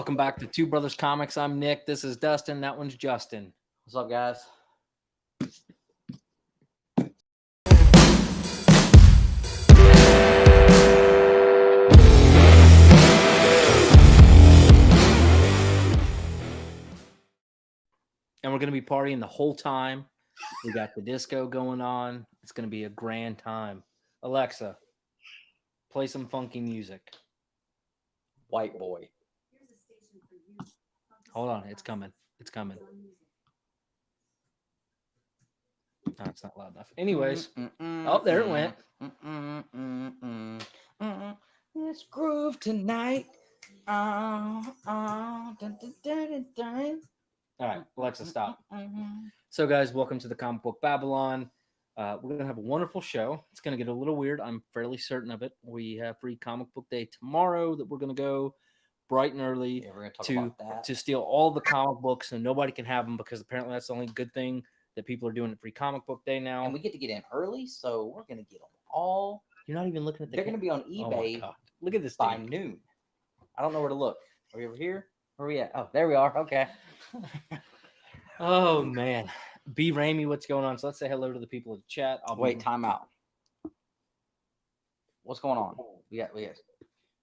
Welcome back to Two Brothers Comics. I'm Nick. This is Dustin. That one's Justin. What's up, guys? And we're going to be partying the whole time. We got the disco going on. It's going to be a grand time. Alexa, play some funky music. White boy. Hold on. It's coming. It's coming. No, it's not loud enough. Anyways. Oh, there it went. Let's groove tonight. All right, Alexa, stop. So, guys, welcome to the Comic Book Babble-On. We're going to have a wonderful show. It's going to get a little weird. I'm fairly certain of it. We have free comic book day tomorrow that we're going to go bright and early to steal all the comic books, and nobody can have them because apparently that's the only good thing that people are doing at free comic book day now. And we get to get in early, so we're going to get them all. You're not even looking at the... They're going to be on eBay. Oh, look at this by thing. noon. I don't know where to look. Are we over here? Where are we at? Oh, there we are. Okay. Oh, man. B. Ramey, what's going on? So let's say hello to the people in the chat. Wait, time out. What's going on? We got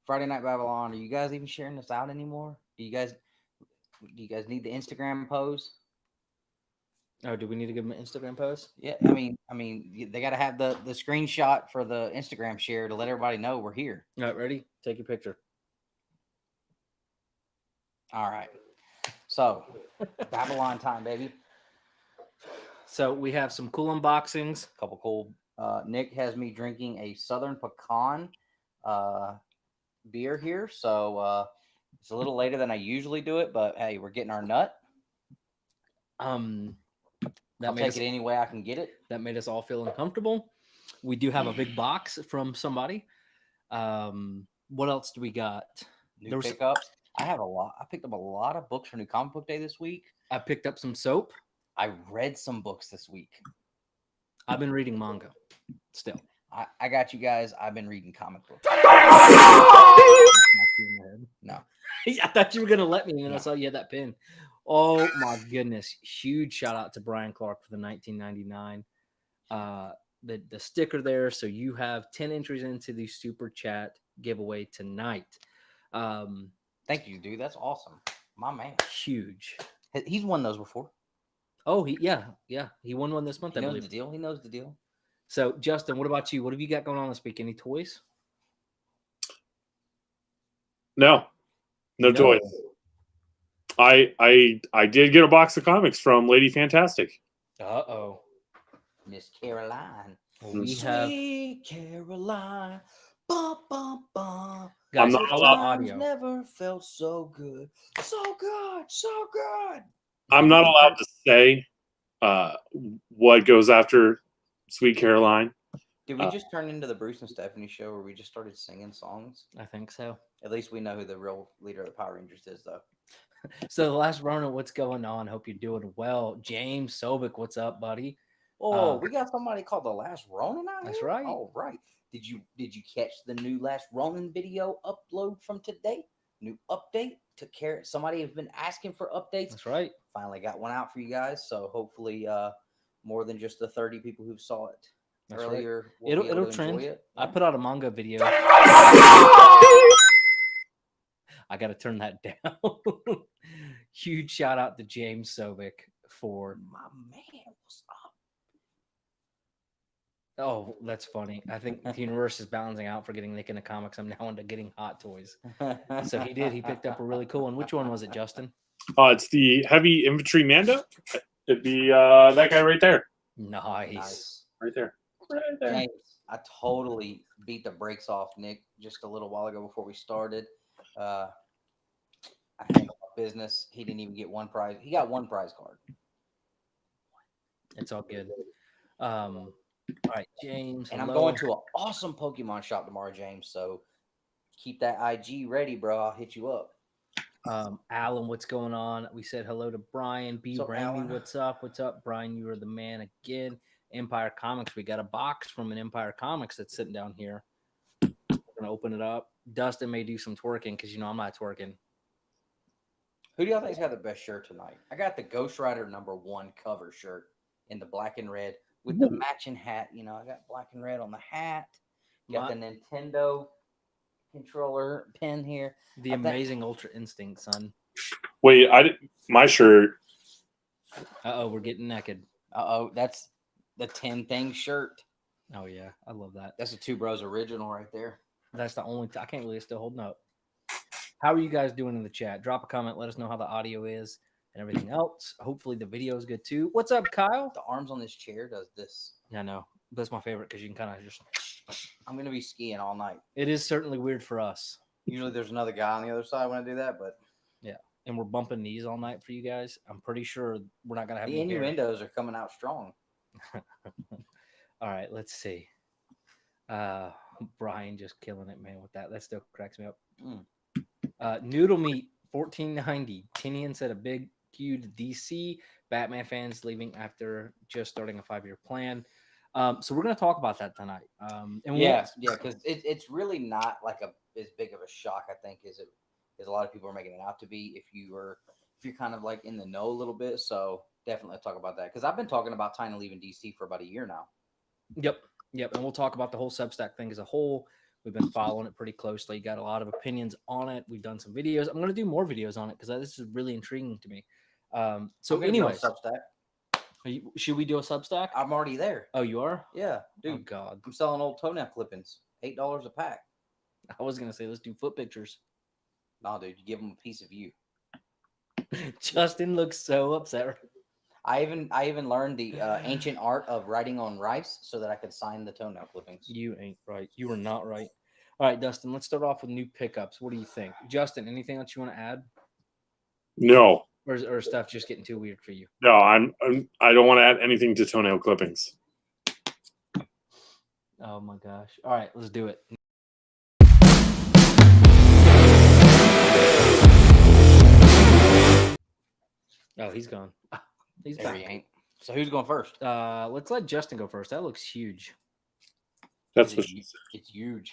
Friday Night Babble-On. Are you guys even sharing this out anymore? Do you guys need the Instagram pose? Oh, do we need to give them an Instagram post? Yeah, I mean, they got to have the screenshot for the Instagram share to let everybody know we're here. All right, ready? Take your picture. All right. So, Babble-On time, baby. So we have some cool unboxings. A couple cool. Nick has me drinking a Southern Pecan beer here, so it's a little later than I usually do it, but hey, we're getting our nut. I'll take it any way I can get it. That made us all feel uncomfortable. We do have a big box from somebody. What else do we got? New pickups. I have a lot. I picked up a lot of books for New Comic Book Day this week. I picked up some soap. I read some books this week. I've been reading manga still. I got you guys. I've been reading comic books. No. I thought you were going to let me, and I saw you had that pin. Oh, my goodness. Huge shout out to Brian Clark for the 1999. The sticker there. So you have 10 entries into the Super Chat giveaway tonight. Thank you, dude. That's awesome. My man. Huge. He's won those before. Oh, yeah. He won one this month. He knows the deal. He knows the deal. So, Justin, what about you? What have you got going on this week? Any toys? No toys. I did get a box of comics from Lady Fantastic. Uh-oh. Miss Caroline. Sweet Caroline. Bum, bum, bum. Guys, I'm not allowed. Never felt so good. So good. I'm not allowed to say what goes after Sweet Caroline. Did we just turn into the Bruce and Stephanie show where we just started singing songs? I think so. At least we know who the real leader of the Power Rangers is, though. So, the last Ronin, what's going on? Hope you're doing well. James Sobek, what's up, buddy? Oh, we got somebody called The Last Ronin out here? That's right. All right. Did you catch the new Last Ronin video upload from today? New update to care. Somebody has been asking for updates. That's right. Finally got one out for you guys. So hopefully more than just the 30 people who saw it earlier. Right. It'll trend. Yeah. I put out a manga video. I got to turn that down. Huge shout out to James Sobek for my man. What's up? Oh, that's funny. I think the universe is balancing out for getting Nick into comics. I'm now into getting hot toys. So he did. He picked up a really cool one. Which one was it, Justin? It's the Heavy Infantry Mando. It'd be that guy right there. Nice. Right there. James, I totally beat the brakes off Nick just a little while ago before we started. I handled my business. He didn't even get one prize. He got one prize card. It's all good. All right, James. And I'm going to an awesome Pokemon shop tomorrow, James. So keep that IG ready, bro. I'll hit you up. Alan, what's going on? We said hello to Brian. B. Randy, what's up? What's up, Brian? You are the man again. Empire Comics. We got a box from an Empire Comics that's sitting down here. We're gonna open it up. Dustin may do some twerking because I'm not twerking. Who do y'all think's got the best shirt tonight? I got the Ghost Rider #1 cover shirt in the black and red with the matching hat. You know, I got black and red on the hat. Got the Nintendo controller pin here. The amazing Ultra Instinct, son. Wait, my shirt. Uh-oh, we're getting naked. Uh-oh, that's the 10 Things shirt. Oh, yeah. I love that. That's a Two Bros original right there. That's the only I can't believe it's still holding up. How are you guys doing in the chat? Drop a comment. Let us know how the audio is and everything else. Hopefully the video is good too. What's up, Kyle? The arms on this chair does this. Yeah, I know. That's my favorite because you can kind of just... I'm going to be skiing all night. It is certainly weird for us. Usually there's another guy on the other side when I do that, but... Yeah. And we're bumping knees all night for you guys. I'm pretty sure we're not going to have the innuendos are coming out strong. All right, let's see. Brian just killing it, man, with that. That still cracks me up. Noodle Meat 1490. Tinian said a big cue to DC. Batman fans leaving after just starting a 5-year plan. So we're going to talk about that tonight. Because it's really not like as big of a shock, I think, as a lot of people are making it out to be. If you're kind of like in the know a little bit, so definitely talk about that because I've been talking about Tyna leaving DC for about a year now. Yep, and we'll talk about the whole Substack thing as a whole. We've been following it pretty closely. Got a lot of opinions on it. We've done some videos. I'm going to do more videos on it because this is really intriguing to me. So anyway, Substack. Should we do a Substack? I'm already there. Oh, you are? Yeah, dude. Oh God, I'm selling old toenail clippings. $8 a pack. I was gonna say let's do foot pictures. No, dude, you give them a piece of you. Justin looks so upset. I even learned the ancient art of writing on rice so that I could sign the toenail clippings. You ain't right. You are not right. All right, Dustin, let's start off with new pickups. What do you think? Justin, anything else you want to add? No. Or stuff just getting too weird for you? No, I don't want to add anything to toenail clippings. Oh my gosh. All right, let's do it. Oh, he's gone. He's there back. He ain't. So who's going first? Let's let Justin go first. That looks huge. That's what she said. It's huge.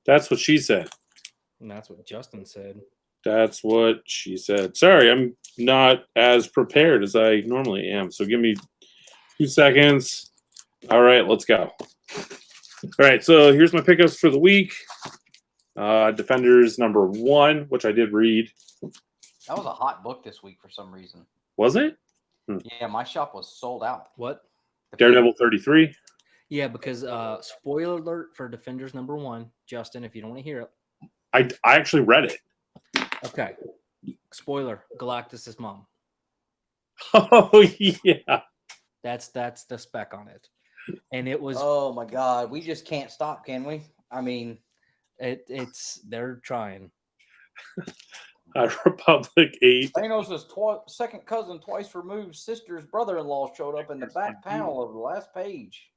That's what she said. And that's what Justin said. That's what she said. Sorry, I'm not as prepared as I normally am. So give me 2 seconds. All right, let's go. All right, so here's my pickups for the week. Defenders #1, which I did read. That was a hot book this week for some reason. Was it? Yeah, my shop was sold out. What? Daredevil 33. Yeah, because spoiler alert for Defenders #1. Justin, if you don't want to hear it. I actually read it. Okay. Spoiler, Galactus' is mom. Oh, yeah. That's the spec on it. And it was... Oh, my God. We just can't stop, can we? I mean... They're trying. Republic 8. Thanos' second cousin, twice removed sister's brother-in-law showed up in the back panel of the last page.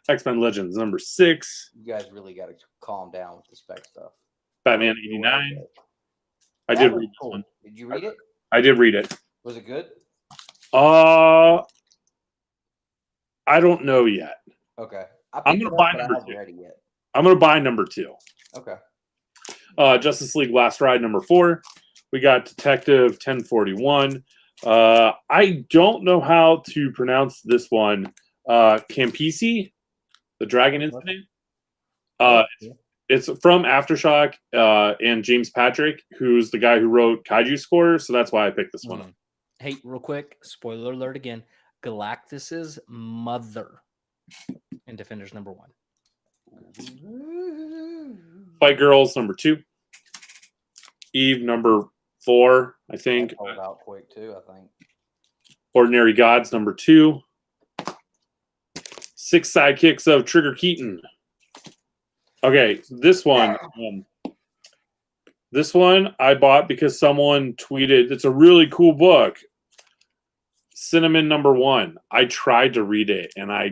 X-Men Legends #6. You guys really got to calm down with the spec stuff. Batman 89. I did read this one. Did you read it? I did read it. Was it good? I don't know yet. Okay. I'm going to buy number 2. Ready yet. I'm going to buy number 2. Okay. Justice League Last Ride #4. We got Detective 1041. I don't know how to pronounce this one. Campisi, the Dragon Incident. It's from Aftershock and James Patrick, who's the guy who wrote Kaiju Score. So that's why I picked this one up. Hey, real quick, spoiler alert again. Galactus's mother in Defenders #1. Fight Girls #2. Eve #4, I think. Hold out quick too, I think. Ordinary Gods #2. 6 Sidekicks of Trigger Keaton. Okay, this one I bought because someone tweeted it's a really cool book. Cinnamon #1. I tried to read it and I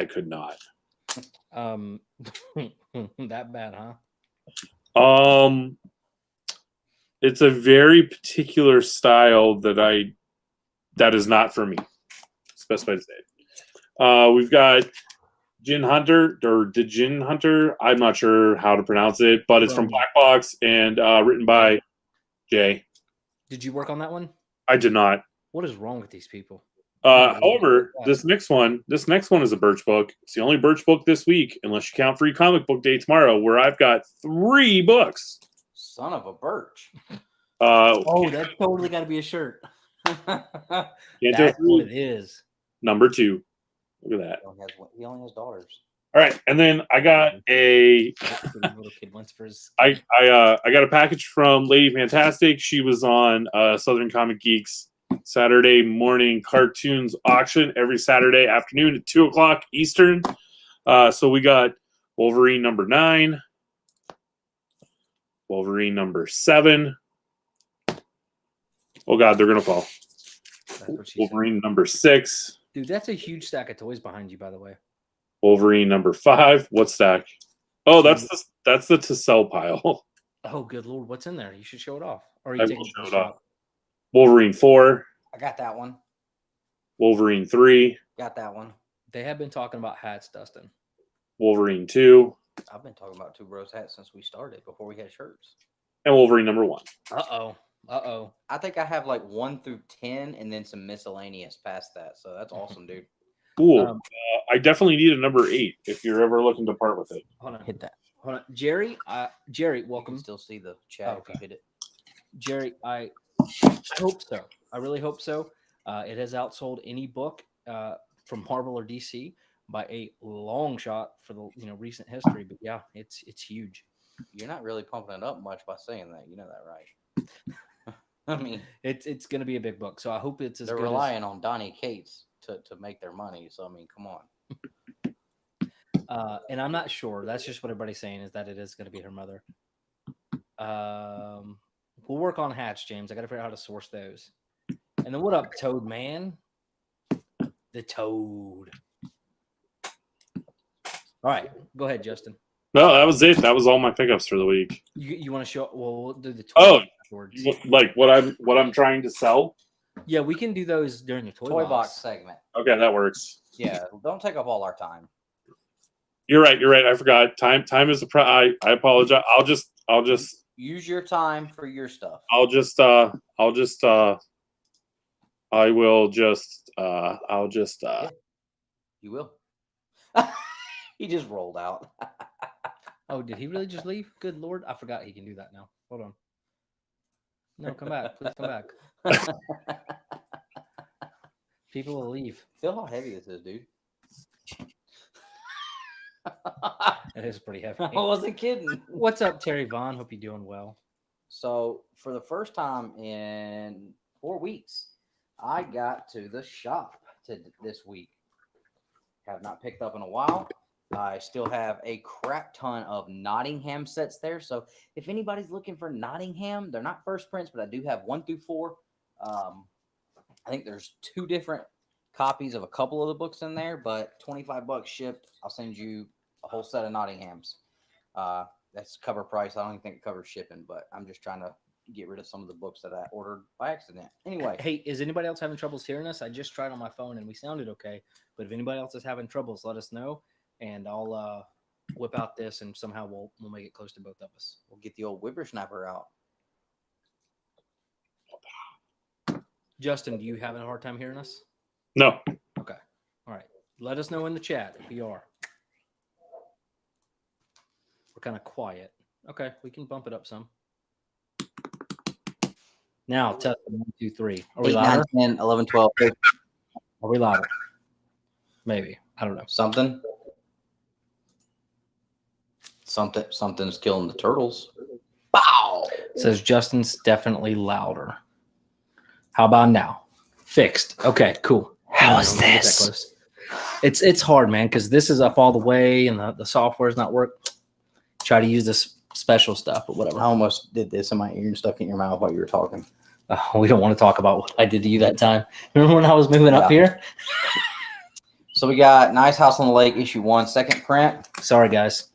could not. That bad, huh? It's a very particular style that is not for me. It's the best way to say it. We've got Djinn Hunter or Djinn Hunter. I'm not sure how to pronounce it, but it's from Black Box and written by Jay. Did you work on that one? I did not. What is wrong with these people? However, this next one is a Birch book. It's the only Birch book this week, unless you count Free Comic Book Day tomorrow, where I've got 3 books. Son of a Birch. Oh, that's totally got to be a shirt. That's what it is. Number 2. Look at that. He only has daughters. All right, and then I got a little kid wants for his. I got a package from Lady Fantastic. She was on Southern Comic Geeks Saturday morning cartoons auction every Saturday afternoon at 2:00 Eastern. So we got Wolverine number 9, Wolverine number 7. Oh God, they're gonna fall. Wolverine number 6. Dude, that's a huge stack of toys behind you, by the way. Wolverine number 5. What stack? Oh, that's the to sell pile. Oh, good Lord, what's in there? You should show it off. Or I you take will it show to it the off. shop. Wolverine 4. I got that one. Wolverine 3. Got that one. They have been talking about hats, Dustin. Wolverine 2. I've been talking about Two Bros hats since we started, before we had shirts. And Wolverine number 1. Uh-oh. I think I have like 1 through 10 and then some miscellaneous past that. So that's awesome, dude. Cool. I definitely need a number 8 if you're ever looking to part with it. Hold on. Hit that. Hold on. Jerry, You welcome. can still see the chat if you hit it. Jerry, I hope so. I really hope so. It has outsold any book from Marvel or DC by a long shot for the recent history. But yeah, it's huge. You're not really pumping it up much by saying that. You know that, right? I mean, it's going to be a big book, so I hope it's as they're good relying on Donnie Cates to make their money. So I mean, come on. And I'm not sure. That's just what everybody's saying, is that it is going to be her mother. We'll work on hats, James. I got to figure out how to source those. And then what up, Toad Man? The Toad. All right, go ahead, Justin. No, that was it. That was all my pickups for the week. You want to show? Well, we'll do the toy afterwards. Like what I'm trying to sell. Yeah, we can do those during the toy box segment. Okay, that works. Yeah, don't take up all our time. You're right. I forgot. Time is a I apologize. I'll just use your time for your stuff. I will just You will. He just rolled out. Oh, did he really just leave? Good Lord. I forgot he can do that now. Hold on. No, come back. Please come back. People will leave. Feel how heavy this is, dude. It is pretty heavy. I wasn't kidding. What's up, Terry Vaughn? Hope you're doing well. So, for the first time in 4 weeks, I got to the shop this week. Have not picked up in a while. I still have a crap ton of Nottingham sets there. So, if anybody's looking for Nottingham, they're not first prints, but I do have 1 through 4. I think there's 2 different copies of a couple of the books in there, but $25 shipped. I'll send you a whole set of Nottinghams. That's cover price. I don't even think it covers shipping, but I'm just trying to get rid of some of the books that I ordered by accident. Anyway. Hey, is anybody else having troubles hearing us? I just tried on my phone and we sounded okay. But if anybody else is having troubles, let us know, and I'll whip out this, and somehow we'll make it close to both of us. We'll get the old whippersnapper out. Justin, do you have a hard time hearing us? No. Okay. All right. Let us know in the chat if you are. We're kind of quiet. Okay, we can bump it up some. Now, test 1, 2, 3. Are we 8, louder? 9, 10, 11, 12. Are we louder? Maybe. I don't know. Something's killing the turtles. Bow! It says Justin's definitely louder. How about now? Fixed. Okay, cool. How is this? It's hard, man, because this is up all the way and the software's not working. Try to use this special stuff, but whatever. I almost did this in my ear and stuck it in your mouth while you were talking. We don't want to talk about what I did to you that time. Remember when I was moving up here? So we got Nice House on the Lake, issue 1, second print. Sorry, guys.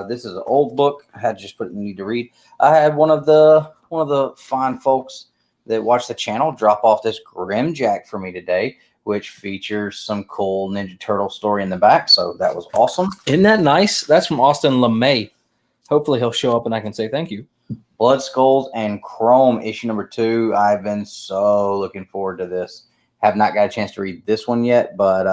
This is an old book. I had to just put it in Need to Read. I had one of the fine folks that watch the channel drop off this Grimjack for me today, which features some cool Ninja Turtle story in the back. So that was awesome. Isn't that nice? That's from Austin LeMay. Hopefully he'll show up and I can say thank you. Blood Skulls and Chrome issue number 2. I've been so looking forward to this. Have not got a chance to read this one yet, but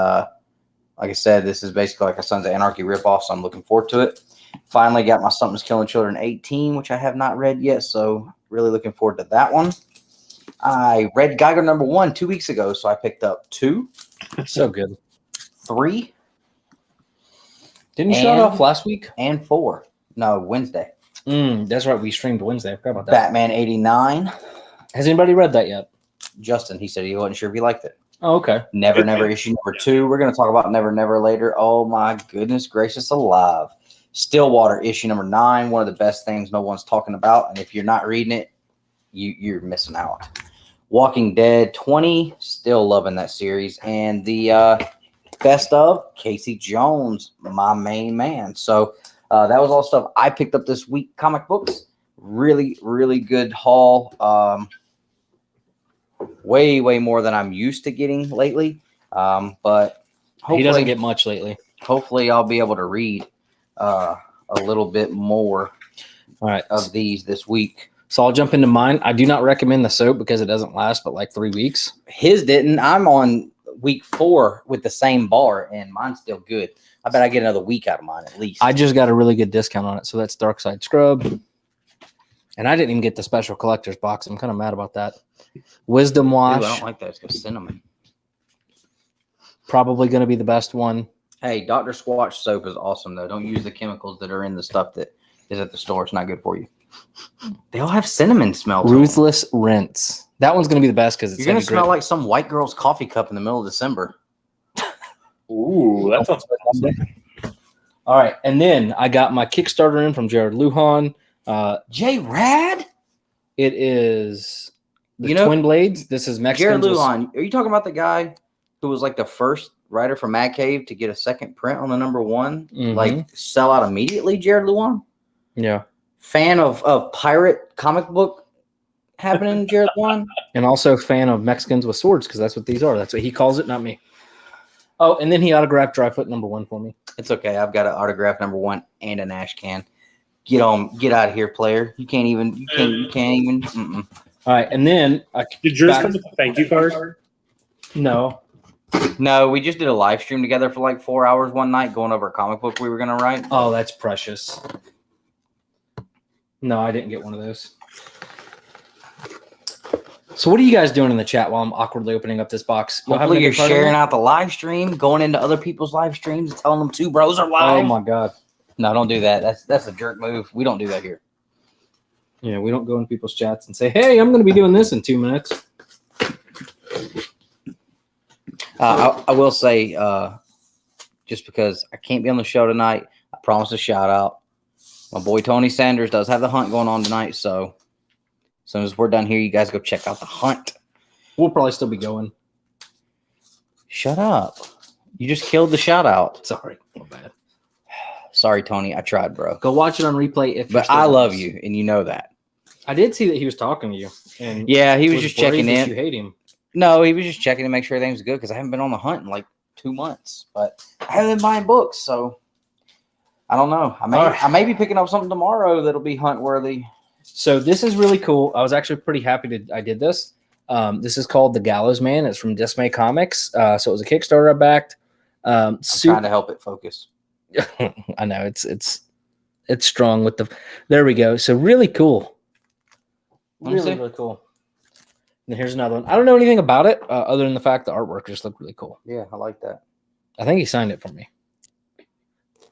like I said, this is basically like a Sons of Anarchy ripoff, so I'm looking forward to it. Finally got my Something's Killing Children 18, which I have not read yet, so really looking forward to that one. I read Geiger number 1 2 weeks ago, so I picked up 2. So good. 3. Didn't you shut off last week? And 4. No, Wednesday. That's right. We streamed Wednesday. I forgot about that. Batman 89. Has anybody read that yet? Justin, he said he wasn't sure if he liked it. Oh, okay. Never Never issue number 2. We're going to talk about Never Never later. Oh, my goodness gracious alive. Stillwater issue number 9. One of the best things no one's talking about. And if you're not reading it, you're missing out. Walking Dead 20. Still loving that series. And the best of Casey Jones, my main man. So that was all stuff I picked up this week. Comic books. Really, really good haul. Way more than I'm used to getting lately. But hopefully, he doesn't get much lately. Hopefully I'll be able to read a little bit more of these this week. So I'll jump into mine. I do not recommend the soap because it doesn't last but like 3 weeks. His didn't. I'm on week 4 with the same bar, and mine's still good. I bet I get another week out of mine at least. I just got a really good discount on it. So that's Dark Side Scrub. And I didn't even get the special collector's box. I'm kind of mad about that. Wisdom Wash. Ooh, I don't like that. It's got cinnamon. Probably going to be the best one. Hey, Dr. Squatch soap is awesome, though. Don't use the chemicals that are in the stuff that is at the store. It's not good for you. They all have cinnamon smell to them. Ruthless Rinse. That one's going to be the best because it's You're going to smell like some white girl's coffee cup in the middle of December. Ooh, that sounds awesome. All right. And then I got my Kickstarter in from Jared Lujan. J-Rad? It is the Twin Blades. This is Mexican. Jared Lujan. Are you talking about the guy who was like the first writer for Mad Cave to get a second print on the number 1? Mm-hmm. Like sell out immediately, Jared Lujan? Yeah. Fan of pirate comic book happening, Jared Lujan? And also fan of Mexicans with swords because that's what these are. That's what he calls it, not me. Oh, and then he autographed Dryfoot number 1 for me. It's okay. I've got an autograph number 1 and an ash can. Get out of here, player. You can't even. Mm-mm. All right, and then did yours come with a thank you card? No, we just did a live stream together for like 4 hours one night, going over a comic book we were gonna write. Oh, that's precious. No, I didn't get one of those. So, what are you guys doing in the chat while I'm awkwardly opening up this box? Hopefully, you're sharing out the live stream, going into other people's live streams, and telling them 2 bros are live. Oh my god. No, don't do that. That's a jerk move. We don't do that here. Yeah, we don't go in people's chats and say, "Hey, I'm going to be doing this in 2 minutes." I will say, just because I can't be on the show tonight, I promise a shout out. My boy Tony Sanders does have the hunt going on tonight, so as soon as we're done here, you guys go check out the hunt. We'll probably still be going. Shut up! You just killed the shout out. Sorry, my bad. Sorry, Tony. I tried, bro. Go watch it on replay. But I love you, and you know that. I did see that he was talking to you. And yeah, he was just checking in. You hate him. No, he was just checking to make sure everything's good because I haven't been on the hunt in like 2 months. But I haven't been buying books, so I don't know. I may be picking up something tomorrow that'll be hunt worthy. So this is really cool. I was actually pretty happy I did this. This is called The Gallows Man. It's from Dismay Comics. So it was a Kickstarter I backed. I'm trying to help it focus. I know it's strong with the. There we go. So really cool. Really cool. And here's another one. I don't know anything about it other than the fact the artwork just looked really cool. Yeah, I like that. I think he signed it for me.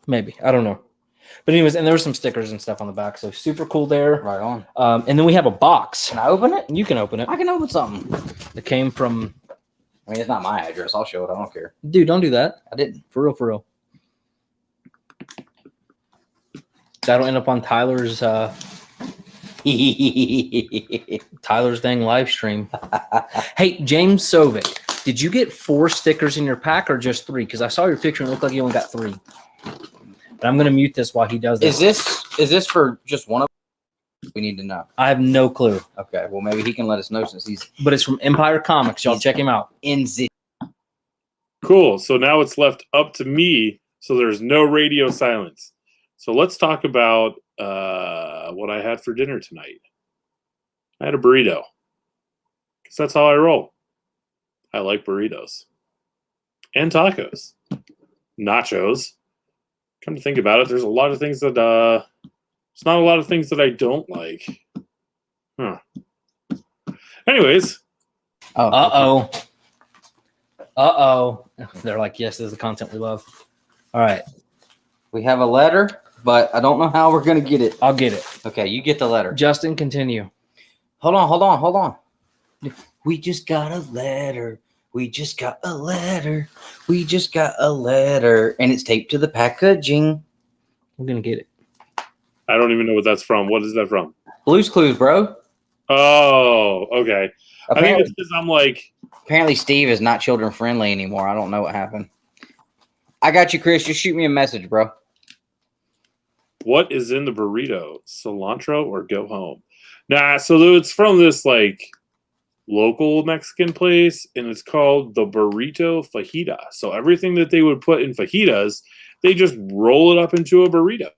Maybe. I don't know. But anyways, and there were some stickers and stuff on the back. So super cool there. Right on. And then we have a box. Can I open it? You can open it. I can open something. It came from. I mean, it's not my address. I'll show it. I don't care. Dude, don't do that. I didn't. For real. That'll end up on Tyler's dang live stream. Hey, James Sovic, did you get 4 stickers in your pack or just 3? Because I saw your picture and it looked like you only got 3. But I'm going to mute this while he does this. Is this for just one of them? We need to know. I have no clue. Okay, well, maybe he can let us know since he's... But it's from Empire Comics. Y'all check him out. Cool. So now it's left up to me, so there's no radio silence. So let's talk about what I had for dinner tonight. I had a burrito. Because that's how I roll. I like burritos. And tacos. Nachos. Come to think about it, there's a lot of things that, there's not a lot of things that I don't like. Huh. Anyways. Oh, Uh-oh. Uh-oh. They're like, yes, this is the content we love. All right. we have a letter, but I don't know how we're going to get it. I'll get it. Okay, you get the letter. Justin, continue. Hold on. We just got a letter. We just got a letter. We just got a letter. And it's taped to the packaging. We're going to get it. I don't even know what that's from. What is that from? Blue's Clues, bro. Oh, okay. I think Apparently, it's because I'm like, apparently Steve is not children friendly anymore. I don't know what happened. I got you, Chris. Just shoot me a message, bro. what is in the burrito? Cilantro or go home? Nah, so it's from this like local Mexican place, and it's called the burrito fajita. So everything that they would put in fajitas, they just roll it up into a burrito.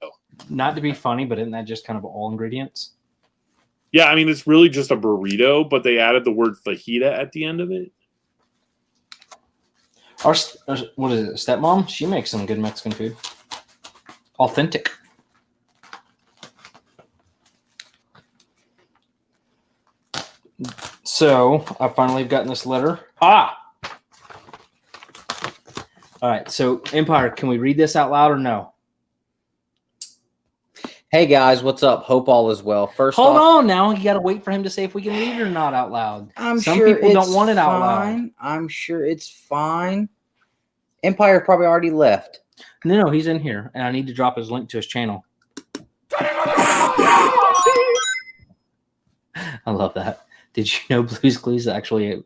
Not to be funny, but isn't that just kind of all ingredients? Yeah, I mean, it's really just a burrito, but they added the word fajita at the end of it. Our what is it? Stepmom? She makes some good Mexican food. Authentic. So I finally have gotten this letter. Ah. All right. So Empire, can we read this out loud or no? Hey, guys. What's up? Hope all is well. First Hold off, on now. You got to wait for him to say if we can read it or not out loud. I'm Some sure people don't it's want it out loud. fine. I'm sure it's fine. Empire probably already left. No, he's in here, and I need to drop his link to his channel. I love that. Did you know Blue's Clues actually?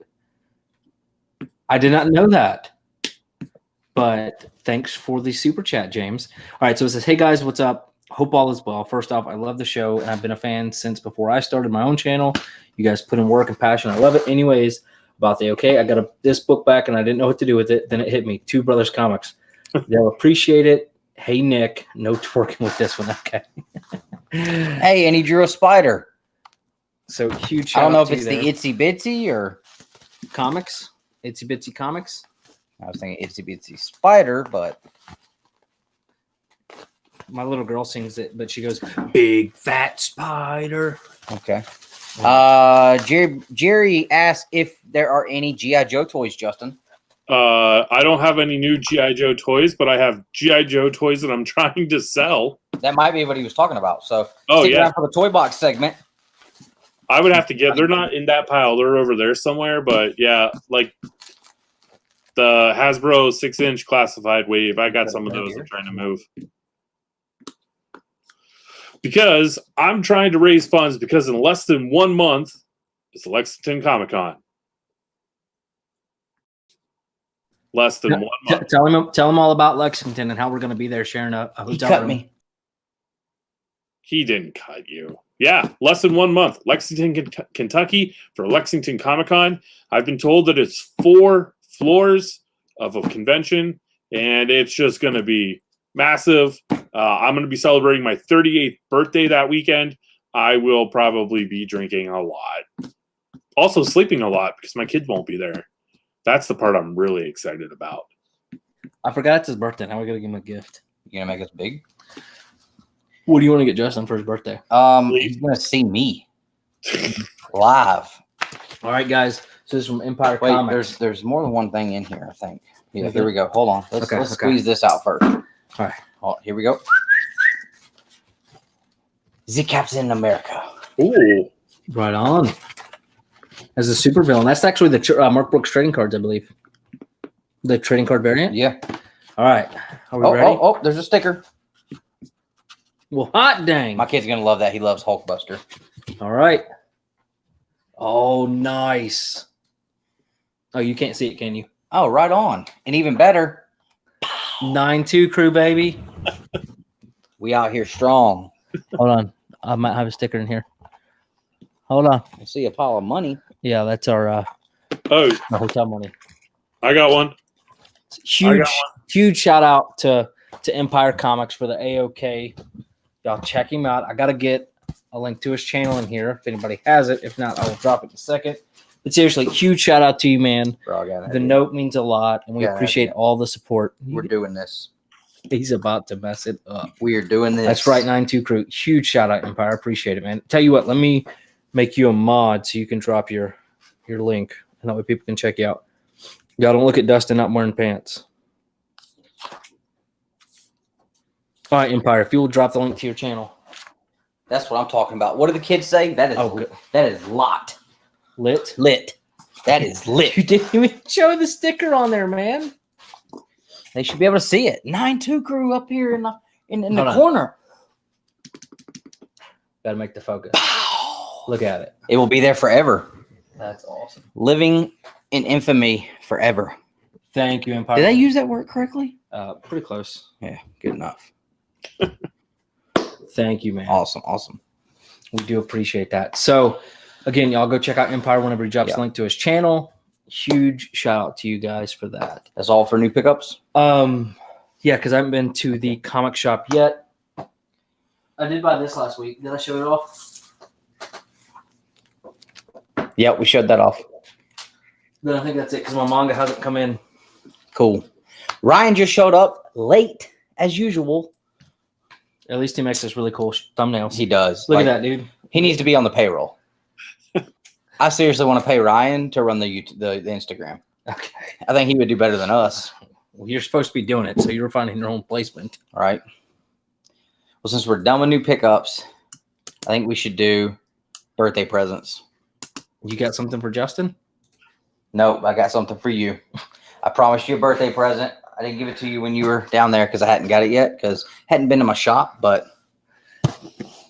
I did not know that. But thanks for the super chat, James. All right, so it says, hey guys, what's up? Hope all is well. First off, I love the show, and I've been a fan since before I started my own channel. You guys put in work and passion. I love it. Anyways, about the I got this book back, and I didn't know what to do with it. Then it hit me. Two Brothers Comics. They'll appreciate it. Hey, Nick, no twerking with this one. Okay. Hey, and he drew a spider. So huge I shout don't know out if to it's you the there. Itsy Bitsy or Comics. Itsy Bitsy Comics. I was thinking Itsy Bitsy Spider, but My little girl sings it, but she goes, big fat spider. okay. Jerry asked if there are any G.I. Joe toys, Justin. I don't have any new G.I. Joe toys, but I have G.I. Joe toys that I'm trying to sell. That might be what he was talking about. So Oh, stick yeah. around for the toy box segment. I would have to get. They're not in that pile. They're over there somewhere. But yeah, like the Hasbro 6-inch classified wave. I got some of those. I'm trying to move because I'm trying to raise funds. Because in less than 1 month, it's Lexington Comic Con. Less than 1 month. Tell him all about Lexington and how we're going to be there sharing a He hotel cut room. me. He didn't cut you. Yeah, less than 1 month. Lexington, Kentucky for Lexington Comic Con. I've been told that it's 4 floors of a convention, and it's just going to be massive. I'm going to be celebrating my 38th birthday that weekend. I will probably be drinking a lot. Also sleeping a lot because my kids won't be there. That's the part I'm really excited about. I forgot it's his birthday. Now we got to give him a gift. You gonna make us big? What do you want to get Justin for his birthday? He's gonna see me live. All right, guys. So this is from Empire Wait, Comics. there's more than one thing in here, I think. Yeah, Okay. here we go. Hold on. Let's squeeze this out first. All right. Oh, here we go. Z Captain America. Ooh. Right on. As a super villain. That's actually the Mark Brooks trading cards, I believe. The trading card variant? Yeah. All right. Are we ready? Oh, there's a sticker. Well, hot dang. My kid's gonna love that. He loves Hulkbuster. All right. Oh, nice. Oh, you can't see it, can you? Oh, right on. And even better, 9-2 crew, baby. we out here strong. Hold on. I might have a sticker in here. Hold on. I see a pile of money. Yeah, that's our Oh, hotel money. I got one. Huge shout out to Empire Comics for the AOK Y'all check him out. I got to get a link to his channel in here if anybody has it. If not, I will drop it in a second. But seriously, huge shout out to you, man. Bro, I got it. The note means a lot, and we appreciate all the support. We're doing this. He's about to mess it up. We are doing this. That's right, 92 Crew. Huge shout out, Empire. Appreciate it, man. Tell you what, let me make you a mod so you can drop your link, and that way people can check you out. Y'all don't look at Dustin not wearing pants. All right, Empire, if you will drop the link to your channel. That's what I'm talking about. What do the kids say? That is lot. Lit. That is lit. You didn't even show the sticker on there, man. They should be able to see it. 92 Crew up here in the Hold on. corner. Got to make the focus. Look at it. It will be there forever. That's awesome. Living in infamy forever. Thank you, Empire. Did I use that word correctly? Pretty close. Yeah, good enough. Thank you, man. Awesome. We do appreciate that. So, again, y'all go check out Empire whenever he drops a link to his channel. Huge shout out to you guys for that. That's all for new pickups? Yeah, because I haven't been to the comic shop yet. I did buy this last week. Did I show it off? Yeah, we showed that off. Then I think that's it because my manga hasn't come in. Cool. Ryan just showed up late as usual. At least he makes us really cool thumbnails. He does. Look at that, dude. He needs to be on the payroll. I seriously want to pay Ryan to run the Instagram. Okay. I think he would do better than us. Well, you're supposed to be doing it, so you're finding your own placement. All right. Well, since we're done with new pickups, I think we should do birthday presents. You got something for Justin? Nope, I got something for you. I promised you a birthday present. I didn't give it to you when you were down there because I hadn't got it yet because I hadn't been to my shop, but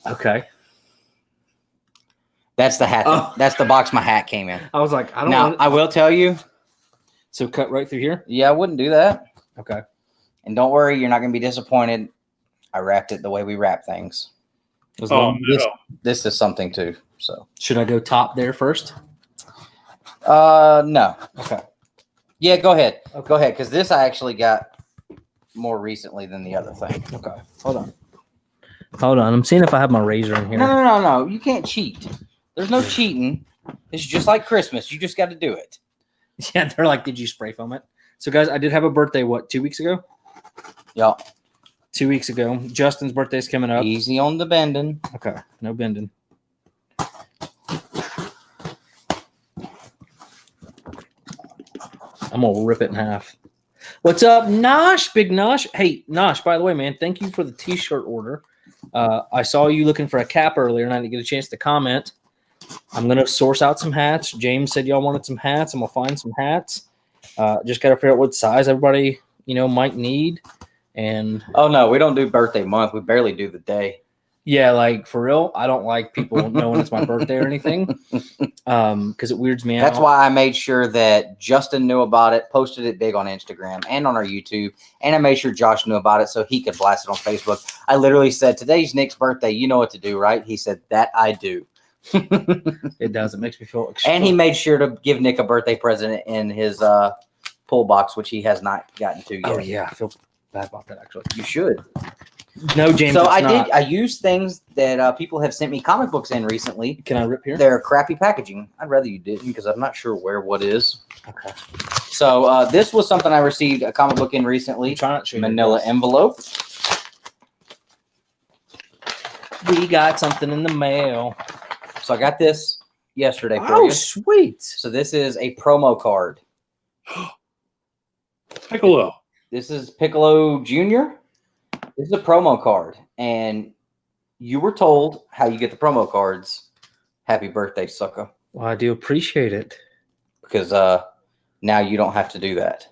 okay. That's the hat. Oh. That's the box my hat came in. I was like, I don't Now, want I will tell you. So cut right through here? Yeah, I wouldn't do that. Okay. And don't worry, you're not going to be disappointed. I wrapped it the way we wrap things. This is something too. So should I go top there first? No. Okay. Yeah, go ahead. Okay. Go ahead, because this I actually got more recently than the other thing. Okay. Hold on. I'm seeing if I have my razor in here. No. You can't cheat. There's no cheating. It's just like Christmas. You just got to do it. Yeah, they're like, did you spray foam it? So, guys, I did have a birthday, 2 weeks ago? Yeah. 2 weeks ago. Justin's birthday's coming up. Easy on the bending. Okay. No bending. I'm going to rip it in half. What's up, Nosh? Big Nosh. Hey, Nosh, by the way, man, thank you for the t-shirt order. I saw you looking for a cap earlier, and I didn't get a chance to comment. I'm going to source out some hats. James said y'all wanted some hats. I'm going to find some hats. Just got to figure out what size everybody, might need. And oh, no, we don't do birthday month. We barely do the day. Yeah, like, for real, I don't like people knowing it's my birthday or anything because it weirds me out. That's why I made sure that Justin knew about it, posted it big on Instagram and on our YouTube, and I made sure Josh knew about it so he could blast it on Facebook. I literally said, today's Nick's birthday. You know what to do, right? He said, that I do. It does. It makes me feel extra. And he made sure to give Nick a birthday present in his pull box, which he has not gotten to yet. Oh, yeah. I feel bad about that, actually. You should. No, James. So it's not. I used things that people have sent me comic books in recently. Can I rip here? They're crappy packaging. I'd rather you didn't because I'm not sure where what is. Okay. So this was something I received a comic book in recently. Try not to show you Manila this. envelope. We got something in the mail. So I got this yesterday for Oh, you. sweet. So this is a promo card. Piccolo. This is Piccolo Jr. This is a promo card. And you were told how you get the promo cards. Happy birthday, sucker. Well, I do appreciate it. Because now you don't have to do that.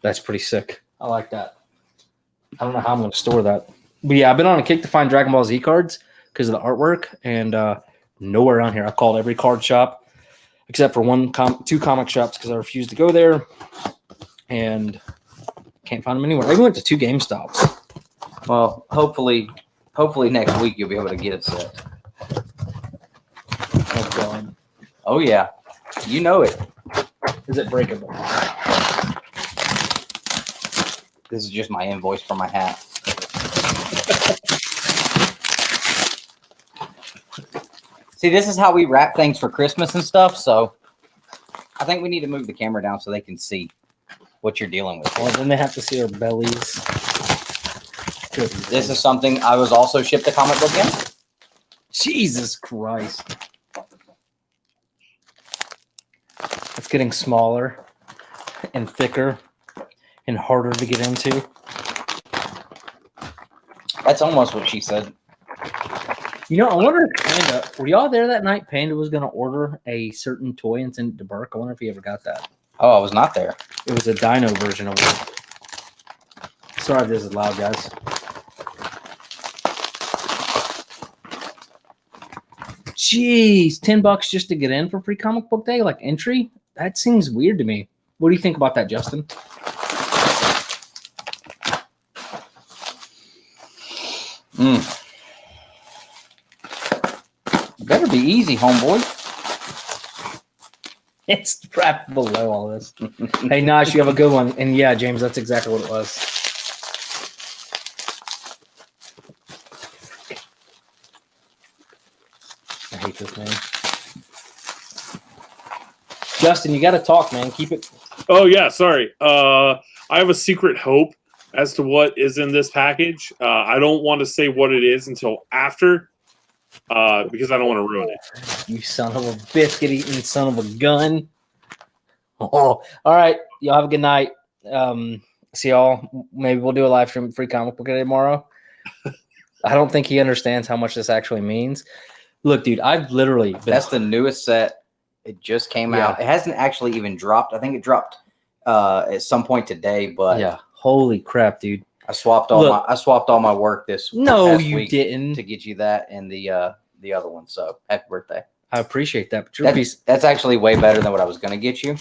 That's pretty sick. I like that. I don't know how I'm going to store that. But yeah, I've been on a kick to find Dragon Ball Z cards because of the artwork. And nowhere around here. I called every card shop except for two comic shops because I refused to go there. And can't find them anywhere. I even went to 2 GameStops. Well, hopefully next week you'll be able to get it set. Oh, God. Oh, yeah. You know it. Is it breakable? This is just my invoice for my hat. See, this is how we wrap things for Christmas and stuff. So I think we need to move the camera down so they can see what you're dealing with. Well, then they have to see our bellies. This is something I was also shipped a comic book in. Jesus Christ. It's getting smaller and thicker and harder to get into. That's almost what she said. You know, I wonder if Panda, were y'all there that night? Panda was going to order a certain toy and send it to Burke. I wonder if he ever got that. Oh, I was not there. It was a dino version of it. Sorry if this is loud, guys. Jeez, $10 just to get in for free comic book day, like entry? That seems weird to me. What do you think about that, Justin? Better be easy, homeboy. It's wrapped below all this. Hey, Nash, you have a good one. And yeah, James, that's exactly what it was. I hate this, man. Justin, you got to talk, man. Keep it. Oh, yeah, sorry. I have a secret hope as to what is in this package. I don't want to say what it is until after because I don't want to ruin it. You son of a biscuit-eating son of a gun. Oh, all right. Y'all have a good night. See y'all. Maybe we'll do a live stream free comic book day tomorrow. I don't think he understands how much this actually means. Look, dude, I've literally been... That's the newest set. It just came out. It hasn't actually even dropped. I think it dropped at some point today, but yeah, holy crap, dude. I swapped all my work this past you week didn't to get you that and the other one. So happy birthday. I appreciate that. But that's actually way better than what I was gonna get you.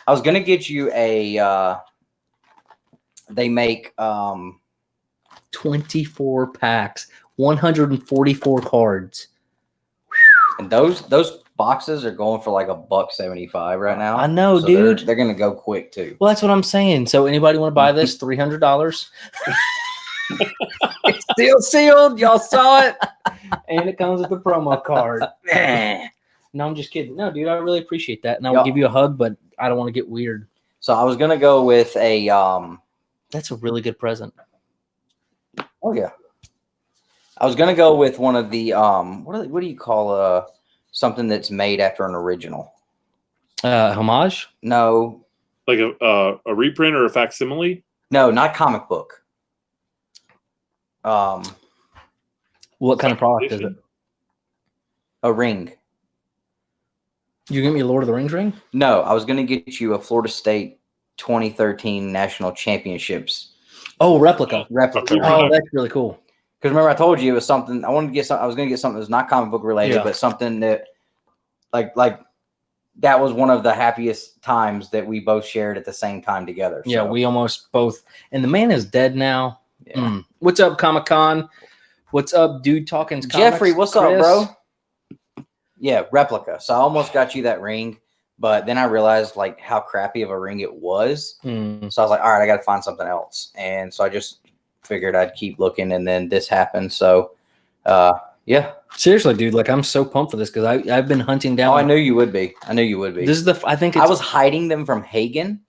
I was gonna get you a they make 24 packs, 144 cards. And those boxes are going for like $1.75 right now. I know, so dude. They're gonna go quick too. Well, that's what I'm saying. So anybody want to buy this? $300. It's still sealed. Y'all saw it. And it comes with a promo card. No, I'm just kidding. No, dude, I really appreciate that. And I will give you a hug, but I don't want to get weird. So I was gonna go with a That's a really good present. Oh yeah. I was gonna go with one of the what do you call something that's made after an original? Homage? No. Like a reprint or a facsimile? No, not comic book. What kind of product is it? A ring. You give me a Lord of the Rings ring? No, I was gonna get you a Florida State 2013 National Championships. Oh, replica. Replica. Oh, that's really cool. Because remember, I told you it was something. I wanted to get something. I was going to get something that's not comic book related, but something that, like that was one of the happiest times that we both shared at the same time together. Yeah, we almost both. And the man is dead now. Yeah. What's up, Comic Con? What's up, Dude Talking's Comics? Jeffrey, what's up, bro? Yeah, replica. So I almost got you that ring, but then I realized like how crappy of a ring it was. So I was like, all right, I got to find something else. And so I just figured I'd keep looking, and then this happened. So, yeah. Seriously, dude, like I'm so pumped for this because I've been hunting down. Oh, I knew you would be. This is I think I was hiding them from Hagen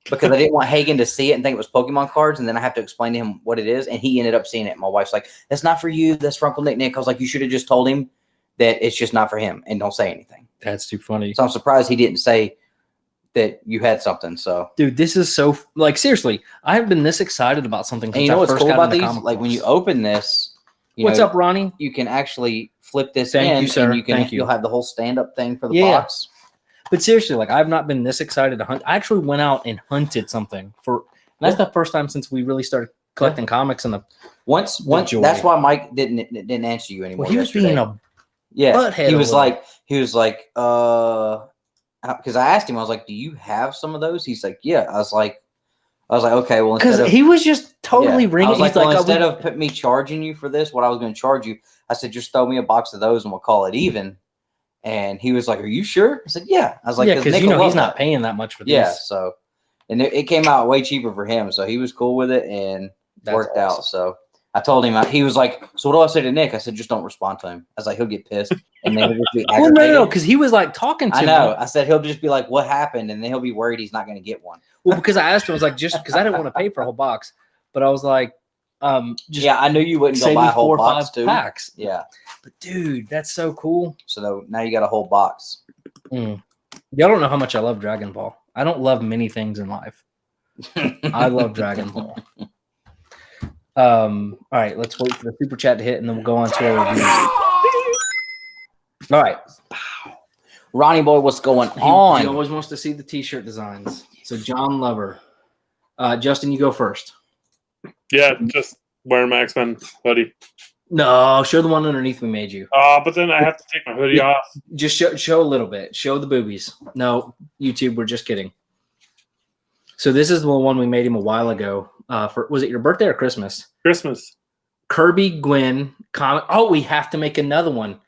because I didn't want Hagen to see it and think it was Pokemon cards, and then I have to explain to him what it is, and he ended up seeing it. My wife's like, "That's not for you. That's for Uncle Nick." I was like, "You should have just told him that it's just not for him, and don't say anything." That's too funny. So I'm surprised he didn't say that you had something. So, dude, this is so like seriously, I have been this excited about something. And you know what's cool about these? Like when you open this, what's up, Ronnie? You can actually flip this Thank in, you, sir. and you'll have the whole stand-up thing for the box. But seriously, like I've not been this excited to hunt. I actually went out and hunted something for. That's the first time since we really started collecting comimics and the once. That's why Mike didn't answer you anymore. Well, he was being a butthead. He was like, because I asked him, I was like, "Do you have some of those?" He's like, "Yeah." I was like, "Okay, well," because he was just totally ringing. I was like, instead of me charging you for this, what I was going to charge you, I said, just throw me a box of those and we'll call it even. And he was like, "Are you sure?" I said, "Yeah." I was like, "Yeah, because he's not paying that much for this." Yeah, so and it came out way cheaper for him, so he was cool with it and worked out. So I told him, he was like, so what do I say to Nick? I said, just don't respond to him. I was like, he'll get pissed. And then he'll just be Well, no, because he was like talking to I me. know. I said, he'll just be like, what happened? And then he'll be worried he's not going to get one. Well, because I asked him, I was like, just because I didn't want to pay for a whole box. But I was like, just I knew you wouldn't go buy a whole 4 or box 5 too. packs. Yeah. But dude, that's so cool. So now you got a whole box. Y'all don't know how much I love Dragon Ball. I don't love many things in life. I love Dragon Ball. All right, let's wait for the super chat to hit, and then we'll go on to our review. All right, Ronnie boy, what's going on? He always wants to see the T-shirt designs. So John Lover, Justin, you go first. Yeah, just wearing my X-Men hoodie. No, show the one underneath we made you. But then I have to take my hoodie off. Just show a little bit. Show the boobies. No, YouTube, we're just kidding. So this is the one we made him a while ago. Was it your birthday or Christmas? Christmas. Kirby Gwyn comic. Oh, we have to make another one.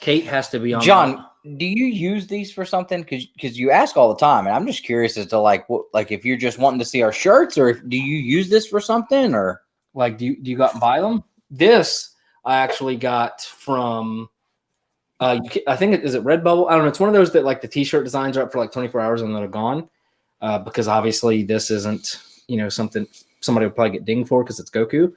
Kate has to be on. John, do you use these for something? Because you ask all the time, and I'm just curious as to like if you're just wanting to see our shirts, or do you use this for something, or like do you got buy them? This I actually got from. I think is it Redbubble? I don't know. It's one of those that like the T-shirt designs are up for like 24 hours and then they're gone. Because obviously this isn't, something somebody would probably get dinged for because it's Goku.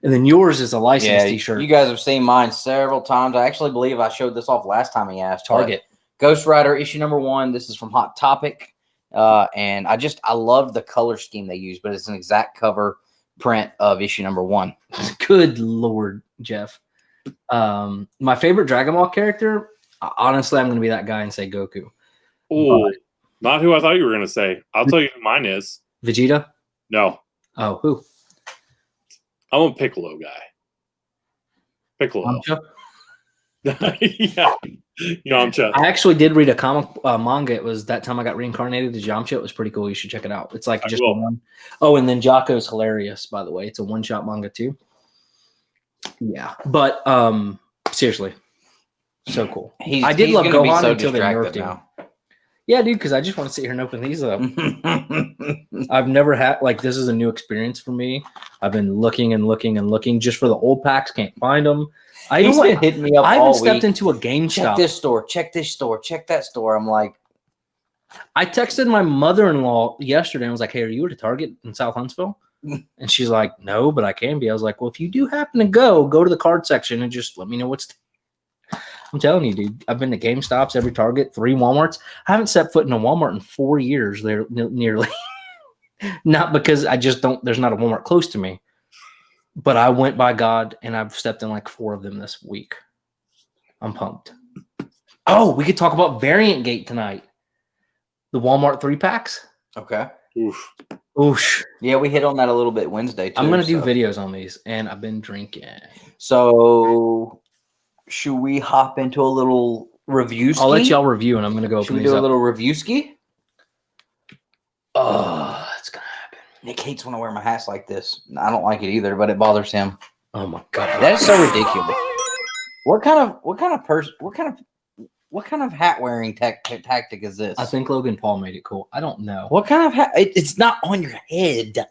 And then yours is a licensed T-shirt. You guys have seen mine several times. I actually believe I showed this off last time he asked. Target. Ghost Rider issue number 1. This is from Hot Topic. And I love the color scheme they use, but it's an exact cover print of issue number 1. Good Lord, Jeff. My favorite Dragon Ball character, honestly, I'm going to be that guy and say Goku. Oh, not who I thought you were going to say. I'll tell you who mine is. Vegeta? No. Oh, who? I'm a Piccolo guy. Piccolo. Yeah. Yamcha. I actually did read a comic manga. It was that time I got reincarnated as Yamcha. It was pretty cool. You should check it out. It's like just one. Oh, and then Jocko's hilarious, by the way. It's a one-shot manga too. Yeah. But seriously, so cool. I did love Gohan until they nerfed him. Yeah, dude, because I just want to sit here and open these up. I've never had, this is a new experience for me. I've been looking and looking and looking just for the old packs. Can't find them. He's been hitting me up all week. I even stepped into a GameStop. Check this store. Check this store. Check that store. I'm like. I texted my mother-in-law yesterday and was like, hey, are you at a Target in South Huntsville? And she's like, no, but I can be. I was like, well, if you do happen to go to the card section and just let me know what's. I'm telling you, dude, I've been to GameStops, every Target, 3 Walmarts. I haven't set foot in a Walmart in 4 years there nearly. Not because I just don't, there's not a Walmart close to me. But I went by God and I've stepped in like 4 of them this week. I'm pumped. Oh, we could talk about Variant Gate tonight. The Walmart 3-packs. Okay. Oof. Yeah, we hit on that a little bit Wednesday too. I'm going to do videos on these and I've been drinking. So should we hop into a little review ski? I'll let y'all review and I'm going to go open these up. Should we do a little review ski? Oh, it's going to happen. Nick hates when I wear my hats like this. I don't like it either, but it bothers him. Oh my God. That is so ridiculous. What kind of hat wearing tactic is this? I think Logan Paul made it cool. I don't know. What kind of hat? It's not on your head.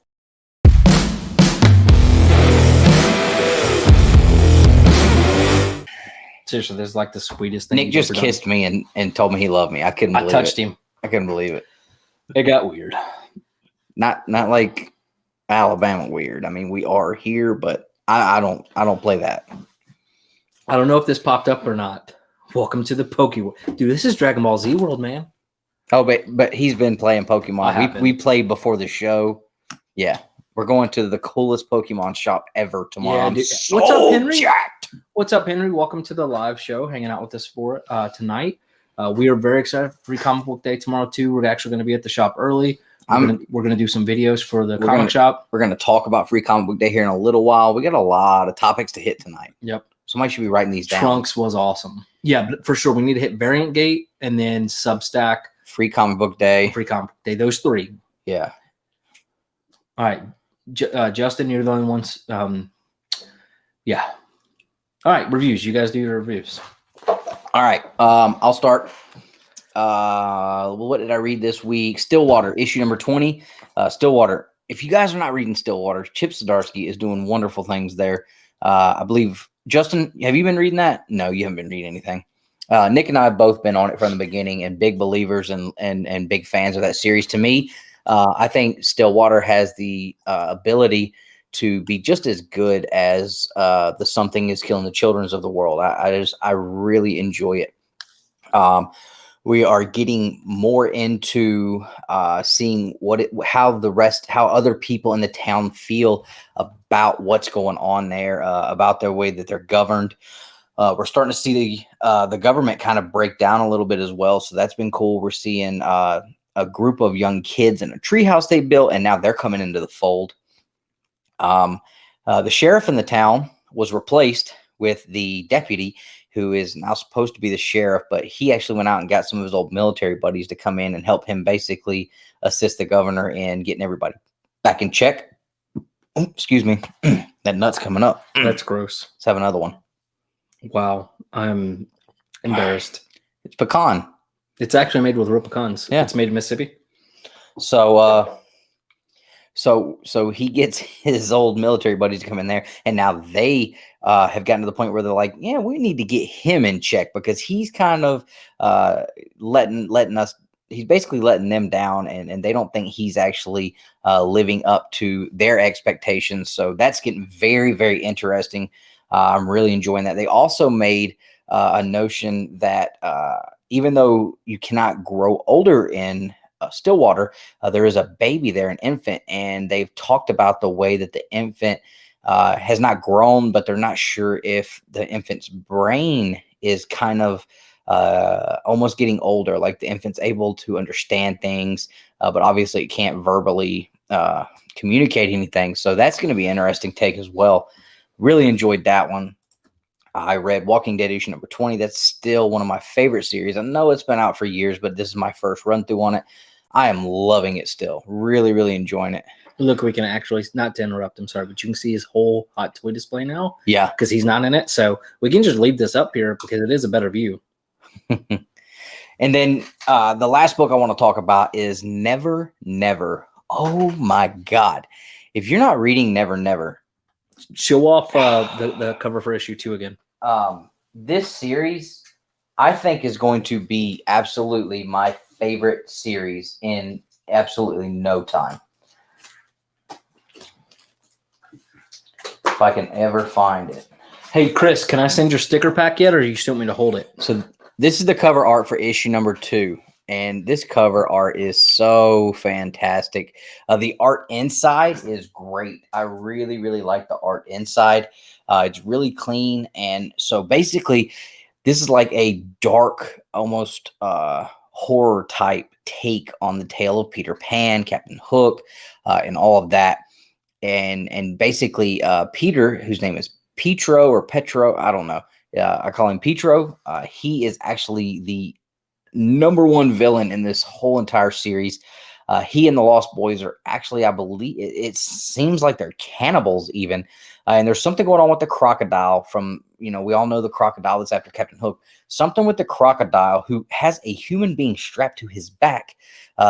Seriously, there's like the sweetest thing. Nick just kissed me and told me he loved me. I couldn't believe it. I touched him. I couldn't believe it. It got weird. Not like Alabama weird. I mean, we are here, but I don't play that. I don't know if this popped up or not. Welcome to the Pokemon. Dude, this is Dragon Ball Z World, man. Oh, but he's been playing Pokemon. We played before the show. Yeah. We're going to the coolest Pokemon shop ever tomorrow. Yeah, so what's up, Henry? Jacked. What's up, Henry? Welcome to the live show, hanging out with us for tonight. We are very excited for Free Comic Book Day tomorrow, too. We're actually going to be at the shop early. We're going to do some videos for the comic shop. We're going to talk about Free Comic Book Day here in a little while. We got a lot of topics to hit tonight. Yep. Somebody should be writing these down. Trunks was awesome. Yeah, but for sure. We need to hit Variant Gate and then Substack. Free Comic Book Day. Free Comic Book Day. Those 3. Yeah. All right. Justin, you're the only ones. Yeah. All right. Reviews. You guys do your reviews. All right. I'll start. What did I read this week? Stillwater, issue number 20. Stillwater. if you guys are not reading Stillwater, Chip Zdarsky is doing wonderful things there. I believe, Justin, have you been reading that? No, you haven't been reading anything. Nick and I have both been on it from the beginning and big believers and big fans of that series. To me, I think Stillwater has the ability to be just as good as the Something is Killing the Children's of the world. I really enjoy it. We are getting more into seeing how other people in the town feel about what's going on there, about their way that they're governed. We're starting to see the government kind of break down a little bit as well. So that's been cool. We're seeing a group of young kids in a treehouse they built, and now they're coming into the fold. The sheriff in the town was replaced with the deputy, who is now supposed to be the sheriff, but he actually went out and got some of his old military buddies to come in and help him basically assist the governor in getting everybody back in check. Oh, excuse me. That nut's coming up. That's gross. Let's have another one. Wow. I'm embarrassed. It's pecan. It's actually made with real pecans. Yeah. It's made in Mississippi. So he gets his old military buddies to come in there, and now they have gotten to the point where they're like, yeah, we need to get him in check because he's kind of letting us. He's basically letting them down, and they don't think he's actually living up to their expectations. So that's getting very, very interesting. I'm really enjoying that. They also made a notion that even though you cannot grow older in Stillwater, there is a baby there, an infant, and they've talked about the way that the infant has not grown, but they're not sure if the infant's brain is kind of almost getting older, like the infant's able to understand things, but obviously it can't verbally communicate anything. So that's going to be an interesting take as well. Really enjoyed that one. I read Walking Dead issue number 20. That's still one of my favorite series. I know it's been out for years, but this is my first run through on it. I am loving it still. Really, really enjoying it. Look, we can actually, not to interrupt, I'm sorry, but you can see his whole hot toy display now. Yeah. Because he's not in it. So we can just leave this up here because it is a better view. And then the last book I want to talk about is Never Never. Oh my God. If you're not reading Never Never. Show off the cover for issue 2 again. This series, I think, is going to be absolutely my favorite series in absolutely no time. If I can ever find it. Hey, Chris, can I send your sticker pack yet, or you still want me to hold it? So this is the cover art for issue number 2. And this cover art is so fantastic. The art inside is great. I really, really like the art inside. It's really clean. And so basically, this is like a dark, almost horror type take on the tale of Peter Pan, Captain Hook, and all of that. And basically, Peter, whose name is Petro or Petro, I don't know. I call him Petro. He is actually the number one villain in this whole entire series. He and the Lost Boys are actually, I believe, it seems like they're cannibals even. And there's something going on with the crocodile from, we all know the crocodile that's after Captain Hook. Something with the crocodile who has a human being strapped to his back.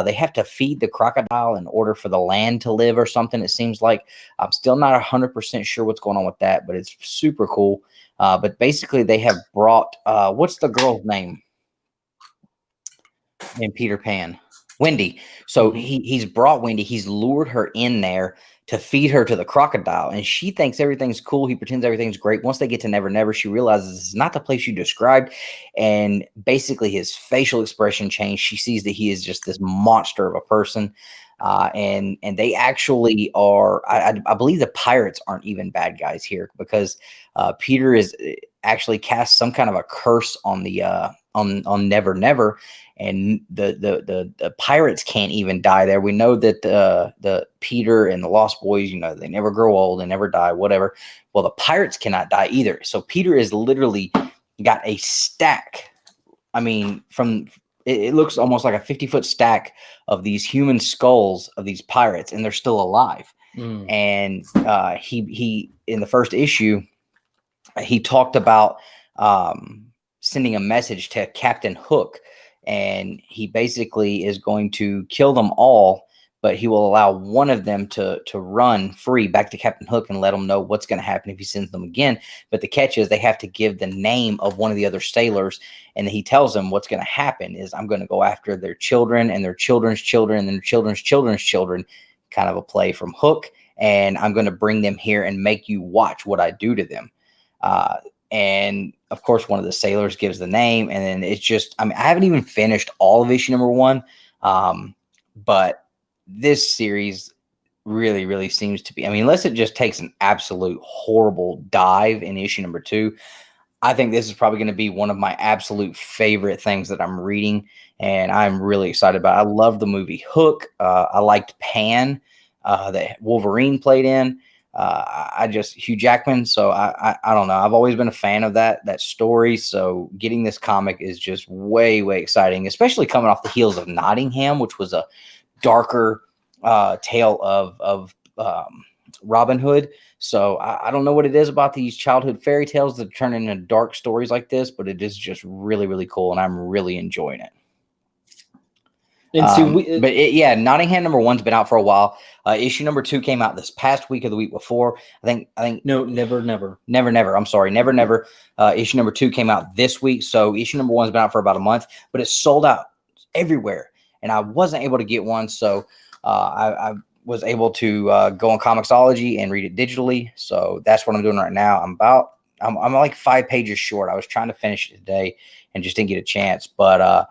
They have to feed the crocodile in order for the land to live or something, it seems like. I'm still not 100% sure what's going on with that, but it's super cool. But basically they have brought, what's the girl's name in Peter Pan? Wendy. So he's brought Wendy. He's lured her in there to feed her to the crocodile, and she thinks everything's cool. He pretends everything's great. Once they get to Never Never, she realizes it's not the place you described, and basically his facial expression changed. She sees that he is just this monster of a person, and they actually are. I believe the pirates aren't even bad guys here because Peter is actually cast some kind of a curse on the on Never Never. And the pirates can't even die there. We know that the Peter and the Lost Boys, they never grow old, they never die, whatever. Well, the pirates cannot die either. So Peter is literally got a stack. I mean, it looks almost like a 50-foot stack of these human skulls of these pirates, and they're still alive. And he in the first issue, he talked about sending a message to Captain Hook. And he basically is going to kill them all, but he will allow one of them to run free back to Captain Hook and let him know what's going to happen if he sends them again. But the catch is they have to give the name of one of the other sailors, and he tells them what's going to happen is I'm going to go after their children and their children's children and their children's children's children, kind of a play from Hook, and I'm going to bring them here and make you watch what I do to them. And of course, one of the sailors gives the name, and then it's just, I mean, I haven't even finished all of issue number 1, but this series really, really seems to be, I mean, unless it just takes an absolute horrible dive in issue number 2, I think this is probably going to be one of my absolute favorite things that I'm reading, and I'm really excited about it. I love the movie Hook. I liked Pan that Wolverine played in. I just Hugh Jackman. So I don't know. I've always been a fan of that story. So getting this comic is just way, way exciting, especially coming off the heels of Nottingham, which was a darker tale of Robin Hood. So I don't know what it is about these childhood fairy tales that turn into dark stories like this, but it is just really, really cool, and I'm really enjoying it. And see, Nottingham number 1's been out for a while. Issue number 2 came out this past week or the week before. I think no, never. I'm sorry, never. Issue number 2 came out this week, so issue number 1's been out for about a month, but it's sold out everywhere, and I wasn't able to get one, so I was able to go on Comixology and read it digitally. So that's what I'm doing right now. I'm like 5 pages short. I was trying to finish it today and just didn't get a chance, but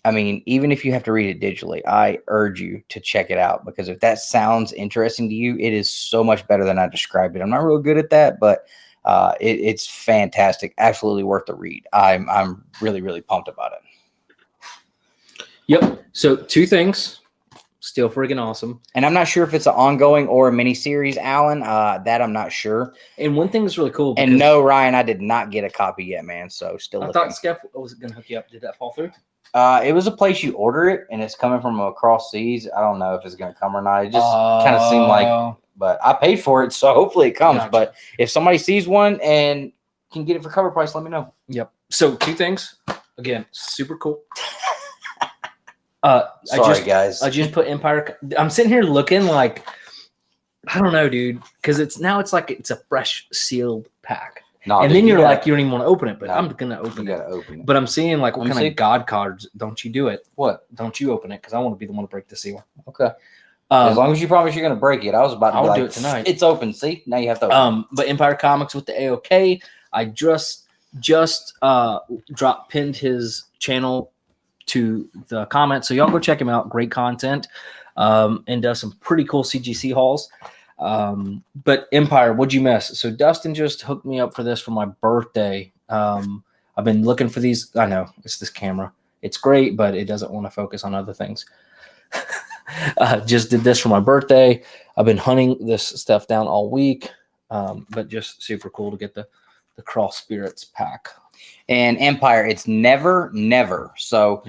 I mean, even if you have to read it digitally, I urge you to check it out, because if that sounds interesting to you, it is so much better than I described it. I'm not real good at that, but it's fantastic. Absolutely worth the read. I'm really, really pumped about it. Yep. So 2 things. Still freaking awesome. And I'm not sure if it's an ongoing or a miniseries, Alan. That I'm not sure. And one thing that's really cool. And no, Ryan, I did not get a copy yet, man. So still looking. I thought Steph was going to hook you up. Did that fall through? It was a place you order it, and it's coming from across seas. I don't know if it's going to come or not. It just kind of seemed like, but I paid for it, so hopefully it comes. Gotcha. But if somebody sees one and can get it for cover price, let me know. Yep. So 2 things. Again, super cool. Guys. I just put Empire. I'm sitting here looking like, I don't know, dude, because it's like it's a fresh sealed pack. No, and then you're like, you don't even want to open it, but I'm gonna open it. You gotta open it. But I'm seeing like, what kind of God cards? Don't you do it? What? Don't you open it? Because I want to be the one to break the seal. Okay. As long as you promise you're gonna break it. I was about to. I'll do it tonight. It's open. See, now you have to open it. But Empire Comics with the AOK, I just pinned his channel to the comments, so y'all go check him out. Great content, and does some pretty cool CGC hauls. But Empire, what'd you miss? So Dustin just hooked me up for this for my birthday. I've been looking for these. I know it's this camera. It's great, but it doesn't want to focus on other things. Just did this for my birthday. I've been hunting this stuff down all week, but just super cool to get the Cross Spirits pack. And Empire, it's never. So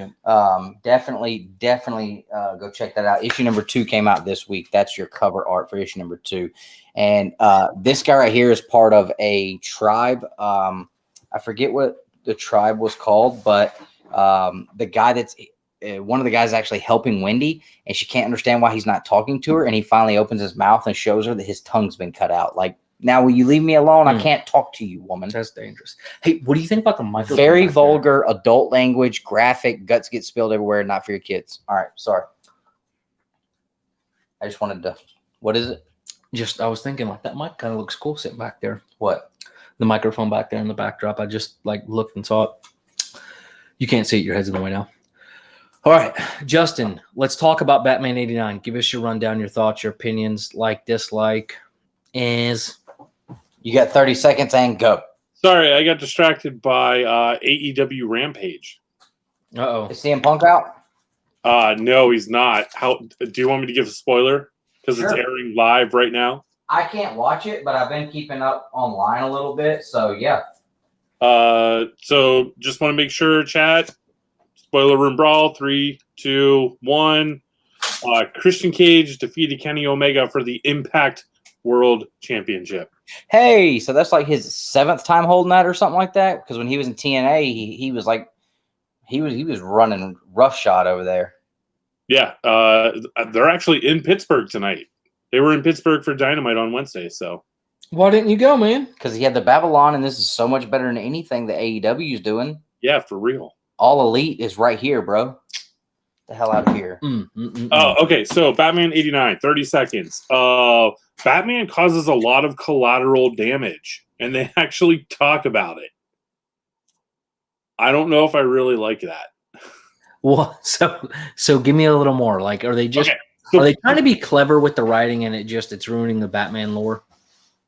definitely go check that out. Issue number 2 came out this week. That's your cover art for issue number 2. And this guy right here is part of a tribe. I forget what the tribe was called, but the guy that's one of the guys actually helping Wendy, and she can't understand why he's not talking to her. And he finally opens his mouth and shows her that his tongue's been cut out. Like, now, will you leave me alone? I can't talk to you, woman. That's dangerous. Hey, what do you think about the microphone? Very vulgar, adult language, graphic, guts get spilled everywhere, not for your kids. All right, sorry. I just wanted to, what is it? I was thinking like that mic kind of looks cool sitting back there. What? The microphone back there in the backdrop. I just like looked and saw it. You can't see it. Your head's in the way now. All right, Justin, let's talk about Batman 89. Give us your rundown, your thoughts, your opinions, like, dislike. You got 30 seconds and go. Sorry, I got distracted by AEW Rampage. Uh-oh. Is CM Punk out? No, he's not. How do you want me to give a spoiler? Because It's airing live right now. I can't watch it, but I've been keeping up online a little bit, so yeah. So just want to make sure, chat. Spoiler room brawl. 3, 2, 1. Christian Cage defeated Kenny Omega for the Impact World Championship. Hey, so that's like his 7th time holding that or something like that? Because when he was in TNA, he was like he was running roughshod over there. Yeah, they're actually in Pittsburgh tonight. They were in Pittsburgh for Dynamite on Wednesday, so. Why didn't you go, man? Because he had the Babble-On, and this is so much better than anything that AEW is doing. Yeah, for real. All Elite is right here, bro. The hell out of here. Okay, so Batman 89, 30 seconds. Batman causes a lot of collateral damage, and they actually talk about it. I don't know if I really like that. Well, so give me a little more. Like, are they just so, are they trying to be clever with the writing, and it's ruining the Batman lore?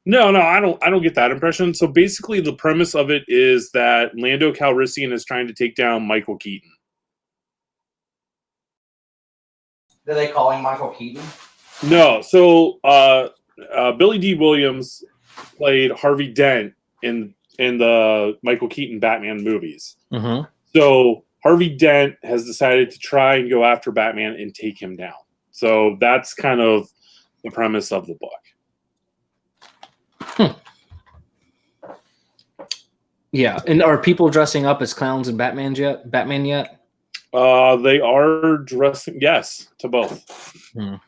No, I don't get that impression. So basically, the premise of it is that Lando Calrissian is trying to take down Michael Keaton. Did they call him Michael Keaton? No. So Billy D. Williams played Harvey Dent in the Michael Keaton Batman movies. Mm-hmm. So Harvey Dent has decided to try and go after Batman and take him down. So that's kind of the premise of the book. Yeah, and are people dressing up as clowns and Batman yet? They are dressing, yes, to both. I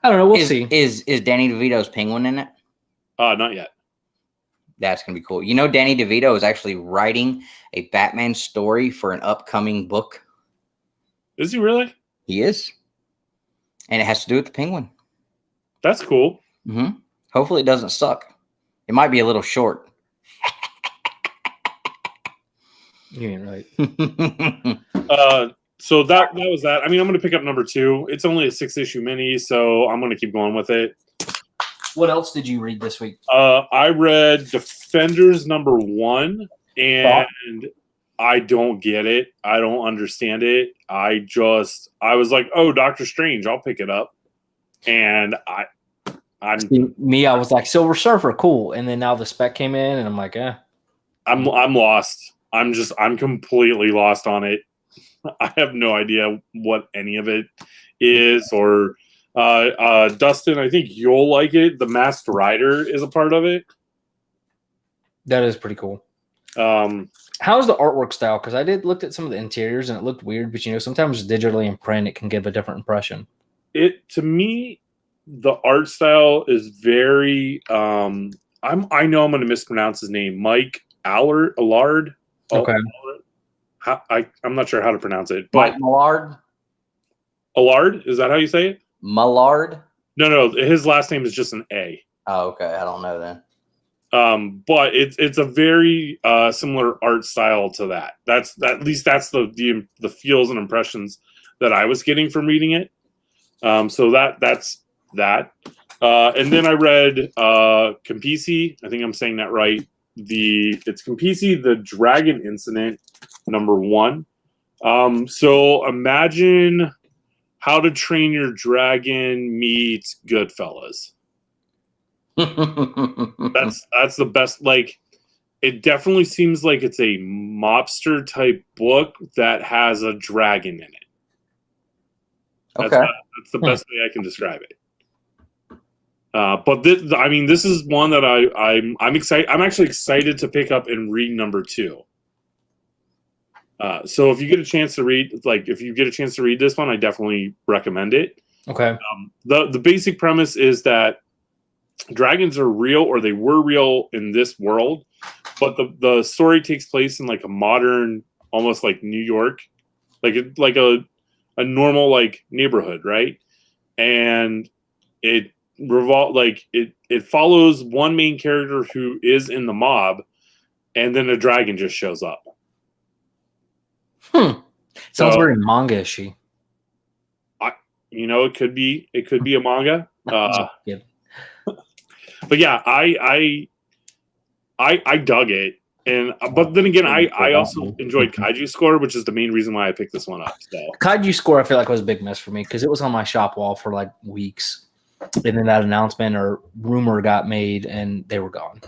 don't know. We'll see. Is Danny DeVito's Penguin in it? Not yet. That's gonna be cool. You know, Danny DeVito is actually writing a Batman story for an upcoming book. Is he really? He is, and it has to do with the Penguin. That's cool. Mm-hmm. Hopefully, it doesn't suck. It might be a little short. You ain't right. So that was that. I mean, I'm going to pick up number 2. It's only a 6-issue mini, so I'm going to keep going with it. What else did you read this week? I read Defenders number 1, and I don't get it. I don't understand it. I was like, oh, Doctor Strange, I'll pick it up. And I was like, Silver Surfer, cool. And then now the spec came in, and I'm like, I'm lost. I'm completely lost on it. I have no idea what any of it is. Or Dustin, I think you'll like it. The Masked Rider is a part of it. That is pretty cool. How's the artwork style? Because I looked at some of the interiors and it looked weird, but sometimes digitally in print it can give a different impression. To me, the art style is very. I know I'm going to mispronounce his name, Mike Allard. Okay. I'm not sure how to pronounce it, but Mike Millard. Allard, is that how you say it? Millard. No, his last name is just an A. Oh, okay. I don't know then. But it's a very similar art style to that. At least that's the feels and impressions that I was getting from reading it. So that's that. And then I read Campisi. I think I'm saying that right. It's Campisi, the Dragon Incident, number 1. So imagine How to Train Your Dragon meets Goodfellas. That's the best. Like, it definitely seems like it's a mobster type book that has a dragon in it. That's the best way I can describe it. But this is one that I'm excited. I'm actually excited to pick up and read number 2. So if you get a chance to read, this one, I definitely recommend it. Okay. The basic premise is that dragons are real, or they were real in this world, but the story takes place in like a modern, almost like New York, like a normal like neighborhood, right? And it follows one main character who is in the mob, and then a dragon just shows up. Sounds very manga-ishy. It could be a manga. But yeah, I dug it, but then again, I also enjoyed Kaiju Score, which is the main reason why I picked this one up. So Kaiju Score, I feel like was a big miss for me because it was on my shop wall for like weeks, and then that announcement or rumor got made, and they were gone.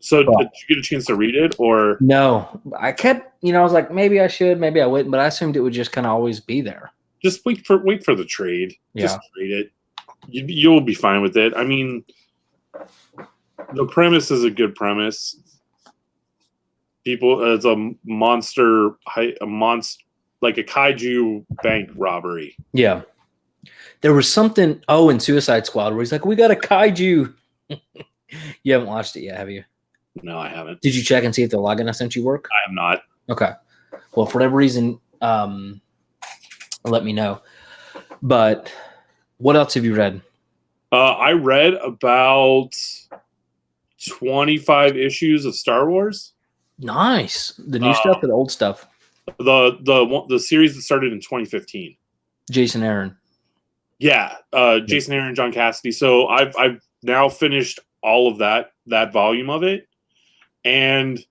So did you get a chance to read it, or no? I kept, I was like, maybe I should, maybe I wouldn't, but I assumed it would just kind of always be there. Just wait for the trade. Yeah. Just read it. You'll be fine with it. I mean, the premise is a good premise. People, it's a monster. like a kaiju bank robbery. Yeah. There was something, in Suicide Squad, where he's like, we got a kaiju. You haven't watched it yet, have you? No, I haven't. Did you check and see if the login I sent you work? I have not. Okay. Well, for whatever reason, let me know. But what else have you read? I read about 25 issues of Star Wars. Nice. The new stuff or the old stuff? The series that started in 2015. Jason Aaron. Yeah, Jason Aaron, John Cassidy. So I've now finished all of that volume of it, and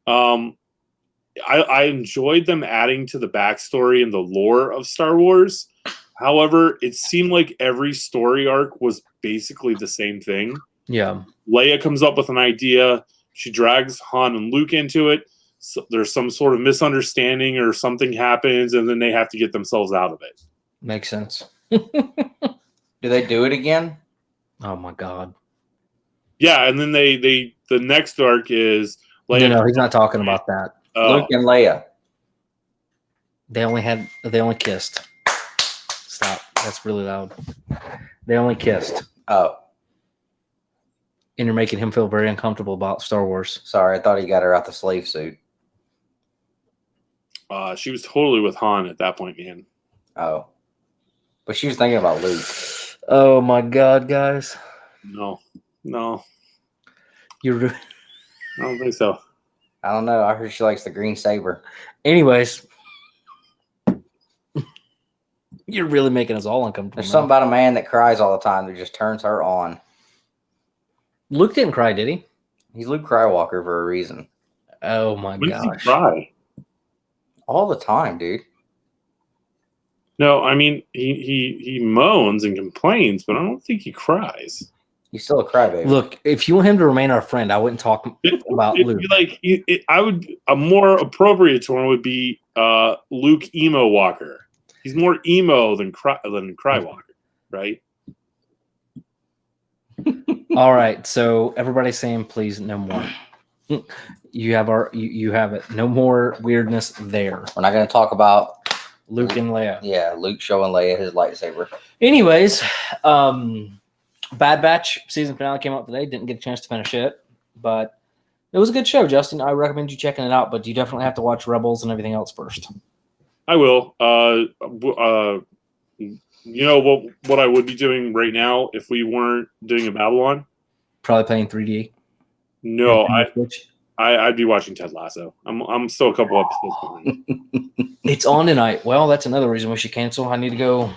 I enjoyed them adding to the backstory and the lore of Star Wars. However, it seemed like every story arc was basically the same thing. Yeah. Leia comes up with an idea. She drags Han and Luke into it. So there's some sort of misunderstanding or something happens, and then they have to get themselves out of it. Makes sense. Do they do it again? Oh my God. Yeah, and then the next arc is Leia. No, he's not talking about that. Luke and Leia. They only kissed. Stop. That's really loud. They only kissed. Oh, And you're making him feel very uncomfortable about Star Wars. sorry. I thought he got her out the slave suit. She was totally with Han at that point, man. Oh, but she was thinking about Luke. Oh my God, guys. No. You're I don't think so. I don't know. I heard she likes the green saber. anyways. You're really making us all uncomfortable. There's something about a man that cries all the time that just turns her on. Luke didn't cry, did he? He's Luke Skywalker for a reason. Oh my When does he gosh. cry? All the time, dude. No, I mean he moans and complains, but I don't think he cries. He's still a crybaby. Look, if you want him to remain our friend, I wouldn't talk about Luke. I would a more appropriate term would be Luke Emo Walker. He's more emo than cry walker, right? All right, so everybody's saying, please, no more. You have it. No more weirdness there. We're not going to talk about Luke and Leia. Yeah, Luke showing Leia his lightsaber. Anyways, Bad Batch season finale came out today. Didn't get a chance to finish it, but it was a good show, Justin. I recommend you checking it out, but you definitely have to watch Rebels and everything else first. I will. You know what I would be doing right now if we weren't doing a Babylon? Probably playing 3D. No, I'd be watching Ted Lasso. I'm still a couple episodes behind. It's on tonight. Well, that's another reason we should cancel. I need to go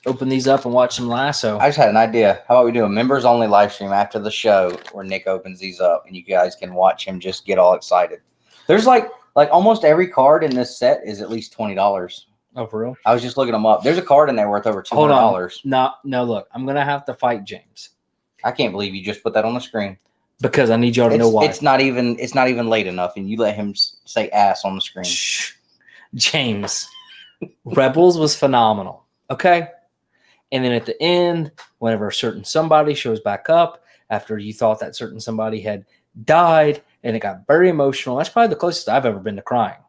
open these up and watch some Lasso. I just had an idea. How about we do a members only live stream after the show where Nick opens these up and you guys can watch him just get all excited. There's like almost every card in this set is at least $20. Oh, for real? I was just looking them up. There's a card in there worth over $200. Hold on. No, look. I'm going to have to fight James. I can't believe you just put that on the screen. Because I need y'all to know why. It's not even late enough, and you let him say ass on the screen. Shh. James. Rebels was phenomenal. Okay? And then at the end, whenever a certain somebody shows back up after you thought that certain somebody had died, and it got very emotional. That's probably the closest I've ever been to crying,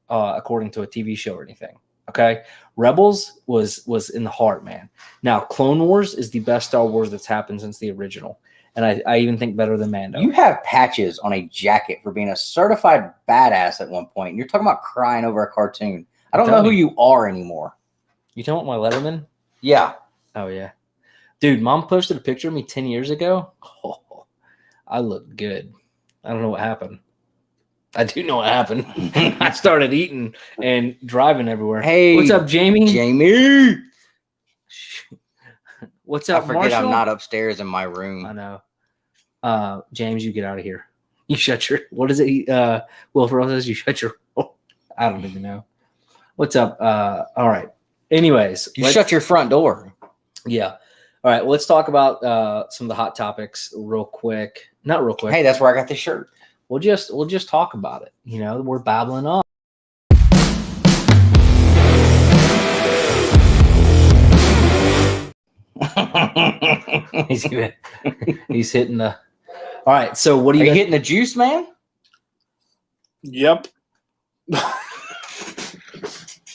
according to a TV show or anything. Okay? Rebels was in the heart, man. Now, Clone Wars is the best Star Wars that's happened since the original. And I even think better than Mando. You have patches on a jacket for being a certified badass at one point. And you're talking about crying over a cartoon. I don't know who you are anymore. You talking about my Letterman? Yeah. Oh, yeah. Dude, Mom posted a picture of me 10 years ago. Oh, I looked good. I don't know what happened. I do know what happened. I started eating and driving everywhere. Hey. What's up, Jamie? Jamie. What's up, I forget Marshall? I'm not upstairs in my room. I know. James, you get out of here. You shut your... What is it? Will Ferrell says you shut your... I don't even know. What's up? All right. Anyways. You shut your front door. Yeah. All right. Well, let's talk about some of the hot topics real quick. Not real quick. Hey, that's where I got this shirt. We'll just talk about it. You know, we're babbling on. he's hitting the. All right. So what are you hitting the juice, man? Yep.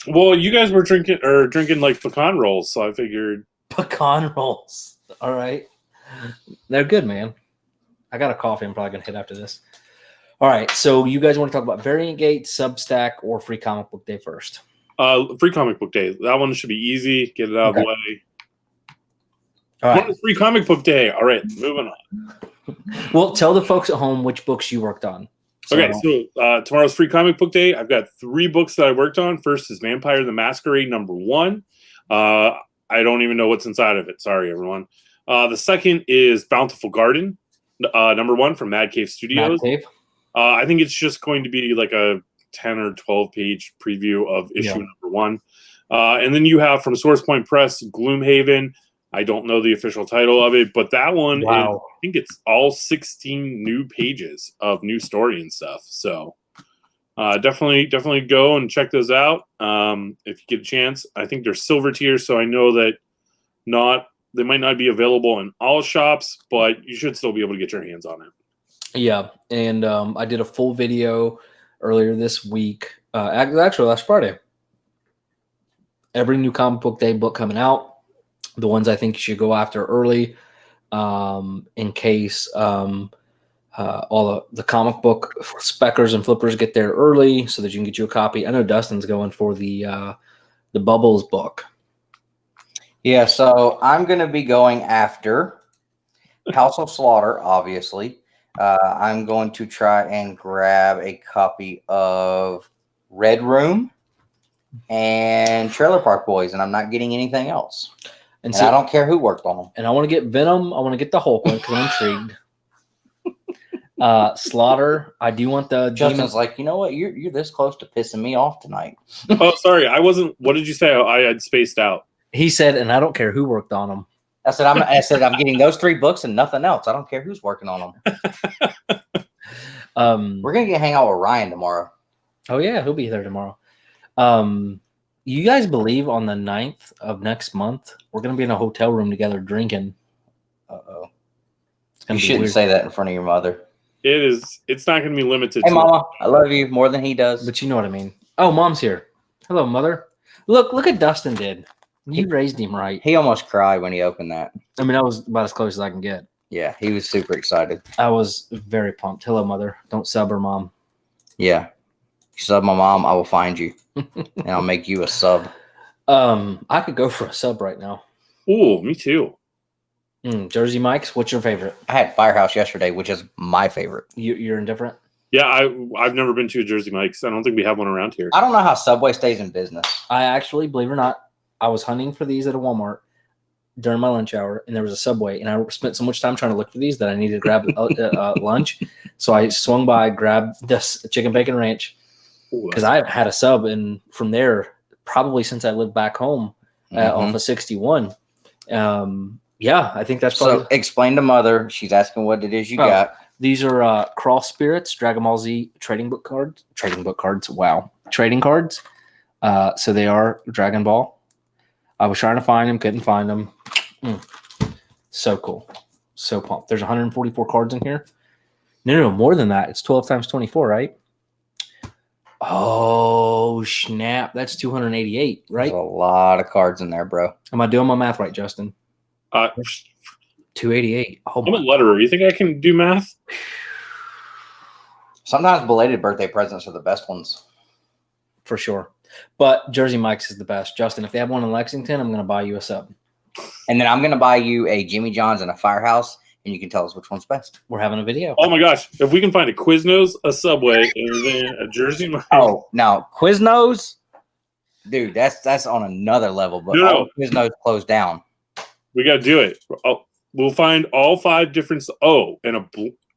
Well, you guys were drinking like pecan rolls, so I figured Pecan rolls. All right. They're good, man. I got a coffee I'm probably going to hit after this. All right. So you guys want to talk about Variant Gate, Substack, or Free Comic Book Day first? Free Comic Book Day. That one should be easy. Get it out of the way. All right. Free Comic Book Day. All right, moving on. Well, tell the folks at home which books you worked on. So tomorrow's Free Comic Book Day. I've got 3 books that I worked on. First is Vampire the Masquerade #1. I don't even know what's inside of it. Sorry, everyone. The second is Bountiful Garden, #1 from Mad Cave Studios. Mad Cave? I think it's just going to be like a 10 or 12 page preview of issue #1. And then you have from Source Point Press, Gloomhaven. I don't know the official title of it, but that one, is, I think it's all 16 new pages of new story and stuff. So definitely go and check those out if you get a chance. I think they're silver tier, so I know that they might not be available in all shops, but you should still be able to get your hands on it. Yeah, and I did a full video earlier this week, actually last Friday. Every new comic book day book coming out, the ones I think you should go after early, in case all the comic book speckers and flippers get there early, so that you can get you a copy. I know Dustin's going for the Bubbles book. Yeah, so I'm going to be going after House of Slaughter, obviously. I'm going to try and grab a copy of Red Room and Trailer Park Boys, and I'm not getting anything else. And I don't care who worked on them. And I want to get Venom. I want to get the Hulk one because I'm intrigued. Slaughter. I do want the Justin's like, you know what? You're this close to pissing me off tonight. Oh, sorry. I wasn't. What did you say? I had spaced out. He said, and I don't care who worked on them. I said, I'm getting those 3 books and nothing else. I don't care who's working on them. We're going to hang out with Ryan tomorrow. Oh, yeah. He'll be there tomorrow. You guys believe on the 9th of next month, we're going to be in a hotel room together drinking. Uh-oh. You shouldn't say that in front of your mother. It is. It's not going to be limited. Hey, Mama, I love you more than he does. But you know what I mean. Oh, Mom's here. Hello, Mother. Look what Dustin did. You raised him right. He almost cried when he opened that. I mean, I was about as close as I can get. Yeah, he was super excited. I was very pumped. Hello, Mother. Don't sub her, Mom. Yeah. You sub my mom, I will find you. And I'll make you a sub. I could go for a sub right now. Ooh, me too. Jersey Mike's, what's your favorite? I had Firehouse yesterday, which is my favorite. You're indifferent? Yeah, I've never been to a Jersey Mike's. I don't think we have one around here. I don't know how Subway stays in business. I actually, believe it or not, I was hunting for these at a Walmart during my lunch hour, and there was a Subway, and I spent so much time trying to look for these that I needed to grab lunch. So I swung by, grabbed this chicken bacon ranch, because I've had a sub, and from there, probably since I lived back home off of 61. Yeah, I think that's probably. So explain to Mother. She's asking what it is you got. These are Cross Spirits, Dragon Ball Z trading cards. Wow. Trading cards. So they are Dragon Ball. I was trying to find them, couldn't find them. So cool. So pumped. There's 144 cards in here. No, more than that. It's 12 times 24, right? Oh, snap. That's 288, right? There's a lot of cards in there, bro. Am I doing my math right, Justin? 288. Oh, I'm a letterer. You think I can do math? Sometimes belated birthday presents are the best ones. For sure. But Jersey Mike's is the best. Justin, if they have one in Lexington, I'm going to buy you a sub. And then I'm going to buy you a Jimmy John's and a Firehouse, and you can tell us which one's best. We're having a video. Oh, my gosh. If we can find a Quiznos, a Subway, and then a Jersey Mike's. Oh, now, Quiznos? Dude, that's on another level. But all Quiznos closed down. We got to do it. We'll find all 5 different. Oh, and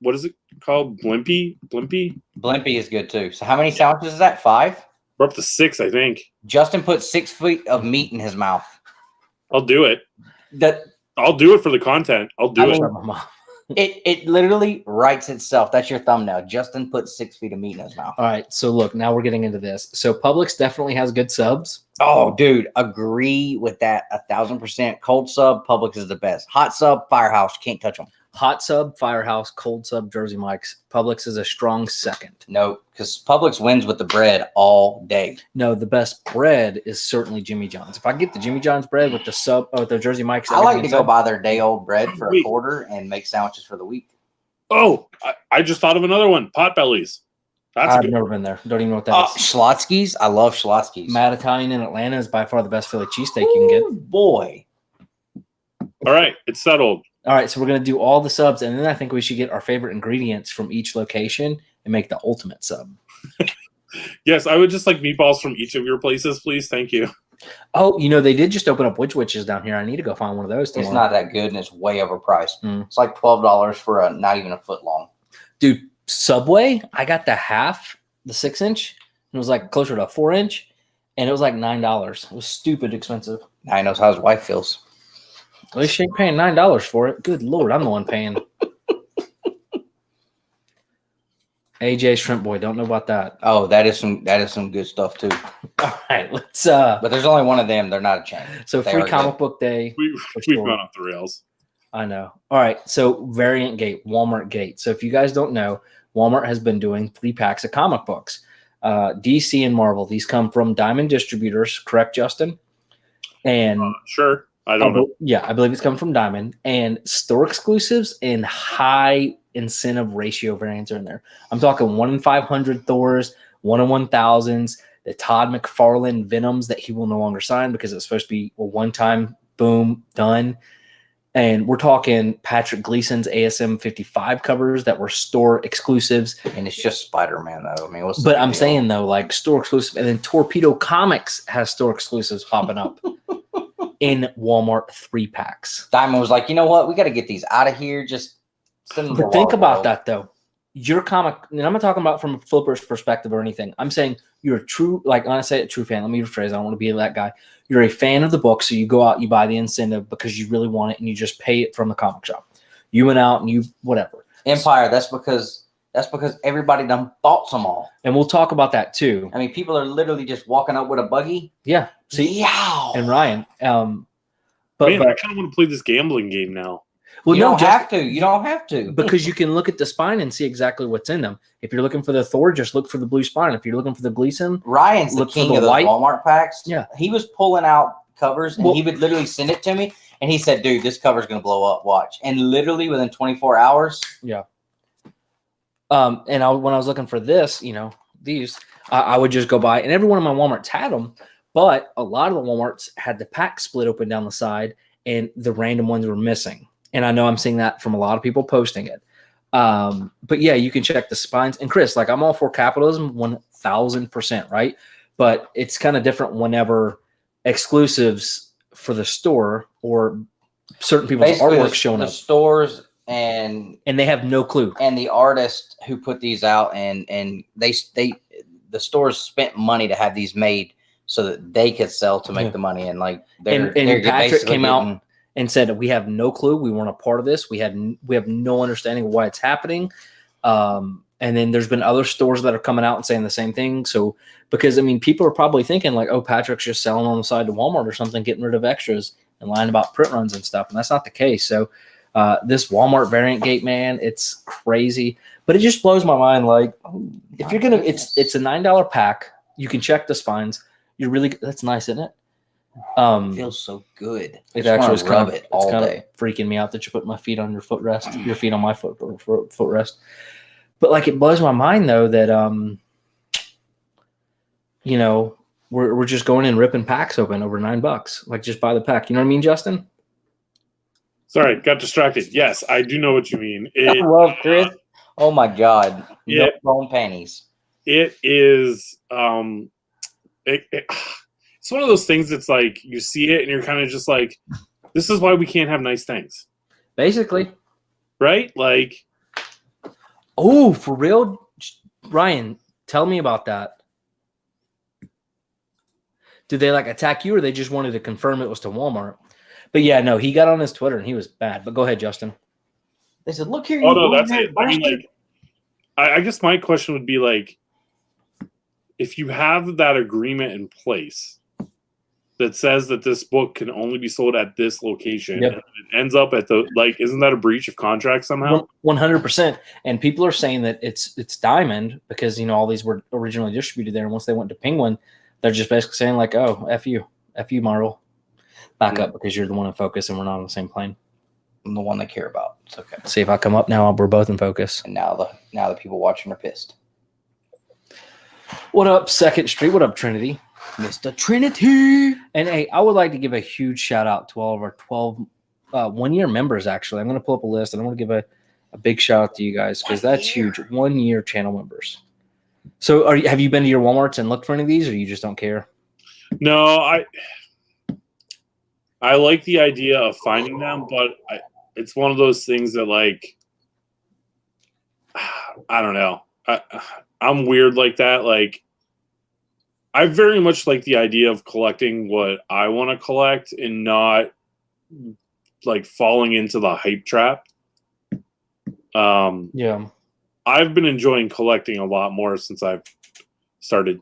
what is it called? Blimpie? Blimpie is good, too. So how many sandwiches is that? 5? We're up to 6, I think. Justin put 6 feet of meat in his mouth. I'll do it. I'll do it for the content. I'll do it. It literally writes itself. That's your thumbnail. Justin put 6 feet of meat in his mouth. All right. So look, now we're getting into this. So Publix definitely has good subs. Oh, dude, agree with that 1,000%. Cold sub, Publix is the best. Hot sub, Firehouse, can't touch them. Hot sub, Firehouse. Cold sub, Jersey Mike's. Publix is a strong second. No, because Publix wins with the bread all day. No, the best bread is certainly Jimmy John's. If I get the Jimmy John's bread with the sub, the Jersey Mike's, I like to go buy their day old bread for a quarter and make sandwiches for the week. Oh, I just thought of another one. Potbellies. I've never been there. Don't even know what that is. Schlotzsky's. I love Schlotzsky's. Mad Italian in Atlanta is by far the best Philly cheesesteak you can get. Ooh, boy. All right, it's settled. All right, so we're going to do all the subs, and then I think we should get our favorite ingredients from each location and make the ultimate sub. Yes, I would just like meatballs from each of your places, please. Thank you. Oh, they did just open up Witches down here. I need to go find one of those tomorrow. It's not that good, and it's way overpriced. It's like $12 for not even a foot long. Dude, Subway, I got the 6-inch. It was like closer to a 4-inch, and it was like $9. It was stupid expensive. Now he knows how his wife feels. At least she ain't paying $9 for it. Good Lord, I'm the one paying. AJ Shrimp Boy, don't know about that. Oh, that is some good stuff too. All right, let's. But there's only one of them. They're not a chain. So free comic book day. We've gone off the rails. I know. All right, so variant gate, Walmart gate. So if you guys don't know, Walmart has been doing 3 packs of comic books. DC and Marvel. These come from Diamond Distributors, correct, Justin? And sure. I don't know. Yeah, I believe it's coming from Diamond. And store exclusives and high incentive ratio variants are in there. I'm talking 1 in 500 Thors, 1 in 1000s, the Todd McFarlane Venoms that he will no longer sign because it's supposed to be a one-time, boom, done. And we're talking Patrick Gleason's ASM 55 covers that were store exclusives. And it's just Spider-Man, though. I mean, but I'm saying, though, like store exclusive. And then Torpedo Comics has store exclusives popping up. In Walmart 3-packs. Diamond was like, you know what? We got to get these out of here. Just send them. But think about that, though. Your comic, and I'm not talking about from a flipper's perspective or anything. I'm saying you're a true, like when I say a true fan, let me rephrase. I don't want to be that guy. You're a fan of the book, so you go out, you buy the incentive because you really want it, and you just pay it from the comic shop. You went out and you whatever. Empire. That's because everybody done bought them all. And we'll talk about that too. I mean, people are literally just walking up with a buggy. Yeah. See, yeah. And Ryan, but I kind of want to play this gambling game now. Well, you don't have to. You don't have to. Because you can look at the spine and see exactly what's in them. If you're looking for the Thor, just look for the blue spine. If you're looking for the Gleason, Ryan's the king of the Walmart packs. Yeah. He was pulling out covers and he would literally send it to me. And he said, dude, this cover's going to blow up. Watch. And literally within 24 hours. Yeah. And when I was looking for this, these, I would just go by, and every one of my Walmarts had them, but a lot of the Walmarts had the pack split open down the side, and the random ones were missing. And I know I'm seeing that from a lot of people posting it. But yeah, you can check the spines. And Chris, like I'm all for capitalism, 1000%, right? But it's kind of different whenever exclusives for the store or certain people's artwork showing up. The stores and they have no clue. And the artist who put these out and the stores spent money to have these made so that they could sell to make the money. And like they're Patrick came out and said, we have no clue. We weren't a part of this. We have no understanding of why it's happening. And then there's been other stores that are coming out and saying the same thing. So, because I mean, people are probably thinking like, oh, Patrick's just selling on the side to Walmart or something, getting rid of extras and lying about print runs and stuff. And that's not the case. So this Walmart variant gate, man, it's crazy, but it just blows my mind. Like if you're going to, it's a $9 pack. You can check the spines. That's nice, isn't it? It feels so good. It actually is kind of all day. Freaking me out that you put my feet on your footrest, your feet on my footrest. But like, it blows my mind though that we're just going and ripping packs open over $9. Like, just buy the pack. You know what I mean, Justin? Sorry, got distracted. Yes, I do know what you mean. Well, Chris, oh my God, no bone panties. It is. It's one of those things that's like you see it and you're kind of just like, this is why we can't have nice things. Basically. Right? Like. Oh, for real? Ryan, tell me about that. Did they like attack you or they just wanted to confirm it was to Walmart? But yeah, no, he got on his Twitter and he was bad. But go ahead, Justin. They said, look here. Oh, no, that's it. I mean, like, I guess my question would be like, if you have that agreement in place, that says that this book can only be sold at this location. Yep. And it ends up at the isn't that a breach of contract somehow? 100%. And people are saying that it's Diamond because all these were originally distributed there, and once they went to Penguin, they're just basically saying like, "Oh, f you, Marvel, back up because you're the one in focus and we're not on the same plane." I'm the one they care about. It's okay. See if I come up now, we're both in focus. And now the people watching are pissed. What up, Second Street? What up, Trinity? Mr. Trinity. And hey, I would like to give a huge shout out to all of our 12 1-year members. Actually, I'm going to pull up a list and I want to give a big shout out to you guys because that's huge. 1-year channel members. So have you been to your Walmarts and looked for any of these, or you just don't care? No, I like the idea of finding them, but it's one of those things that like I don't know. I'm weird like that. Like I very much like the idea of collecting what I want to collect and not like falling into the hype trap. Yeah. I've been enjoying collecting a lot more since I've started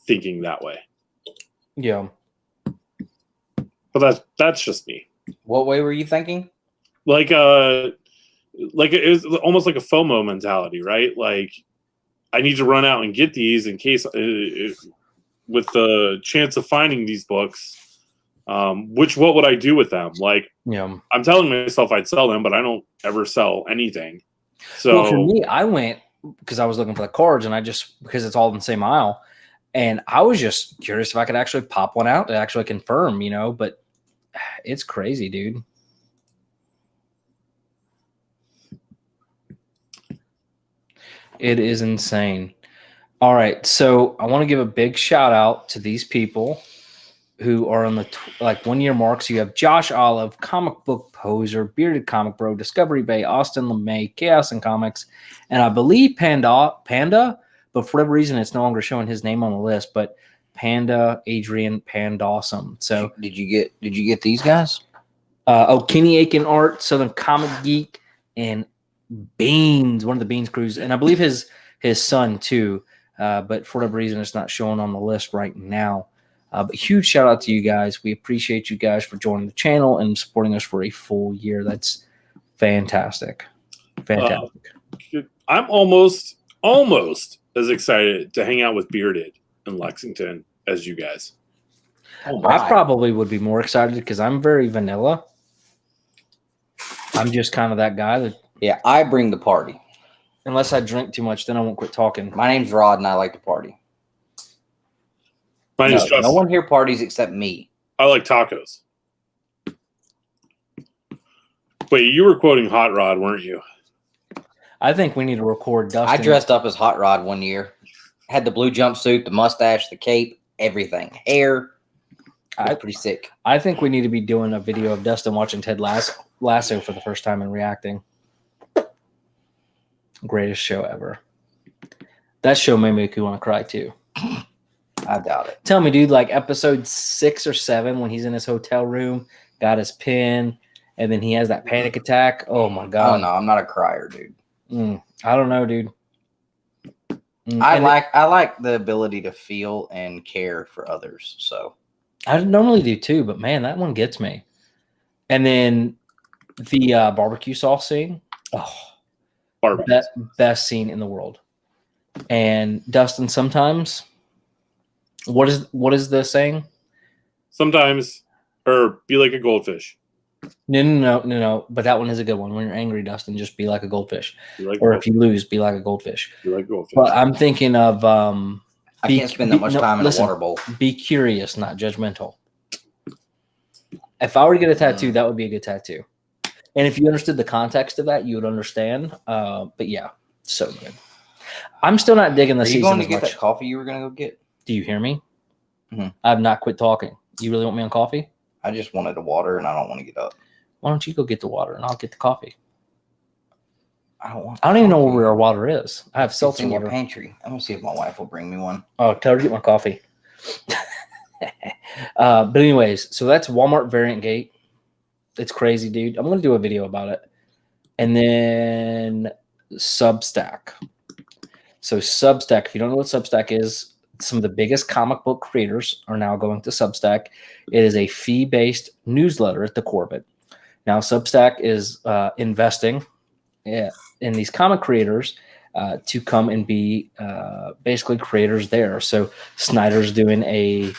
thinking that way. Yeah. But that's just me. What way were you thinking? Like it was almost like a FOMO mentality, right? Like I need to run out and get these in case with the chance of finding these books, what would I do with them? Like, yeah, I'm telling myself I'd sell them, but I don't ever sell anything. So for me, I went because I was looking for the cards, and because it's all in the same aisle, and I was just curious if I could actually pop one out to actually confirm, but it's crazy, dude. It is insane. All right, so I want to give a big shout out to these people who are on the 1-year mark. So you have Josh Olive, Comic Book Poser, Bearded Comic Bro, Discovery Bay, Austin LeMay, Chaos and Comics, and I believe Panda, but for whatever reason it's no longer showing his name on the list. But Panda, Adrian, Pandawesome. So did you get these guys? Kenny Aiken Art, Southern Comic Geek, and Beans, one of the Beans crews, and I believe his son too. But for whatever reason, it's not showing on the list right now. But huge shout out to you guys. We appreciate you guys for joining the channel and supporting us for a full year. That's fantastic. Fantastic. I'm almost as excited to hang out with Bearded in Lexington as you guys. Oh, I probably would be more excited because I'm very vanilla. I'm just kind of that guy that. Yeah, I bring the party. Unless I drink too much, then I won't quit talking. My name's Rod, and I like to party. My name's Justin. No one here parties except me. I like tacos. Wait, you were quoting Hot Rod, weren't you? I think we need to record Dustin. I dressed up as Hot Rod one year. Had the blue jumpsuit, the mustache, the cape, everything. Hair. Pretty sick. I think we need to be doing a video of Dustin watching Ted Lasso for the first time and reacting. Greatest show ever. That show may make you want to cry too. I doubt it. Tell me, dude, like episode 6 or 7 when he's in his hotel room, got his pen, and then he has that panic attack. Oh my god. Oh no, I'm not a crier, dude. I don't know, dude. I like the ability to feel and care for others. So I normally do too, but man, that one gets me. And then the barbecue sauce scene. Oh, best scene in the world. And Dustin, sometimes, what is the saying? Sometimes, or be like a goldfish. No. But that one is a good one. When you're angry, Dustin, just be like a goldfish. If you lose, be like a goldfish. Be like goldfish. But I'm thinking of I can't spend that much time in a water bowl. Be curious, not judgmental. If I were to get a tattoo, that would be a good tattoo. And if you understood the context of that, you would understand. But yeah, so good. I'm still not digging the season. Are you going to as get much. that coffee you were going to go get? Do you hear me? Mm-hmm. I have not quit talking. You really want me on coffee? I just wanted the water, and I don't want to get up. Why don't you go get the water, and I'll get the coffee? I don't even know where our water is. I have seltzer in water. your pantry. I'm going to see if my wife will bring me one. Oh, tell her to get my coffee. But anyways, so that's Walmart Variant Gate. It's crazy, dude. I'm going to do a video about it. And then Substack. So Substack, if you don't know what Substack is, some of the biggest comic book creators are now going to Substack. It is a fee-based newsletter at the core of it. Now, Substack is investing in these comic creators to come and be basically creators there. So Snyder's doing a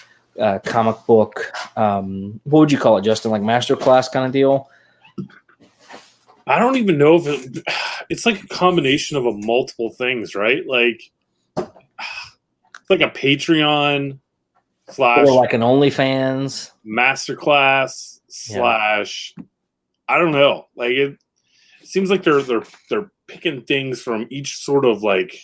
comic book, what would you call it, Justin? Like masterclass kind of deal? I don't even know if it's like a combination of multiple things, right? Like, it's like a Patreon / Or like an OnlyFans masterclass / I don't know. Like it seems like they're picking things from each sort of like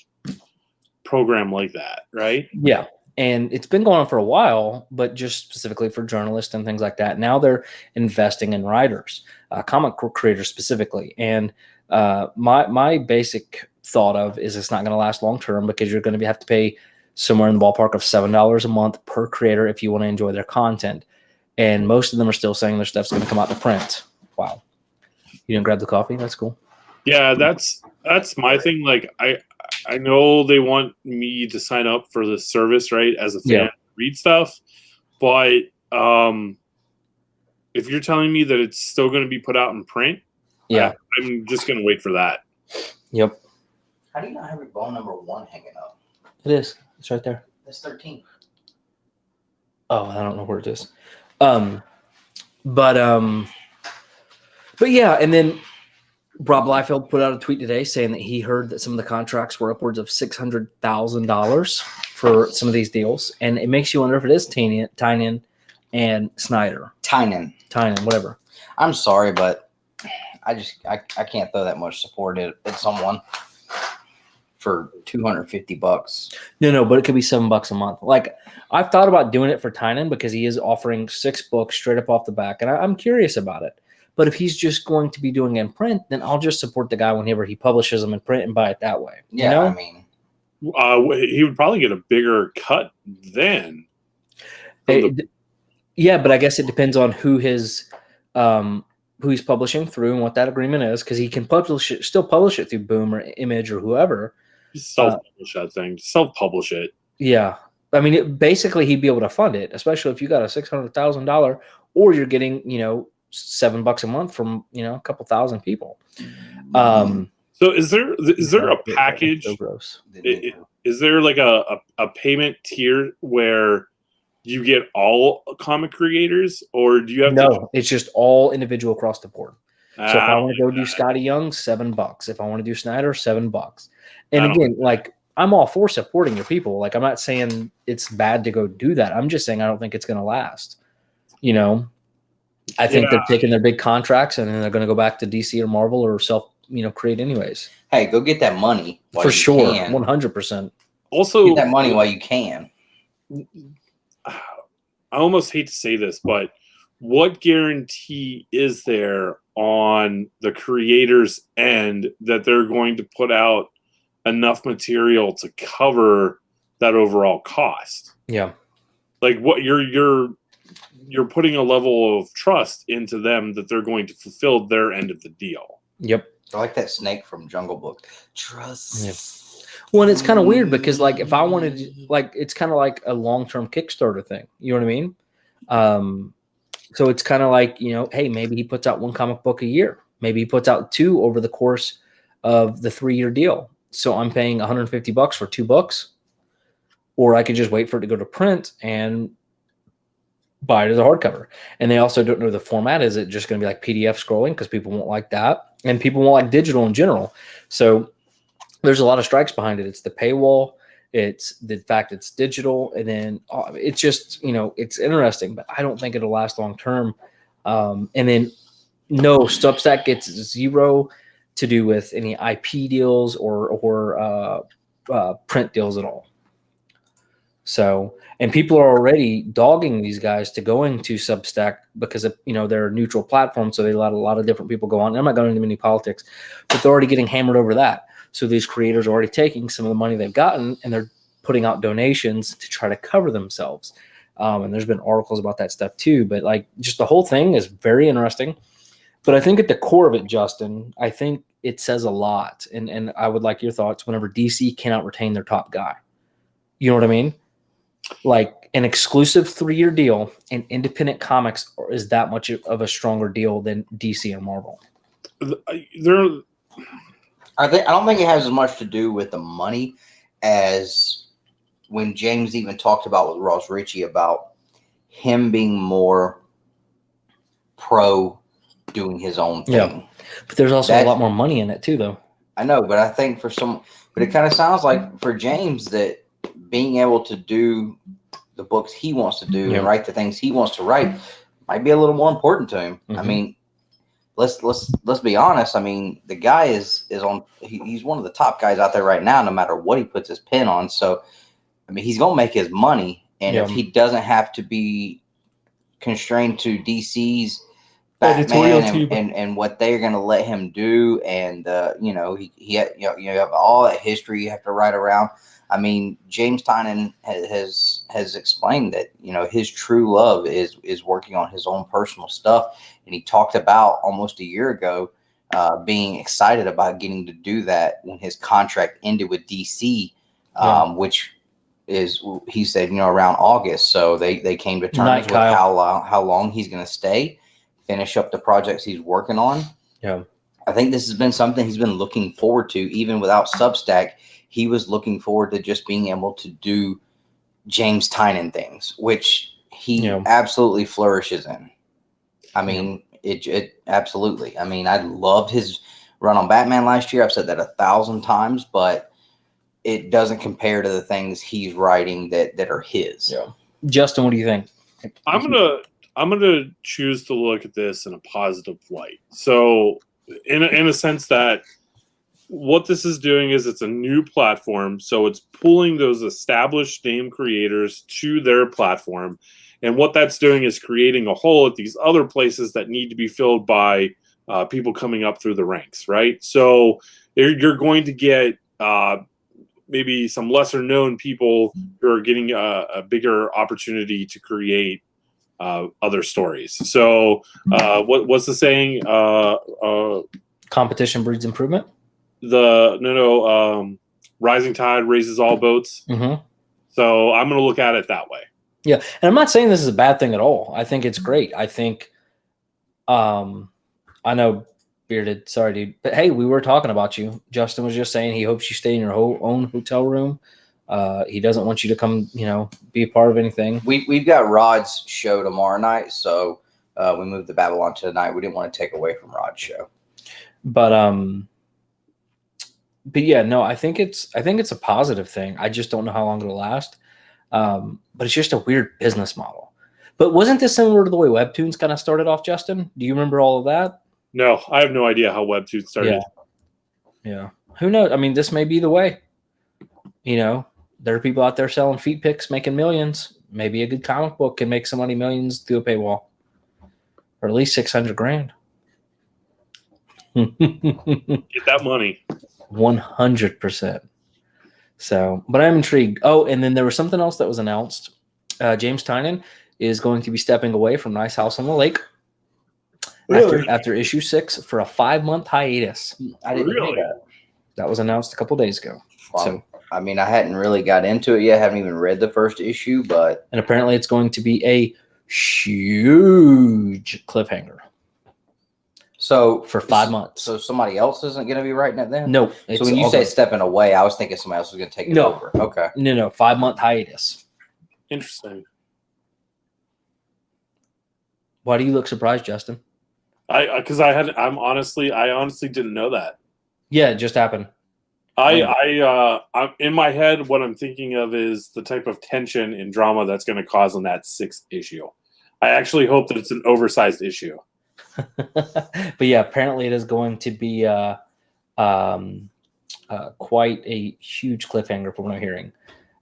program like that, right? Yeah. And it's been going on for a while, but just specifically for journalists and things like that. Now they're investing in writers, comic creators specifically. And my basic thought of is it's not going to last long term because you're going to have to pay somewhere in the ballpark of $7 a month per creator if you want to enjoy their content. And most of them are still saying their stuff's going to come out to print. Wow. You didn't grab the coffee? That's cool. Yeah, that's my thing. Like I know they want me to sign up for this service, right, as a fan, read stuff, but if you're telling me that it's still going to be put out in print, I'm just going to wait for that. Yep. How do you not have your bone number 1 hanging up? It is. It's right there. That's 13. Oh, I don't know where it is. But yeah, and then Rob Liefeld put out a tweet today saying that he heard that some of the contracts were upwards of $600,000 for some of these deals, and it makes you wonder if it is Tynion and Snyder. Tynion, whatever. I'm sorry, but I can't throw that much support at someone for $250. No, but it could be $7 a month. Like I've thought about doing it for Tynion because he is offering 6 books straight up off the back, and I'm curious about it. But if he's just going to be doing it in print, then I'll just support the guy whenever he publishes them in print and buy it that way. Yeah, you know? I mean, he would probably get a bigger cut then. Yeah, but I guess it depends on who he's publishing through and what that agreement is, because he can still publish it through Boom or Image or whoever. Self-publish that thing. Self-publish it. Yeah. I mean, basically, he'd be able to fund it, especially if you got a $600,000 or you're getting, $7 a month from, a couple thousand people. So is there a package? So gross. Is there like a payment tier where you get all comic creators, or do you have No, it's just all individual across the board. So if I want to go do Scotty Young, $7. If I want to do Snyder, $7. And again, like I'm all for supporting your people. Like I'm not saying it's bad to go do that. I'm just saying I don't think it's going to last. I think they're taking their big contracts and then they're going to go back to DC or Marvel or create anyways. Hey, go get that money for sure, 100%. Also, get that money while you can. I almost hate to say this, but what guarantee is there on the creator's end that they're going to put out enough material to cover that overall cost? Yeah. Like what you're putting a level of trust into them that they're going to fulfill their end of the deal. Yep. I like that snake from Jungle Book. Trust. Yeah. Well, and it's kind of weird because, like, if I wanted, it's kind of like a long-term Kickstarter thing. You know what I mean? So it's kind of like, hey, maybe he puts out 1 comic book a year. Maybe he puts out 2 over the course of the 3-year deal. So I'm paying $150 for 2 books, or I could just wait for it to go to print and buy it as a hardcover. And they also don't know the format. Is it just going to be like PDF scrolling? Because people won't like that. And people won't like digital in general. So there's a lot of strikes behind it. It's the paywall. It's the fact it's digital. And then it's just, it's interesting, but I don't think it'll last long term. And then no, Substack gets 0 to do with any IP deals or print deals at all. So, and people are already dogging these guys to go into Substack because of, they're a neutral platform. So they let a lot of different people go on. And I'm not going into any politics, but they're already getting hammered over that. So these creators are already taking some of the money they've gotten and they're putting out donations to try to cover themselves. And there's been articles about that stuff too, but like just the whole thing is very interesting. But I think at the core of it, Justin, I think it says a lot. And I would like your thoughts whenever DC cannot retain their top guy. You know what I mean? like an exclusive 3-year deal in independent comics, or is that much of a stronger deal than DC and Marvel? I don't think it has as much to do with the money as when James even talked about with Ross Ritchie about him being more pro doing his own thing. Yeah, but there's also a lot more money in it too, though. I know, but I think but it kind of sounds like for James that being able to do the books he wants to do and write the things he wants to write might be a little more important to him. I mean, let's be honest. I mean, the guy is he's one of the top guys out there right now, no matter what he puts his pen on. So, I mean, he's gonna make his money, and if he doesn't have to be constrained to DC's Batman and what they're going to let him do, and you have all that history you have to write around. I mean, James Tynion has explained that his true love is working on his own personal stuff, and he talked about almost a year ago being excited about getting to do that when his contract ended with DC, which is, he said, around August. So they came to terms with how long he's going to stay, finish up the projects he's working on. Yeah. I think this has been something he's been looking forward to. Even without Substack, he was looking forward to just being able to do James Tynion things, which he absolutely flourishes in. I mean, it absolutely. I mean, I loved his run on Batman last year. I've said that 1,000 times, but it doesn't compare to the things he's writing that are his. Yeah. Justin, what do you think? I'm gonna choose to look at this in a positive light. So, in a sense that what this is doing is it's a new platform, so it's pulling those established name creators to their platform, and what that's doing is creating a hole at these other places that need to be filled by people coming up through the ranks, right? So you're going to get maybe some lesser known people who are getting a bigger opportunity to create other stories. So what's the saying? Competition breeds improvement. Rising tide raises all boats. Mm-hmm. So I'm going to look at it that way. Yeah, and I'm not saying this is a bad thing at all. I think it's great. I think, I know, Bearded, sorry, dude, but hey, we were talking about you. Justin was just saying he hopes you stay in your own hotel room. He doesn't want you to come, be a part of anything. We've got Rod's show tomorrow night, so we moved the Babble-On to tonight. We didn't want to take away from Rod's show. But yeah, no, I think it's a positive thing. I just don't know how long it'll last. But it's just a weird business model. But wasn't this similar to the way Webtoons kind of started off, Justin? Do you remember all of that? No, I have no idea how Webtoons started. Yeah. Who knows? I mean, this may be the way. There are people out there selling feet pics, making millions. Maybe a good comic book can make somebody millions through a paywall, or at least $600,000. Get that money. 100%. So, but I'm intrigued. Oh, and then there was something else that was announced. James Tynion is going to be stepping away from Nice House on the Lake after issue 6 for a 5-month hiatus. I didn't know that. That was announced a couple days ago. Wow. So, I mean, I hadn't really got into it yet. I haven't even read the first issue, but and apparently it's going to be a huge cliffhanger. So for 5 months. So somebody else isn't going to be writing it then? No. So when you say stepping away, I was thinking somebody else was going to take it over. Okay. No. 5-month hiatus. Interesting. Why do you look surprised, Justin? I honestly didn't know that. Yeah, it just happened. I'm in my head. What I'm thinking of is the type of tension and drama that's going to cause on that 6th issue. I actually hope that it's an oversized issue. But yeah, apparently it is going to be quite a huge cliffhanger from what I'm hearing.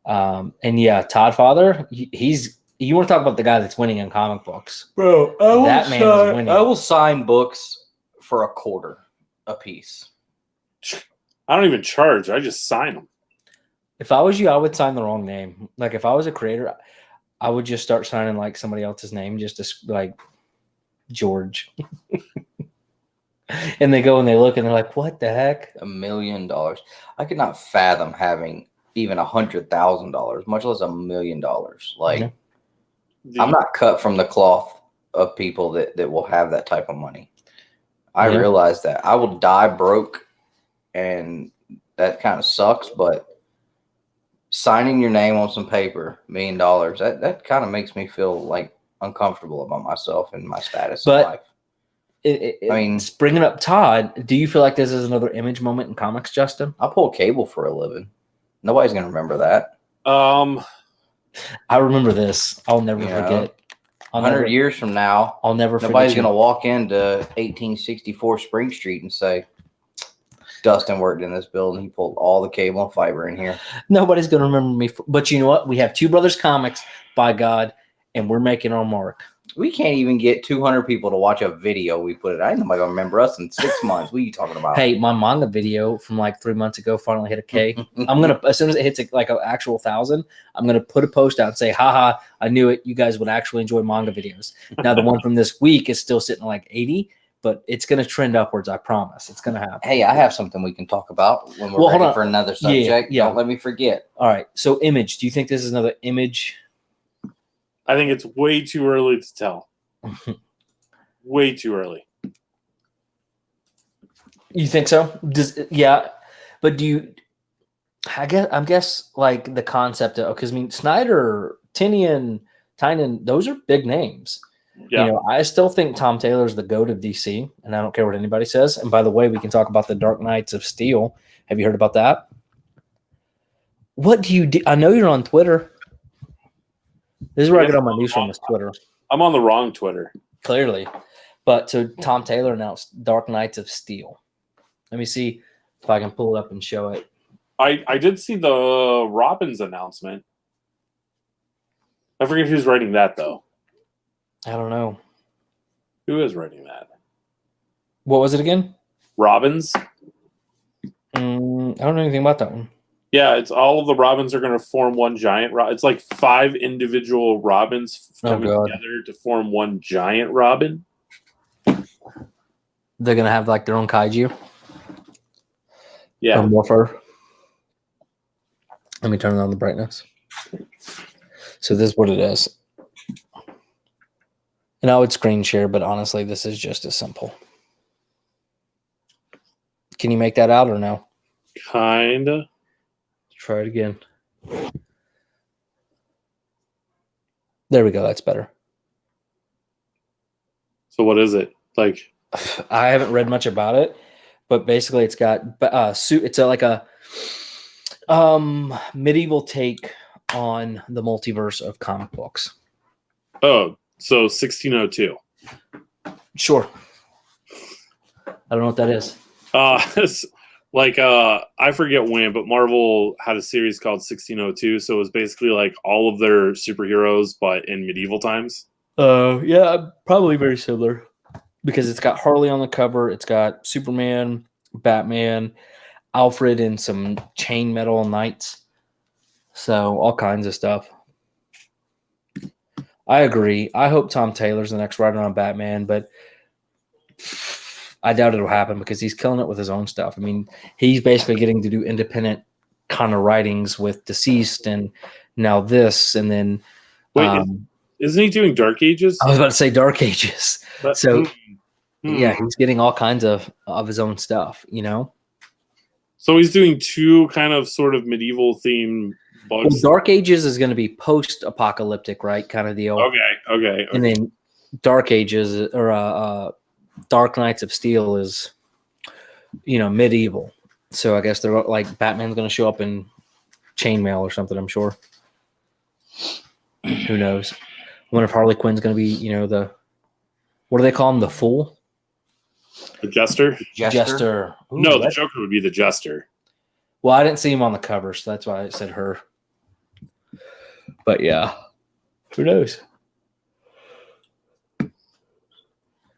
And yeah, Todd Father, you want to talk about the guy that's winning in comic books, bro? That man is winning. I will sign books for $0.25 a piece. I don't even charge. I just sign them. If I was you, I would sign the wrong name. Like if I was a creator, I would just start signing like somebody else's name, just to like George. And they go and they look and they're like, what the heck? $1 million. I could not fathom having even $100,000, much less $1 million. Like, Yeah. I'm not cut from the cloth of people that will have that type of money. I realize that I will die broke, and that kind of sucks. But signing your name on some paper, $1 million, that kind of makes me feel like uncomfortable about myself and my status in life. I mean, bringing up Todd, do you feel like this is another image moment in comics, Justin? I pull cable for a living. Nobody's gonna remember that. I remember this. I'll never forget. 100 years from now, I'll never forget. Nobody's gonna walk into 1864 Spring Street and say, Dustin worked in this building. He pulled all the cable and fiber in here. Nobody's gonna remember me. But you know what? We have Two Brothers Comics, by God, and we're making our mark. We can't even get 200 people to watch a video we put it. I ain't nobody gonna remember us in 6 months. What are you talking about? Hey, my manga video from like 3 months ago finally hit a K. I'm gonna, as soon as it hits like an actual 1,000, I'm gonna put a post out and say, haha, I knew it. You guys would actually enjoy manga videos. Now the one from this week is still sitting at like 80, but it's gonna trend upwards. I promise. It's gonna happen. Hey, I have something we can talk about when we're ready for another subject. Yeah. Don't let me forget. All right. So image. Do you think this is another image? I think it's way too early to tell. Way too early. You think so? But do you? I guess like the concept of, because I mean Snyder, Tynion, those are big names. Yeah. You know, I still think Tom Taylor's the GOAT of DC, and I don't care what anybody says. And by the way, we can talk about the Dark Knights of Steel. Have you heard about that? What do you do? I know you're on Twitter. This is where I get all my news from, is Twitter. I'm on the wrong Twitter. Clearly. But so Tom Taylor announced Dark Knights of Steel. Let me see if I can pull it up and show it. I did see the Robbins announcement. I forget who's writing that, though. I don't know. Who is writing that? What was it again? Robbins? I don't know anything about that one. Yeah, it's all of the Robins are going to form one giant. It's like 5 individual Robins coming together to form one giant Robin. They're going to have like their own kaiju. Yeah. Or morpher. Let me turn on the brightness. So this is what it is. And I would screen share, but honestly, this is just as simple. Can you make that out or no? Kinda. Try it again. There we go. That's better. So what is it? Like, I haven't read much about it, but basically it's got it's like a medieval take on the multiverse of comic books. Oh, so 1602. Sure. I don't know what that is. It's like I forget when, but Marvel had a series called 1602, so it was basically like all of their superheroes, but in medieval times. Yeah, probably very similar, because it's got Harley on the cover, it's got Superman, Batman, Alfred, and some chainmetal knights. So all kinds of stuff. I agree. I hope Tom Taylor's the next writer on Batman, but I doubt it'll happen because he's killing it with his own stuff. I mean, he's basically getting to do independent kind of writings with Deceased and now this, and then wait, isn't he doing Dark Ages? I was about to say Dark Ages. Yeah, he's getting all kinds of his own stuff, you know. So he's doing 2 kind of sort of medieval theme books. Well, Dark Ages is going to be post-apocalyptic, right? Kind of deal. Okay. And then Dark Ages or Dark Knights of Steel is, you know, medieval. So I guess they're like Batman's going to show up in chainmail or something, I'm sure. Who knows? I wonder if Harley Quinn's going to be, you know, what do they call him? The Fool? The Jester? Jester. Ooh, no, the Joker would be the Jester. Well, I didn't see him on the cover, so that's why I said her. But yeah, who knows?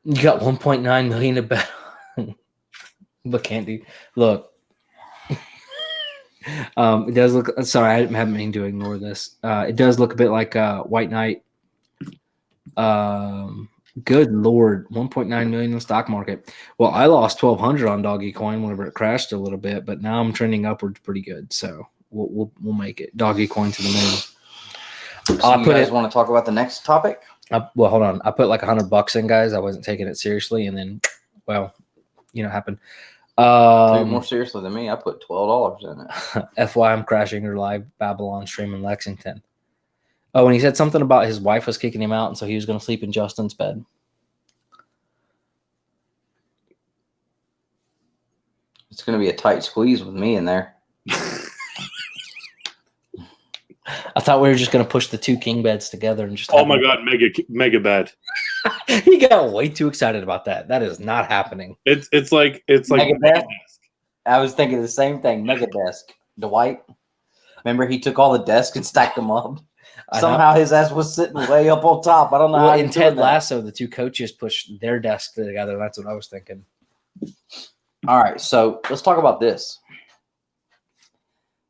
You got 1.9 million to bet on. But can't do. Look. It does look. Sorry, I haven't been to ignore this. It does look a bit like White Knight. Good Lord, 1.9 million in the stock market. Well, I lost 1,200 on Doggy Coin whenever it crashed a little bit, but now I'm trending upwards pretty good. So we'll make it. Doggy coin to the moon. So you guys want to talk about the next topic? Well, hold on. I put like $100 in, guys. I wasn't taking it seriously, and then, well, happened. Take it more seriously than me. I put $12 in it. FY, I'm crashing your live Babble-On stream in Lexington. Oh, and he said something about his wife was kicking him out, and so he was going to sleep in Justin's bed. It's going to be a tight squeeze with me in there. I thought we were just going to push the 2 king beds together and just. Oh my God, mega bed. He got way too excited about that. That is not happening. It's like mega desk. I was thinking the same thing. Mega desk. Dwight, remember he took all the desks and stacked them up. Somehow his ass was sitting way up on top. I don't know. Well, how in Ted Lasso, the 2 coaches pushed their desks together. That's what I was thinking. All right, so let's talk about this.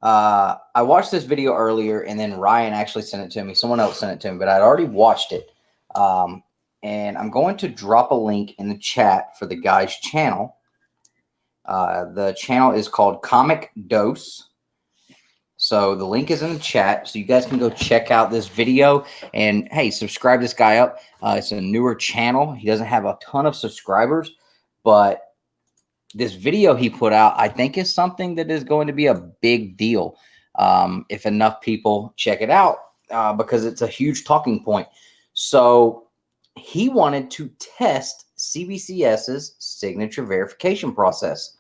I watched this video earlier, and then Ryan actually sent it to me. Someone else sent it to me, but I'd already watched it. And I'm going to drop a link in the chat for the guy's channel. The channel is called Comic Dose. So the link is in the chat, so you guys can go check out this video. And, hey, subscribe this guy up. It's a newer channel. He doesn't have a ton of subscribers, but this video he put out, I think, is something that is going to be a big deal if enough people check it out because it's a huge talking point. So he wanted to test CBCS's signature verification process.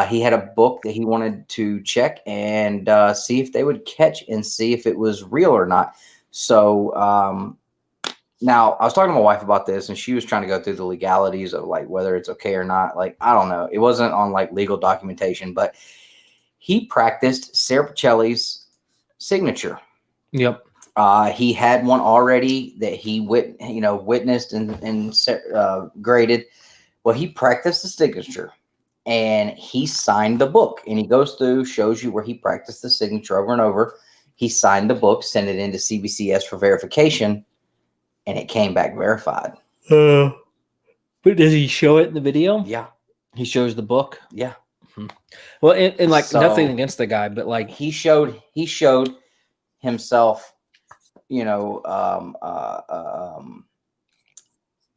He had a book that he wanted to check and see if they would catch and see if it was real or not. So now, I was talking to my wife about this, and she was trying to go through the legalities of, like, whether it's okay or not. Like, I don't know. It wasn't on, like, legal documentation, but he practiced Sarah Pacelli's signature. Yep. He had one already that he witnessed and graded. Well, he practiced the signature, and he signed the book. And he goes through, shows you where he practiced the signature over and over. He signed the book, sent it into CBCS for verification, and it came back verified. But does he show it in the video? Yeah. He shows the book? Yeah. Well, and like, nothing against the guy, but like he showed himself,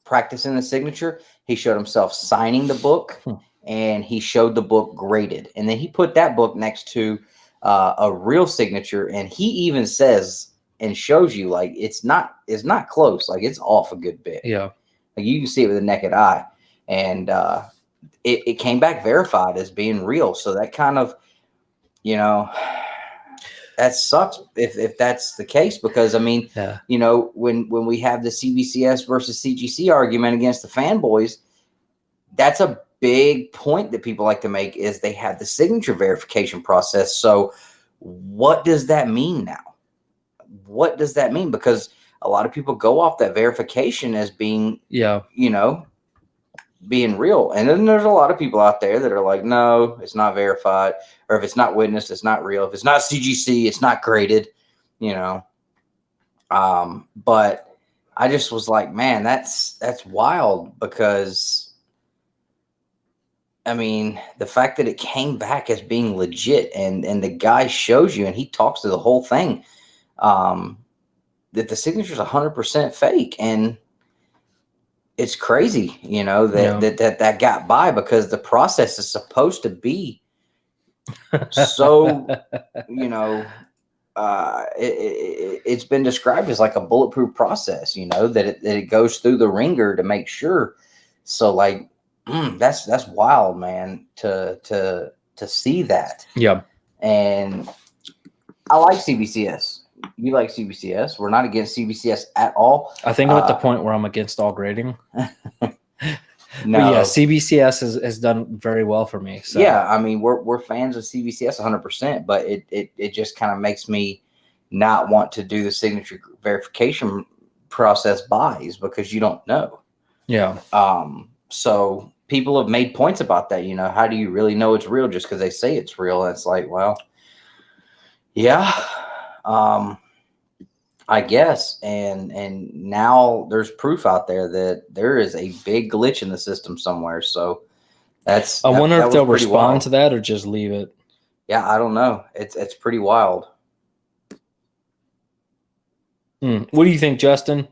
practicing the signature. He showed himself signing the book, and he showed the book graded. And then he put that book next to a real signature, and he even says and shows you, like, it's not close, like, it's off a good bit. Yeah, like, you can see it with the naked eye, and it came back verified as being real. So that kind of, that sucks if that's the case, because I mean, when we have the CBCS versus CGC argument against the fanboys, that's a big point that people like to make, is they have the signature verification process. So what does that mean now? What does that mean? Because a lot of people go off that verification as being, being real. And then there's a lot of people out there that are like, no, it's not verified. Or if it's not witnessed, it's not real. If it's not CGC, it's not graded, But I just was like, man, that's wild, because I mean, the fact that it came back as being legit, and the guy shows you, and he talks to the whole thing, that the signature is 100% fake. And it's crazy, that got by, because the process is supposed to be so, it's been described as like a bulletproof process, that it goes through the ringer to make sure. So, like, that's wild, man, to see that. Yeah. And I like CBCS. You like CBCS. We're not against CBCS at all. I think I'm at the point where I'm against all grading. No. But yeah, CBCS has done very well for me. So. Yeah, I mean, we're fans of CBCS 100%, but it just kind of makes me not want to do the signature verification process buys, because you don't know. Yeah. So people have made points about that. How do you really know it's real just because they say it's real? And it's like, well, yeah. I guess, and now there's proof out there that there is a big glitch in the system somewhere. So I wonder if they'll respond to that or just leave it. Yeah, I don't know. It's pretty wild. What do you think, Justin?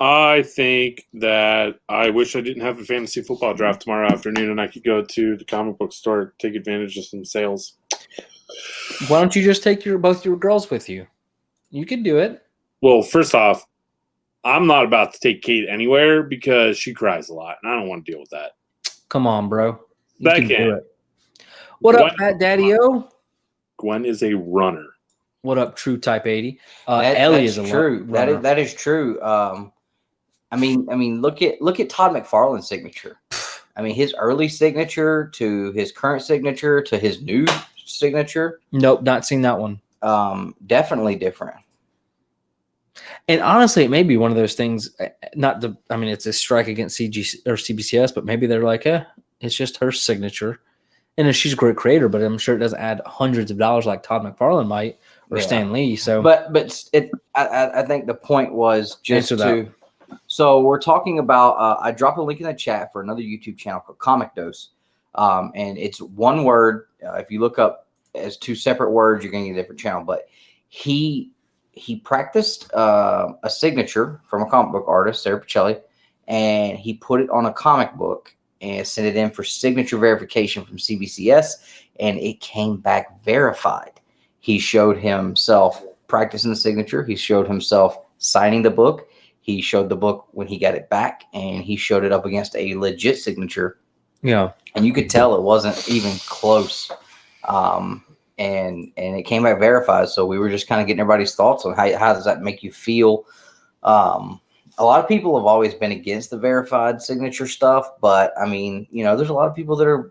I think that I wish I didn't have a fantasy football draft tomorrow afternoon and I could go to the comic book store, take advantage of some sales. Why don't you just take both your girls with you? You could do it. Well, first off, I'm not about to take Kate anywhere because she cries a lot, and I don't want to deal with that. Come on, bro. You can do it. What Gwen, up, Fat Daddy-O? Gwen is a runner. What up, True Type 80? Ellie is true. That is true. I mean, look at Todd McFarlane's signature. I mean, his early signature to his current signature to his new signature. Nope, not seen that one. Definitely different. And honestly, it may be one of those things. It's a strike against CGC or CBCS, but maybe they're like, it's just her signature. And she's a great creator, but I'm sure it doesn't add hundreds of dollars like Todd McFarlane might or Stan Lee. So, I think the point was just to. So we're talking about. I dropped a link in the chat for another YouTube channel called Comic Dose, and it's one word. If you look up as two separate words, you're going to get a different channel. But he practiced a signature from a comic book artist, Sarah Pacelli, and he put it on a comic book and sent it in for signature verification from CBCS, and it came back verified. He showed himself practicing the signature. He showed himself signing the book. He showed the book when he got it back, and he showed it up against a legit signature. Yeah. And you could tell it wasn't even close. And it came back verified. So we were just kind of getting everybody's thoughts on how does that make you feel? A lot of people have always been against the verified signature stuff, but I mean, there's a lot of people that are,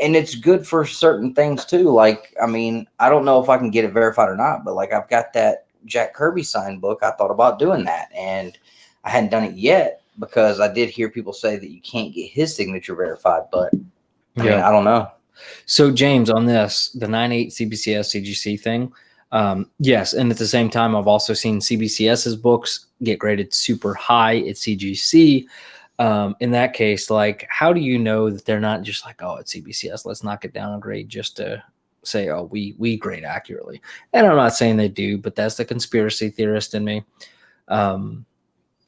and it's good for certain things too. Like, I mean, I don't know if I can get it verified or not, but like I've got that Jack Kirby signed book. I thought about doing that, and I hadn't done it yet because I did hear people say that you can't get his signature verified, but I mean, I don't know. So James, on this, the 9.8 CBCS CGC thing, yes, and at the same time, I've also seen CBCS's books get graded super high at CGC. In that case, like, how do you know that they're not just like, oh, it's CBCS, let's knock it down a grade just to say, oh, we grade accurately? And I'm not saying they do, but that's the conspiracy theorist in me.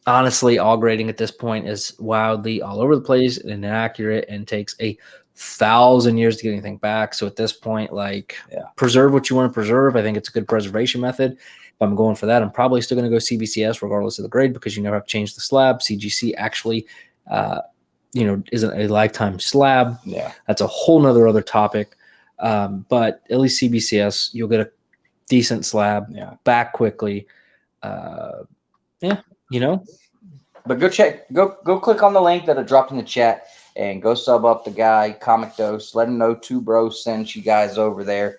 Honestly, all grading at this point is wildly all over the place and inaccurate and takes 1,000 years to get anything back. So at this point, like, preserve what you want to preserve. I think it's a good preservation method. If I'm going for that, I'm probably still going to go CBCS regardless of the grade because you never have to change the slab. CGC actually, isn't a lifetime slab. Yeah, that's a whole nother other topic. But at least CBCS, you'll get a decent slab back quickly. But go click on the link that I dropped in the chat and go sub up the guy Comic Dose. Let him know Two Bros sent you guys over there.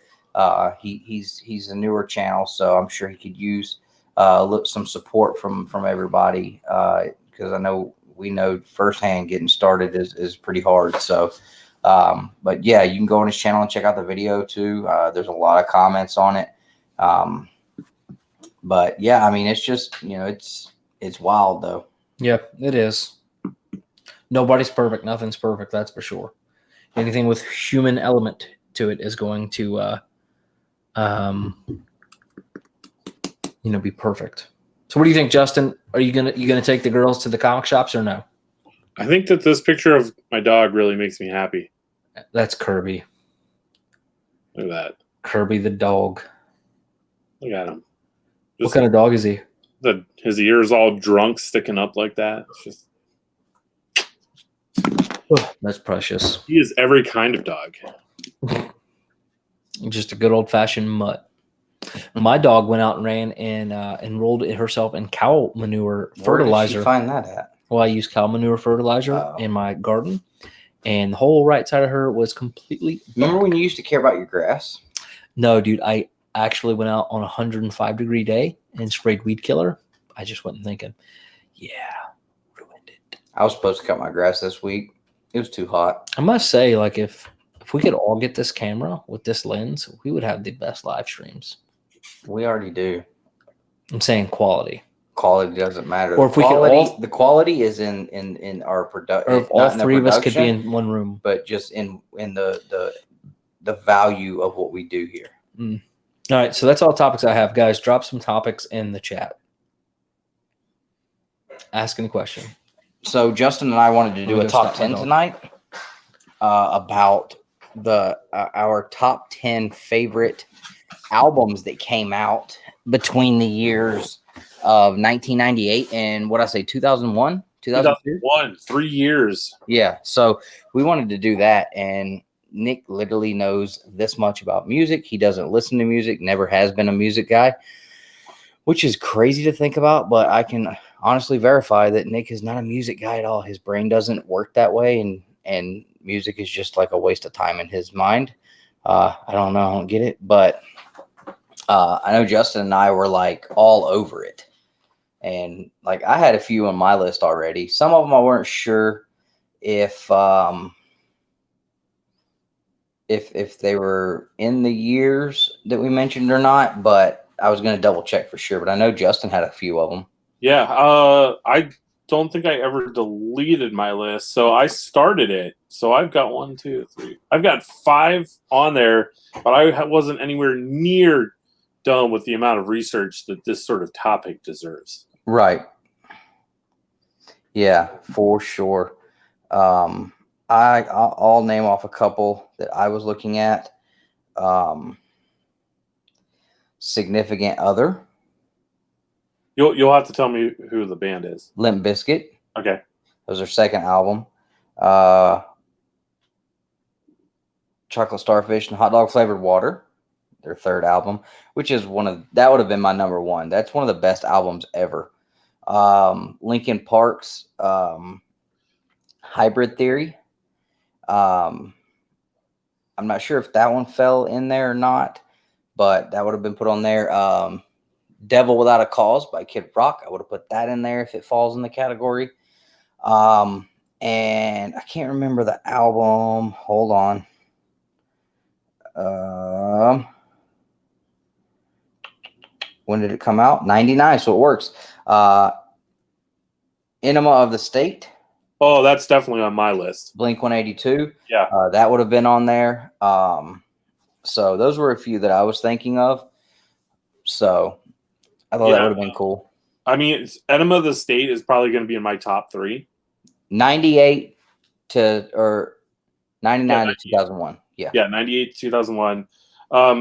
He's a newer channel, so I'm sure he could use some support from everybody because I know we know firsthand getting started is pretty hard. So, but yeah, you can go on his channel and check out the video too. There's a lot of comments on it. But yeah, I mean, it's just it's wild though. Yeah, it is. Nobody's perfect. Nothing's perfect. That's for sure. Anything with human element to it is going to, be perfect. So, what do you think, Justin? Are you gonna take the girls to the comic shops or no? I think that this picture of my dog really makes me happy. That's Kirby. Look at that. Kirby the dog. Look at him. What kind of dog is he? His ears all drunk, sticking up like that. It's just. Oh, that's precious. He is every kind of dog. Just a good old-fashioned mutt. My dog went out and ran and enrolled herself in cow manure fertilizer. Where did she find that at? Well, I use cow manure fertilizer in my garden, and the whole right side of her was completely. Remember when you used to care about your grass? No, dude. I actually went out on a 105-degree day and sprayed weed killer. I just wasn't thinking. Yeah, ruined it. I was supposed to cut my grass this week. It was too hot. I must say, like, if we could all get this camera with this lens, we would have the best live streams. We already do. I'm saying quality. Quality doesn't matter. Or if we could all, the quality is in our production. or if all three of us could be in one room, but just in the value of what we do here. All right, so that's all topics I have, guys. Drop some topics in the chat. Ask any question. So Justin and I wanted to do a top 10 tonight about our top 10 favorite albums that came out between the years of 1998 and 2001, 2001, 3 years. Yeah, so we wanted to do that, and Nick literally knows this much about music. He doesn't listen to music, never has been a music guy, which is crazy to think about, but I can honestly verify that Nick is not a music guy at all. His brain doesn't work that way, and music is just like a waste of time in his mind. I don't know, I don't get it, but I know Justin and I were like all over it. And like I had a few on my list already. Some of them I weren't sure if they were in the years that we mentioned or not, but I was going to double check for sure. But I know Justin had a few of them. Yeah, I don't think I ever deleted my list, so I started it. So I've got 1, 2, 3. I've got 5 on there, but I wasn't anywhere near done with the amount of research that this sort of topic deserves. Right. Yeah, for sure. I'll name off a couple that I was looking at. Significant Other. You'll have to tell me who the band is. Limp Bizkit. Okay. That was their second album. Chocolate Starfish and Hot Dog Flavored Water, their third album, which is that would have been my number 1. That's one of the best albums ever. Linkin Park's Hybrid Theory. I'm not sure if that one fell in there or not, but that would have been put on there. Devil Without a Cause by Kid Rock. I would have put that in there if it falls in the category. And I can't remember the album. Hold on. When did it come out? 99, so it works. Enema of the State. Oh, that's definitely on my list. Blink-182. Yeah. That would have been on there. So those were a few that I was thinking of. So I thought that would have been cool. I mean, Enema of the State is probably going to be in my top 3. 98 to 99 to 2001. Yeah. Yeah, 98 to 2001.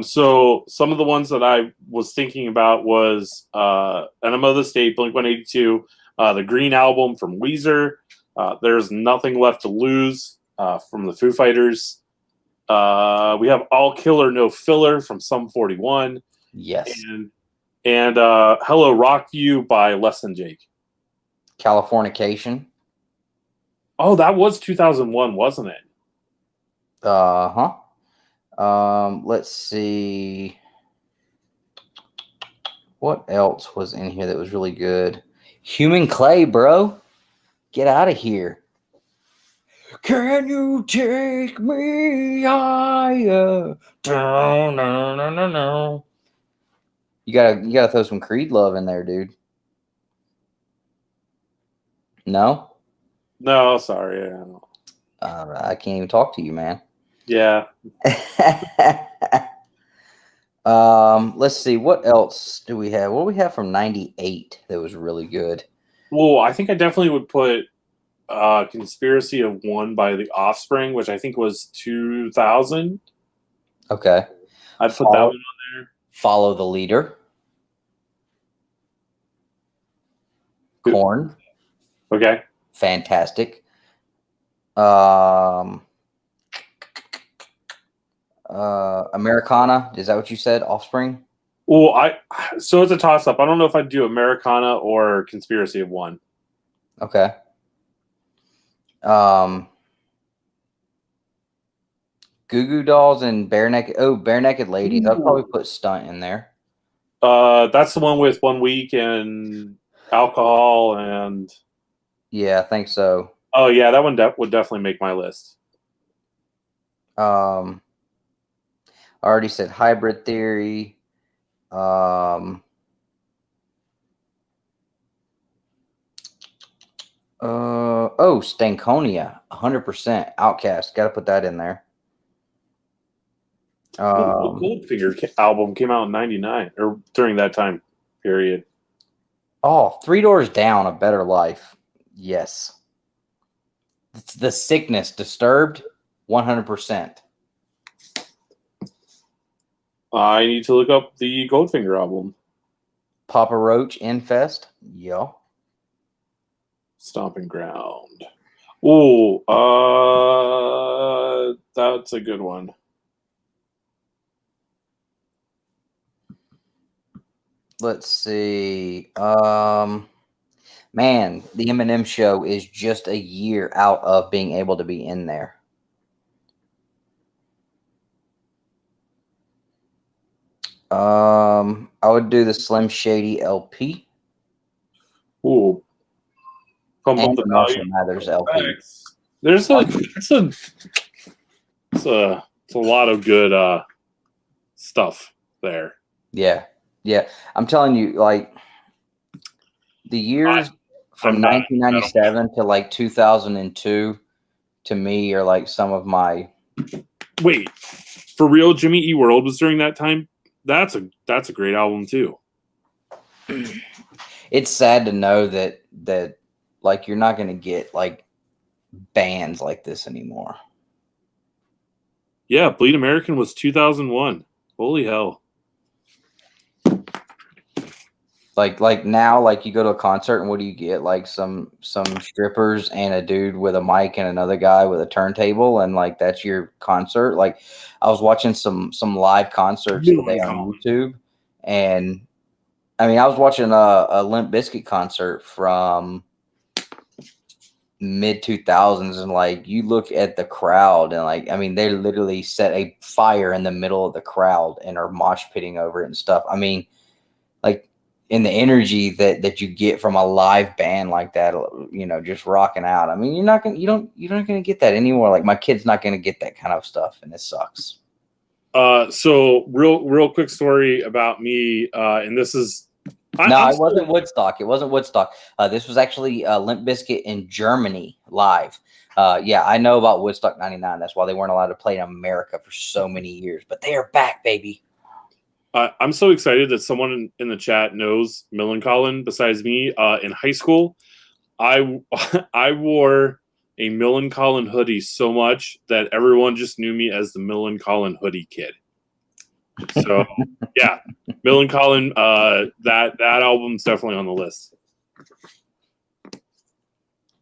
So some of the ones that I was thinking about was Enema of the State, Blink-182, the Green Album from Weezer, There's Nothing Left to Lose from the Foo Fighters. We have All Killer No Filler from Sum 41. Yes. And Hello Rockview by Less Than Jake. Californication. Oh, that was 2001, wasn't it? Uh-huh. Let's see. What else was in here that was really good? Human Clay, bro. Get out of here. Can you take me higher? No. You gotta throw some Creed love in there, dude. No? No, sorry. I don't. I can't even talk to you, man. Yeah. Let's see. What else do we have? What do we have from 98 that was really good? Well, I think I definitely would put Conspiracy of One by The Offspring, which I think was 2000. Okay. I'd put that one on there. Follow the Leader. Korn. Okay. Fantastic. Americana. Is that what you said? Offspring? Well, so it's a toss-up. I don't know if I'd do Americana or Conspiracy of One. Okay. Goo Goo Dolls and Bare Naked Ladies. I'd probably put Stunt in there. That's the one with 1 Week and alcohol and... Yeah, I think so. Oh, yeah, that one would definitely make my list. I already said Hybrid Theory. Stankonia, 100%. Outcast. Got to put that in there. What Goldfinger album came out in '99 or during that time period? Oh, Three Doors Down, A Better Life. Yes. It's The Sickness, Disturbed, 100%. I need to look up the Goldfinger album. Papa Roach, Infest. Yeah. Stomping Ground. Oh, that's a good one. Let's see. Man, the Eminem Show is just a year out of being able to be in there. I would do the Slim Shady LP. Ooh. Pump And up the Marshall value. Mathers LP. There's a lot of good stuff there. Yeah. I'm telling you, like the years from 1997 to like 2002 to me are like some of my. Wait, for real, Jimmy E. World was during that time. That's a great album too. It's sad to know that like you're not going to get like bands like this anymore. Yeah, Bleed American was 2001. Holy hell. Like now, like you go to a concert and what do you get? Like some strippers and a dude with a mic and another guy with a turntable, and like that's your concert. Like I was watching some live concerts today on YouTube, and I mean I was watching a Limp Bizkit concert from mid 2000s, and like you look at the crowd and like I mean they literally set a fire in the middle of the crowd and are mosh pitting over it and stuff. I mean, like. And the energy that you get from a live band like that, you know, just rocking out. I mean, you're not gonna get that anymore. Like my kid's not gonna get that kind of stuff, and it sucks. So real quick story about me, and this is it wasn't Woodstock. It wasn't Woodstock. This was actually Limp Bizkit in Germany live. Yeah, I know about Woodstock '99. That's why they weren't allowed to play in America for so many years, but they are back, baby. I'm so excited that someone in the chat knows Millencolin besides me. In high school, I wore a Millencolin hoodie so much that everyone just knew me as the Millencolin hoodie kid. So yeah, Millencolin, that album's definitely on the list.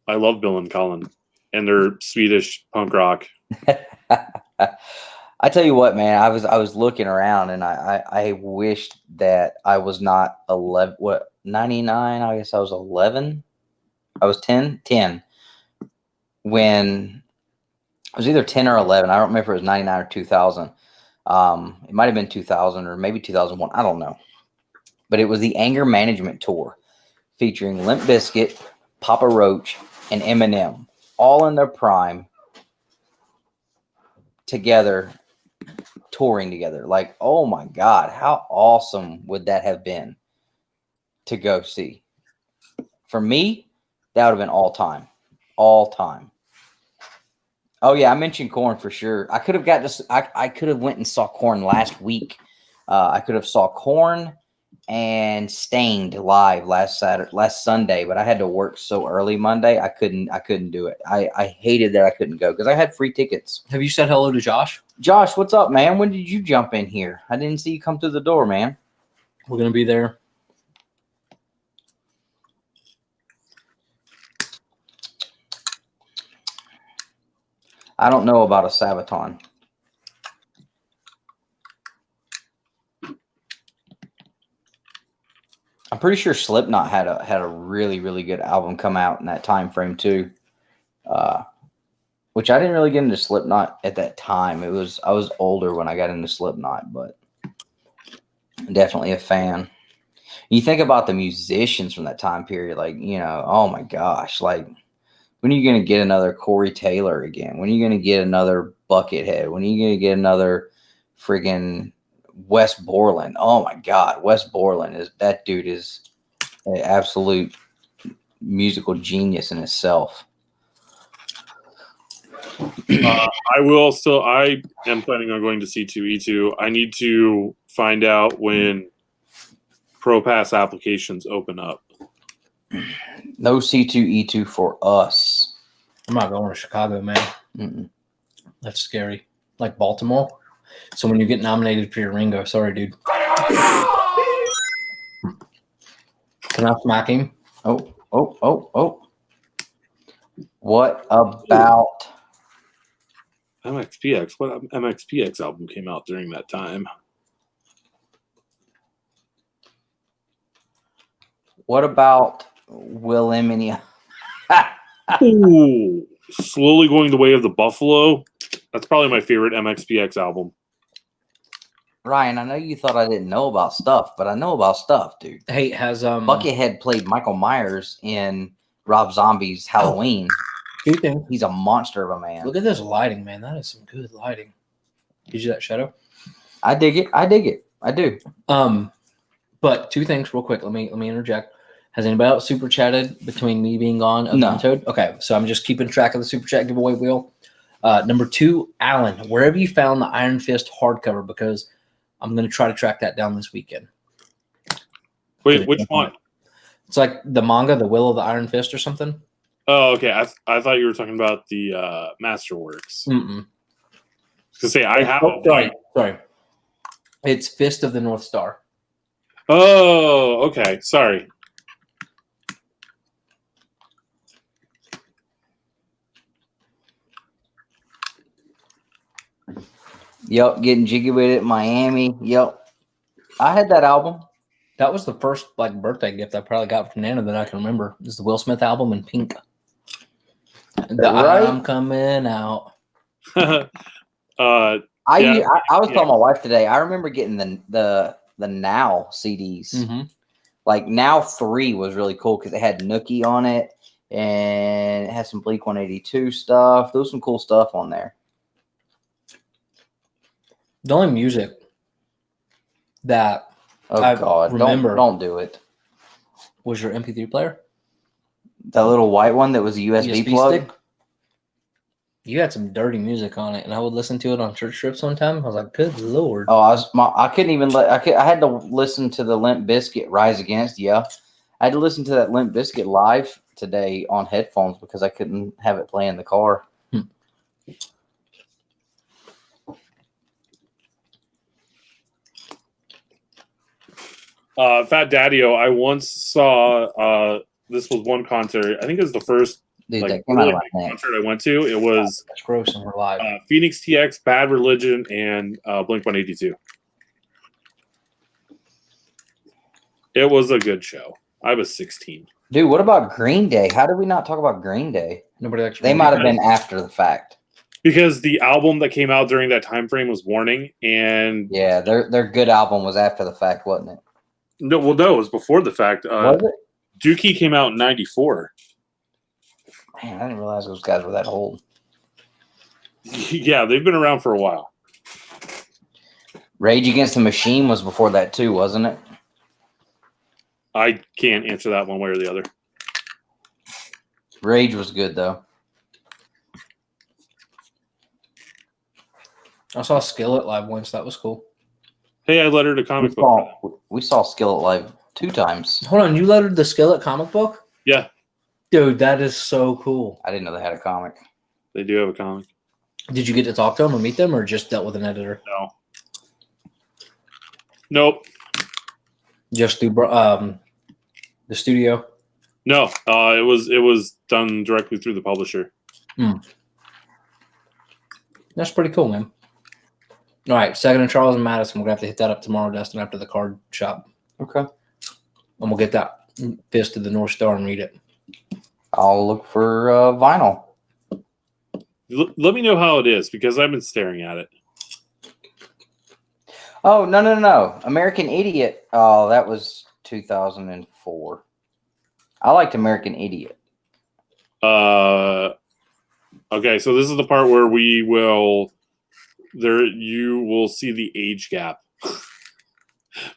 I love Millencolin and their Swedish punk rock. I tell you what, man, I was looking around and I wished that I was not 11. What, 99? I guess I was 11. I was 10 when I was either 10 or 11. I don't remember if it was 99 or 2000. It might have been 2000 or maybe 2001. I don't know. But it was the Anger Management Tour featuring Limp Bizkit, Papa Roach, and Eminem, all in their prime together. Touring together. Like, oh my God, how awesome would that have been to go see? For me, that would have been all time. Oh yeah, I mentioned Korn for sure. I could have got this. I could have went and saw Korn last week. I could have saw Korn and Stained live last Sunday, but I had to work so early Monday. I couldn't do it. I hated that I couldn't go because I had free tickets. Have you said hello to Josh? Josh, what's up, man? When did you jump in here? I didn't see you come through the door, man. We're going to be there. I don't know about a Sabaton. I'm pretty sure Slipknot had a really, really good album come out in that time frame too. Which I didn't really get into Slipknot at that time. I was older when I got into Slipknot, but definitely a fan. You think about the musicians from that time period, like, you know, oh my gosh, like when are you going to get another Corey Taylor again? When are you going to get another Buckethead? When are you going to get another friggin' Wes Borland? Oh my God, Wes Borland that dude is an absolute musical genius in itself. I am planning on going to C2E2. I need to find out when ProPass applications open up. No C2E2 for us. I'm not going to Chicago, man. Mm-mm. That's scary. Like Baltimore. So when you get nominated for your Ringo, sorry, dude. Can I smack him? Oh. What about MXPX? What MXPX album came out during that time? What about Wilhelmina? Ooh, Slowly Going the Way of the Buffalo. That's probably my favorite MXPX album. Ryan, I know you thought I didn't know about stuff, but I know about stuff, dude. Hey, has Buckethead played Michael Myers in Rob Zombie's Halloween. Two things. He's a monster of a man. Look at this lighting, man. That is some good lighting. Gives you that shadow. I dig it. I do. But two things real quick. Let me interject. Has anybody else super chatted between me being gone of No. Toad? Okay, so I'm just keeping track of the super chat giveaway wheel. Number 2, Alan, wherever you found the Iron Fist hardcover, because I'm going to try to track that down this weekend. Wait, which one? It's like the manga, The Will of the Iron Fist or something. Oh, okay. I thought you were talking about the Masterworks. Mm-mm. To say I have. Sorry. It's Fist of the North Star. Oh, okay. Sorry. Yep, getting jiggy with it, Miami. Yep. I had that album. That was the first birthday gift I probably got from Nana that I can remember. Is the Will Smith album in pink. Right? I'm coming out. I was telling my wife today. I remember getting the Now CDs. Mm-hmm. Like Now 3 was really cool because it had Nookie on it and it had some Bleak 182 stuff. There was some cool stuff on there. The only music that God, don't do it. was your MP3 player. That little white one that was a USB plug. Stick? You had some dirty music on it, and I would listen to it on church trips one time. I was like, "Good Lord!" Oh, I couldn't even I had to listen to the Limp Bizkit Rise Against. Yeah, I had to listen to that Limp Bizkit live today on headphones because I couldn't have it play in the car. Fat Daddy-O, I once saw this was one concert. I think it was the first concert I went to. It was that's gross and we're live. Phoenix TX, Bad Religion, and Blink 182. It was a good show. I was 16. Dude, what about Green Day? How did we not talk about Green Day? Nobody actually. They might have been after the fact. Because the album that came out during that time frame was Warning, and yeah, their good album was after the fact, wasn't it? No, it was before the fact. Was it? Dookie came out in '94. Man, I didn't realize those guys were that old. Yeah, they've been around for a while. Rage Against the Machine was before that too, wasn't it? I can't answer that one way or the other. Rage was good though. I saw Skillet live once. That was cool. Hey, I lettered a comic book. We saw Skillet live 2 times. Hold on, you lettered the Skillet comic book? Yeah. Dude, that is so cool. I didn't know they had a comic. They do have a comic. Did you get to talk to them or meet them, or just dealt with an editor? No. Nope. Just through the studio? No, it was done directly through the publisher. That's pretty cool, man. All right, Second and Charles and Madison. We're going to have to hit that up tomorrow, Dustin, after the card shop. Okay. And we'll get that Fist of the North Star and read it. I'll look for vinyl. Let me know how it is, because I've been staring at it. Oh, no. American Idiot. Oh, that was 2004. I liked American Idiot. Okay, so this is the part where you will see the age gap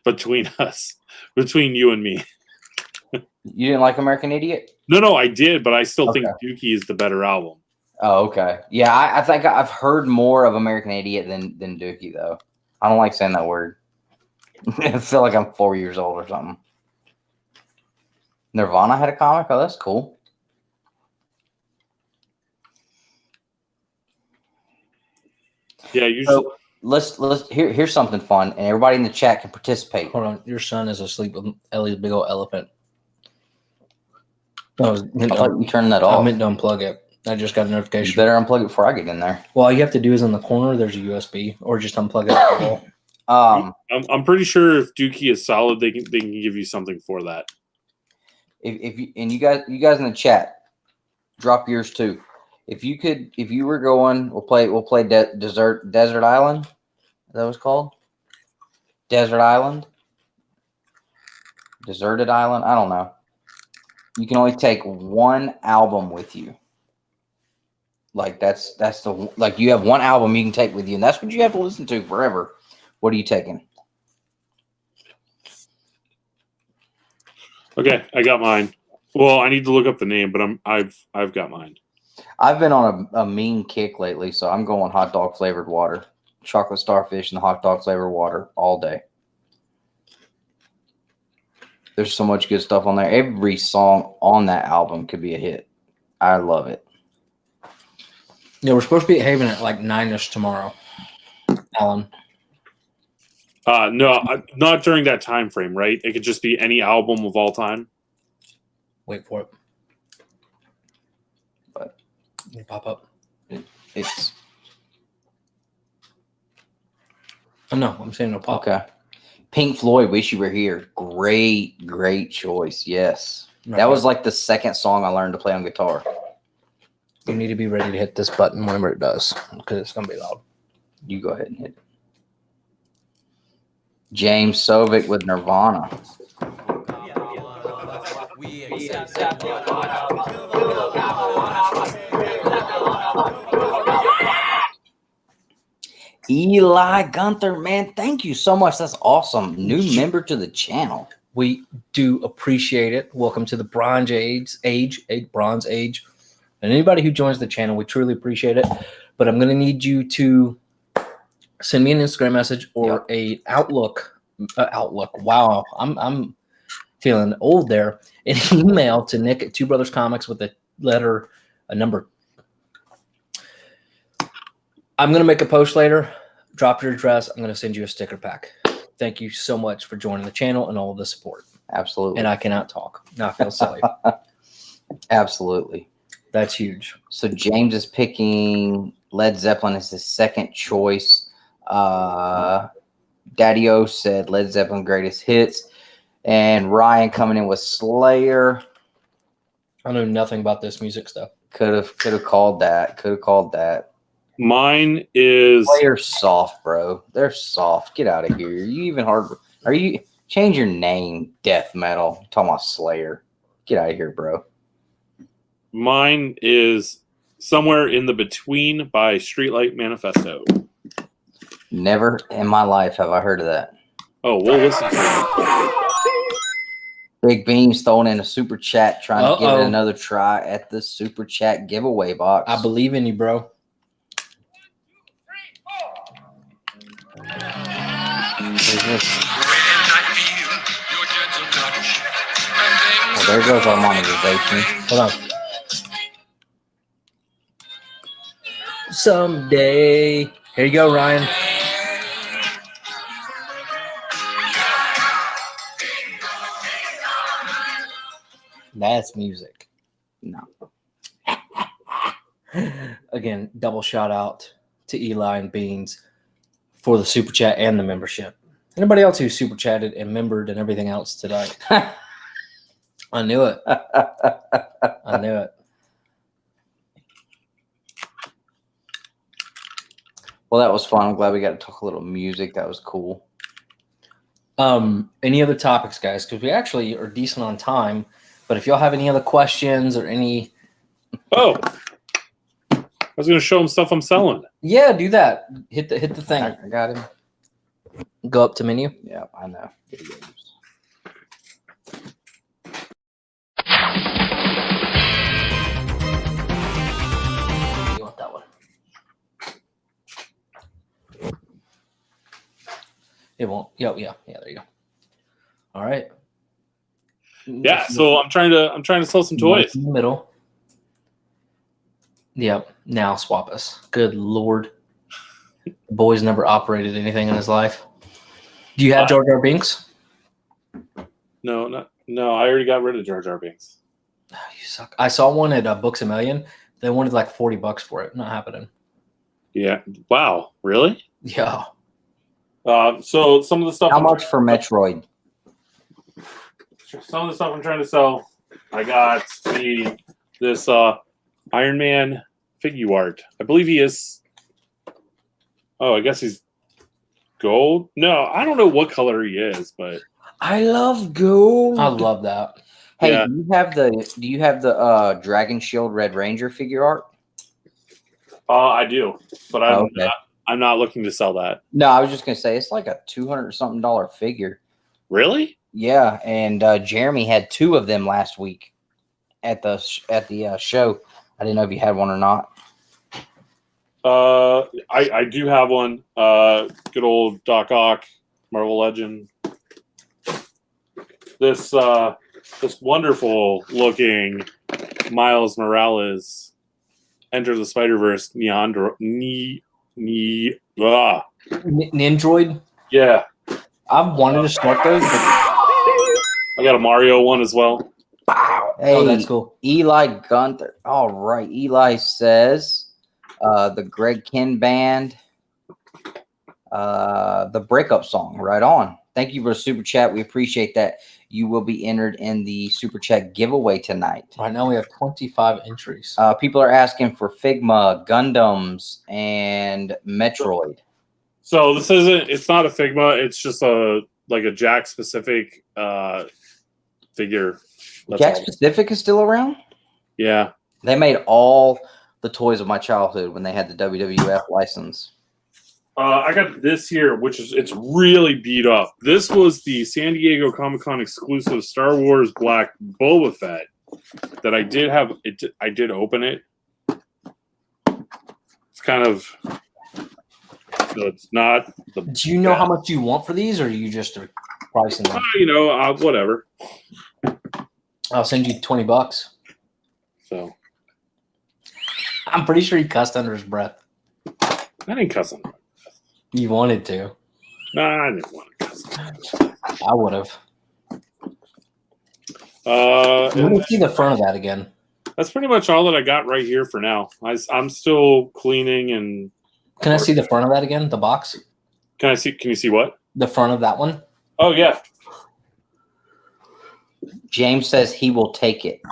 between us, between you and me. You didn't like American Idiot? No, I did, but I still think Okay. Dookie is the better album. Oh, okay. Yeah, I think I've heard more of American Idiot than Dookie, though. I don't like saying that word. I feel like I'm 4 years old or something. Nirvana had a comic? Oh, that's cool. Yeah, usually. So let's here's something fun, and everybody in the chat can participate. Hold on, your son is asleep with Ellie's big old elephant. I thought you turned that I off. meant to unplug it. I just got a notification. You better unplug it before I get in there. Well, all you have to do is in the corner, there's a USB, or just unplug it at the wall. I'm pretty sure if Dookie is solid, they can give you something for that. If you guys in the chat, drop yours too. If you were going, we'll play Desert Island. Is that what it's called? Desert Island, Deserted Island. I don't know. You can only take one album with you. Like that's the like you have one album you can take with you, and that's what you have to listen to forever. What are you taking? Okay, I got mine. Well, I need to look up the name, but I've got mine. I've been on a mean kick lately, so I'm going hot dog flavored water, chocolate starfish, and the hot dog flavored water all day. There's so much good stuff on there. Every song on that album could be a hit. I love it. Yeah, we're supposed to be at Haven at like 9ish tomorrow, Alan. No, not during that time frame, right? It could just be any album of all time. Wait for it. But it'll pop up. It's Oh no, I'm saying it'll pop. okay. Pink Floyd, Wish You Were Here. Great choice. Yes. Right. That was like the second song I learned to play on guitar. You need to be ready to hit this button whenever it does, because it's going to be loud. You go ahead and hit it. James Sovic with Nirvana. Eli Gunther, man, thank you so much. That's awesome. New member to the channel. We do appreciate it. Welcome to the Bronze Age. And anybody who joins the channel, we truly appreciate it. But I'm going to need you to send me an Instagram message or a Outlook. Wow, I'm feeling old there. An email to Nick at Two Brothers Comics with a number. I'm going to make a post later. Drop your address. I'm going to send you a sticker pack. Thank you so much for joining the channel and all of the support. Absolutely. And I cannot talk. Now I feel silly. Absolutely. That's huge. So James is picking Led Zeppelin as his second choice. Daddy-O said Led Zeppelin greatest hits. And Ryan coming in with Slayer. I know nothing about this music stuff. Could have called that. Mine is Slayer's soft, bro. They're soft. Get out of here. Are you even hard? Are you change your name? Death metal. I'm talking about Slayer. Get out of here, bro. Mine is Somewhere in the Between by Streetlight Manifesto. Never in my life have I heard of that. Oh, we'll listen to it. Big Beam's throwing in a super chat, trying to give it another try at the super chat giveaway box. I believe in you, bro. Oh, there goes our monetization. Hold on. Someday. Here you go, Ryan. That's music. No. Again, double shout out to Eli and Beans for the super chat and the membership. Anybody else who super chatted and membered and everything else today? I knew it. I knew it. Well, that was fun. I'm glad we got to talk a little music. That was cool. Any other topics, guys? Because we actually are decent on time. But if y'all have any other questions or any... Oh, I was going to show him stuff I'm selling. Yeah, do that. Hit the thing. I got him. Go up to menu. Yeah, I know. Videos. It won't. Yeah. There you go. All right. Yeah. So I'm trying to sell some toys. In the middle. Yep. Now swap us. Good Lord. The boy's never operated anything in his life. Do you have Jar Jar Binks? No. I already got rid of Jar Jar Binks. Oh, you suck. I saw one at Books A Million. They wanted like $40 for it. Not happening. Yeah. Wow. Really? Yeah. So some of the stuff. How much for Metroid? Some of the stuff I'm trying to sell. I got this Iron Man figure art. I believe he is. Oh, I guess he's gold. No, I don't know what color he is, but I love gold. I love that. Hey, yeah. do you have the Dragon Shield Red Ranger figure art? I do, but Okay. I'm not looking to sell that. No, I was just gonna say it's like a $200-something figure. Really? Yeah, and Jeremy had 2 of them last week at the show. I didn't know if you had one or not. I do have one. Good old Doc Ock, Marvel Legend. This wonderful looking Miles Morales, Enter the Spider-Verse Nindroid. Yeah, I've wanted to start those, but I got a Mario one as well. Hey, that's cool. Eli Gunther. All right, Eli says the Greg Kin Band, the breakup song. Right on. Thank you for the super chat. We appreciate that. You will be entered in the super chat giveaway tonight. Right now we have 25 entries. People are asking for Figma, Gundams, and Metroid. So this isn't. It's not a Figma. It's just a Jack specific figure. That's Jack all. Specific is still around? Yeah. They made all the toys of my childhood when they had the WWF license. I got this here, it's really beat up. This was the San Diego Comic-Con exclusive Star Wars Black Boba Fett that I did have. I did open it. It's kind of, so it's not the. Do you know how much you want for these, or are you just pricing them? Whatever. I'll send you $20. So I'm pretty sure he cussed under his breath. I didn't cuss him. You wanted to. Nah, I didn't want to cuss. I would have. Let me see the front of that again. That's pretty much all that I got right here for now. I'm still cleaning and. Can I see the front of that again? The box? Can you see what? The front of that one? Oh, yeah. James says he will take it.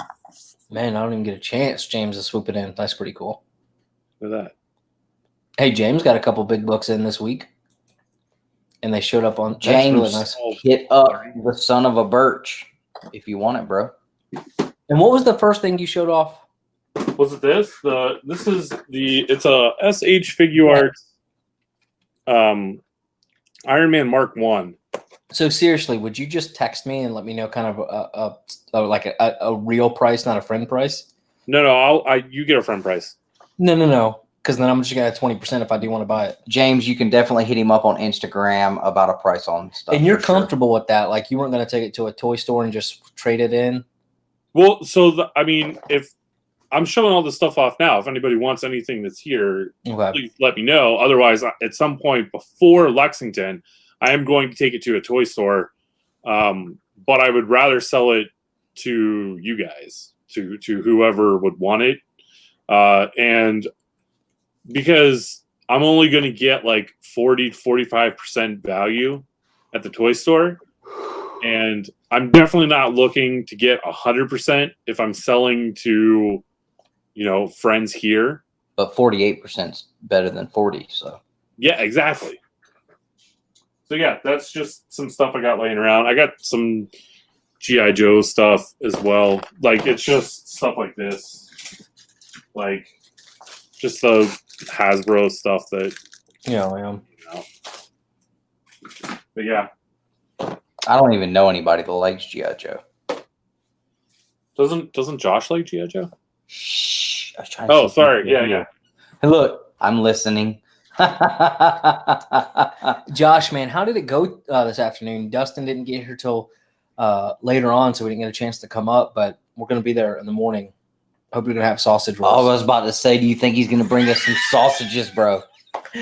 Man, I don't even get a chance, James, to swoop it in. That's pretty cool. Look at that. Hey, James got a couple big books in this week. And they showed up on James, really nice. Hit up the son of a birch if you want it, bro. And what was the first thing you showed off? Was it this? It's a SH figure art Iron Man Mark 1. So seriously, would you just text me and let me know kind of a real price, not a friend price? No, you get a friend price. No. Because then I'm just going to have 20% if I do want to buy it. James, you can definitely hit him up on Instagram about a price on stuff. And you're comfortable with that? Like you weren't going to take it to a toy store and just trade it in? Well, so if I'm showing all this stuff off now, if anybody wants anything that's here, please let me know. Otherwise, at some point before Lexington, I am going to take it to a toy store. But I would rather sell it to you guys, to whoever would want it. And because I'm only going to get like 40 to 45% value at the toy store. And I'm definitely not looking to get 100% if I'm selling to, friends here. But 48% is better than 40. So yeah, exactly. So yeah, that's just some stuff I got laying around. I got some G.I. Joe stuff as well. Like it's just stuff like this. Like just the Hasbro stuff that But yeah. I don't even know anybody that likes G.I. Joe. Doesn't Josh like G.I. Joe? Shh. I was trying to sorry. Yeah. Hey, look, I'm listening. Josh, man, how did it go this afternoon? Dustin didn't get here till later on, so we didn't get a chance to come up, but we're going to be there in the morning. Hope you're going to have sausage rolls. I was about to say, do you think he's going to bring us some sausages, bro?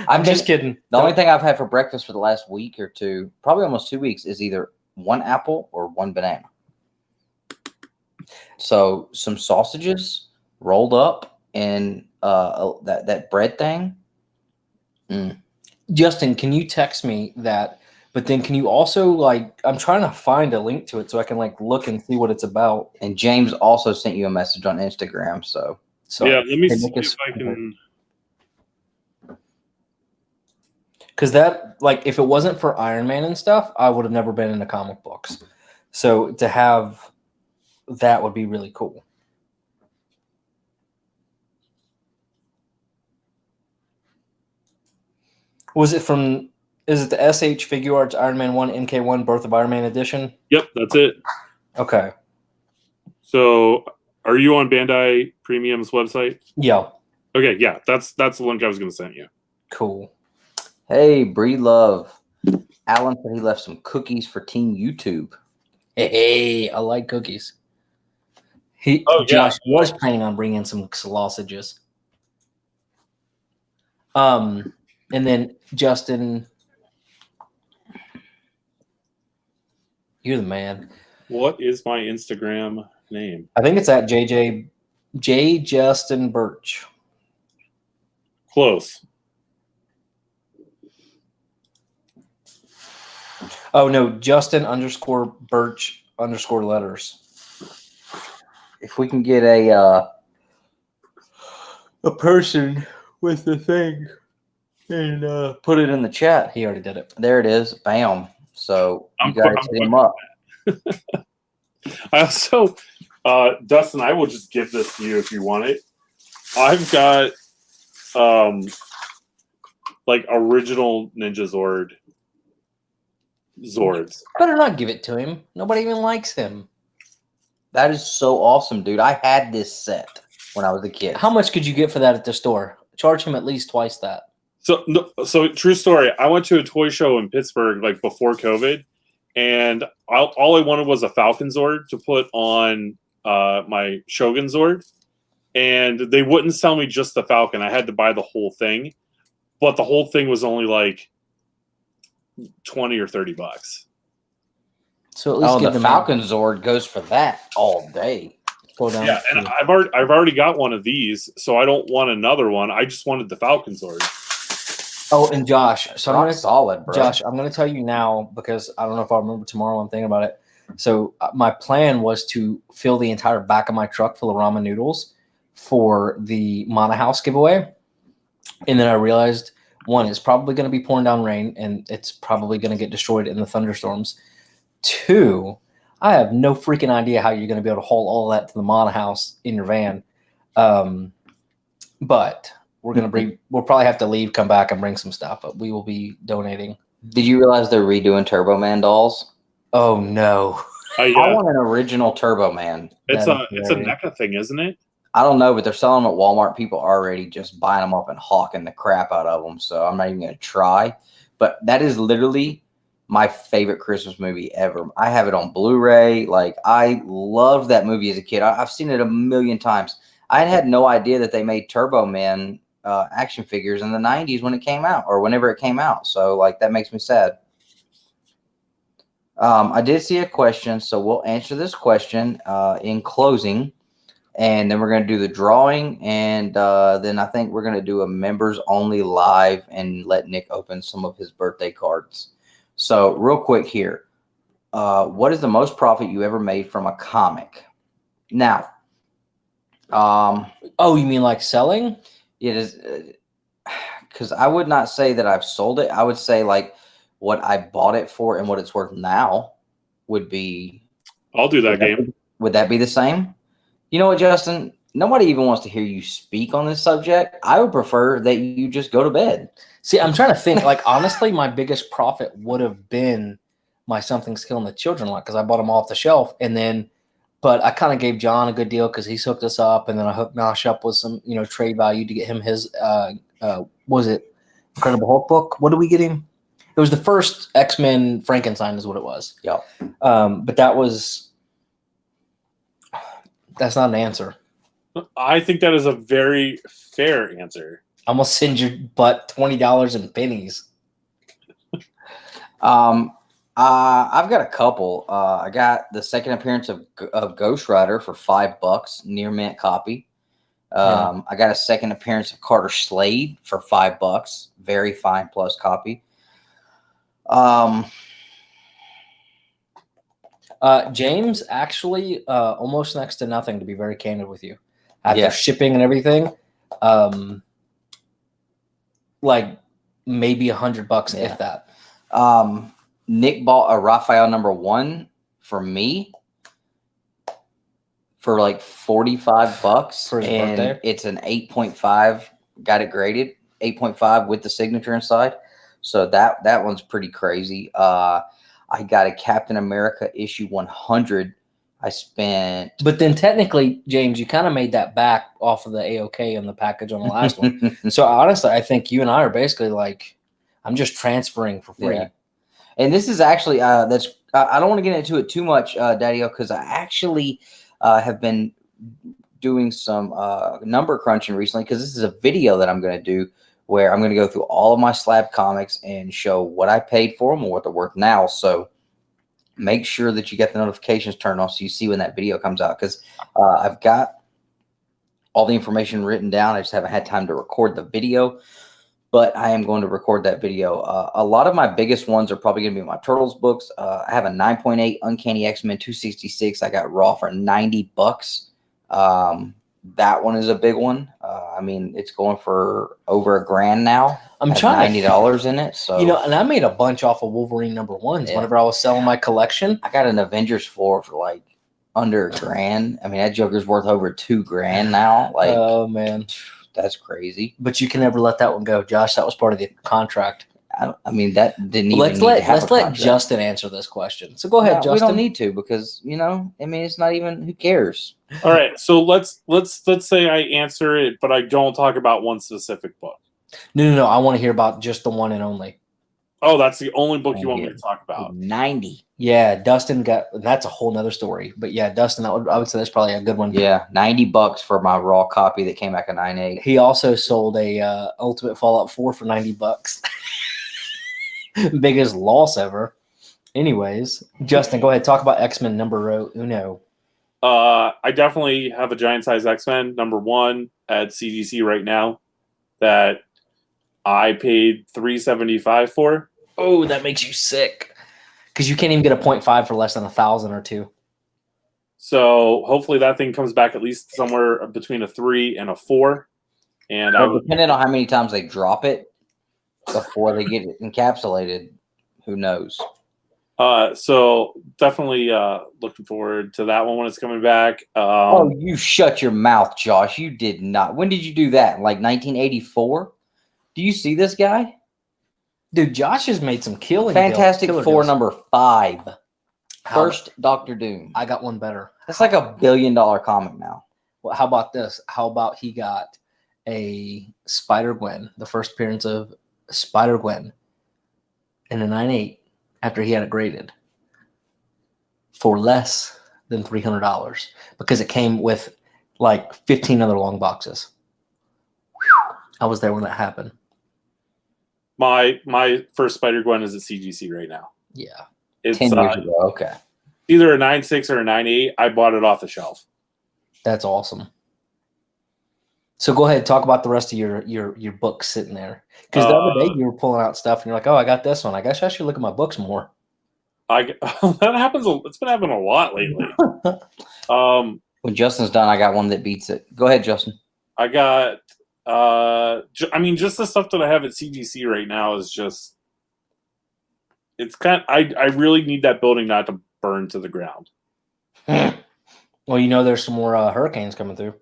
I'm just kidding. The only thing I've had for breakfast for the last week or two, probably almost 2 weeks, is either one apple or one banana. So some sausages rolled up in that bread thing. Justin, can you text me that? But then can you also, like, I'm trying to find a link to it so I can, like, look and see what it's about. And James also sent you a message on Instagram. So yeah, let me see if I can. Because that, like, if it wasn't for Iron Man and stuff, I would have never been into comic books. So to have that would be really cool. Was it from, is it the SH Figure Arts Iron Man 1 MK1 Birth of Iron Man edition? Yep, that's it. Okay. So are you on Bandai Premium's website? Yeah. Okay, yeah, that's the link I was going to send you. Cool. hey, Breed Love. Alan said he left some cookies for Team YouTube. Hey, I like cookies. Josh was planning on bringing some sausages. And then Justin, you're the man. What is my Instagram name? I think it's at J Justin Birch. Close. Oh no, Justin _ Birch _ letters. If we can get a person with the thing and put it in the chat. He already did it. There it is. Bam. So you guys hit him up. I also, Dustin, I will just give this to you if you want it. I've got, like original Ninja Zords. Better not give it to him. Nobody even likes him. That is so awesome, dude. I had this set when I was a kid. How much could you get for that at the store? Charge him at least twice that. So true story. I went to a toy show in Pittsburgh like before COVID, and all I wanted was a Falcon Zord to put on my Shogun Zord, and they wouldn't sell me just the Falcon. I had to buy the whole thing, but the whole thing was only like $20 or $30. So at least the Falcon Zord goes for that all day. Yeah, and I've already got one of these, so I don't want another one. I just wanted the Falcon Zord. Oh, and Josh, so I'm solid, bro. Josh, I'm going to tell you now because I don't know if I'll remember tomorrow. I'm thinking about it. So my plan was to fill the entire back of my truck full of ramen noodles for the Mana House giveaway, and then I realized one, it's probably going to be pouring down rain, and it's probably going to get destroyed in the thunderstorms. Two, I have no freaking idea how you're going to be able to haul all that to the Mana House in your van. But we're going to bring, we'll probably have to leave, come back and bring some stuff, but we will be donating. Did you realize they're redoing Turbo Man dolls? Oh no. I want an original Turbo Man. It's a NECA thing, isn't it? I don't know, but they're selling them at Walmart. People are already just buying them up and hawking the crap out of them. So I'm not even going to try. But that is literally my favorite Christmas movie ever. I have it on Blu-ray. Like, I loved that movie as a kid. I've seen it a million times. I had no idea that they made Turbo Man action figures in the 90s when it came out, or whenever it came out. So, like, that makes me sad. I did see a question, so we'll answer this question in closing. And then we're going to do the drawing, and then I think we're going to do a members-only live and let Nick open some of his birthday cards. So real quick here, what is the most profit you ever made from a comic? Now, oh, you mean like selling? It is, because I would not say that I've sold it. I would say like what I bought it for and what it's worth now would be. I'll do that game. Would that be the same? You know what, Justin? Nobody even wants to hear you speak on this subject. I would prefer that you just go to bed. See, I'm trying to think. Like, honestly, my biggest profit would have been my Something's Killing the Children lot because I bought them off the shelf. And then, but I kind of gave John a good deal because he's hooked us up. And then I hooked Nosh up with some, trade value to get him his, was it Incredible Hulk book. What are we getting? It was the first X-Men Frankenstein is what it was. Yeah. But that's not an answer. I think that is a very fair answer. I'm going to send your butt $20 in pennies. I've got a couple. I got the second appearance of Ghost Rider for $5, near mint copy. I got a second appearance of Carter Slade for $5, very fine plus copy. James, actually, almost next to nothing, to be very candid with you. After shipping and everything, like maybe $100 if that. Nick bought a Raphael #1 for me for like $45 for his and birthday. It's an 8.5. Got it graded 8.5 with the signature inside. So that one's pretty crazy. I got a Captain America issue 100. I spent, but then technically, James, you kind of made that back off of the AOK on the package on the last one. So honestly, I think you and I are basically like, I'm just transferring for free. Yeah. And this is actually I don't want to get into it too much, Daddy-O, because I actually have been doing some number crunching recently, because this is a video that I'm going to do where I'm going to go through all of my slab comics and show what I paid for them and what they're worth now. So make sure that you get the notifications turned on so you see when that video comes out, because I've got all the information written down. I just haven't had time to record the video, but I am going to record that video. A lot of my biggest ones are probably going to be my Turtles books. I have a 9.8 Uncanny X-Men 266. I got raw for $90. That one is a big one. I mean, it's going for over $1,000 now. I'm trying $90 in it. So and I made a bunch off of Wolverine #1s whenever I was selling my collection. I got an Avengers 4 for like under $1,000. I mean, that Joker's worth over $2,000 now. Like, oh man, that's crazy. But you can never let that one go, Josh. That was part of the contract. I mean, that didn't even let's let Justin answer this question. So go ahead, Justin. We don't need to, because I mean, it's not even, who cares? All right, so let's say I answer it, but I don't talk about one specific book. No. I want to hear about just the one and only. Oh, that's the only book you want me to talk about. 90. Yeah, Dustin that's a whole nother story. But yeah, Dustin, I would say that's probably a good one. Yeah, $90 for my raw copy that came back at 9.8. He also sold a Ultimate Fallout 4 for $90. Biggest loss ever. Anyways, Justin, go ahead. Talk about X-Men #1. I definitely have a giant size X-Men #1 at CGC right now that I paid $375 for. Oh, that makes you sick, because you can't even get a 0.5 for less than 1,000 or 2. So hopefully that thing comes back at least somewhere between a 3 and a 4. And depending on how many times they drop it before they get it encapsulated, who knows? So definitely looking forward to that one when it's coming back. Oh, you shut your mouth, Josh. You did not. When did you do that? Like 1984? Do you see this guy? Dude, Josh has made some killing. Fantastic Four #5. First Doctor Doom. I got one better. That's like $1 billion comic now. Well, how about this? How about he got a Spider-Gwen, the first appearance of Spider-Gwen in a 9.8 after he had it graded for less than $300 because it came with like 15 other long boxes. Whew. I was there when that happened. My first Spider-Gwen is at CGC right now. Yeah. It's 10 years ago. Okay. Either a 9.6 or a 9.8. I bought it off the shelf. That's awesome. So go ahead, talk about the rest of your books sitting there. Because the other day you were pulling out stuff and you're like, oh, I got this one. I guess I should look at my books more. That happens. It's been happening a lot lately. When Justin's done, I got one that beats it. Go ahead, Justin. I got. I mean, just the stuff that I have at CGC right now is just. It's kind. I really need that building not to burn to the ground. Well, there's some more hurricanes coming through.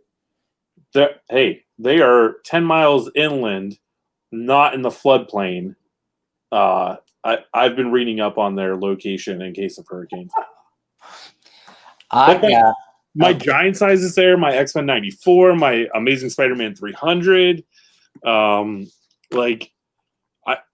Hey, they are 10 miles inland, not in the floodplain. I've been reading up on their location in case of hurricanes. My giant size is there. My X-Men 94, my Amazing Spider-Man 300.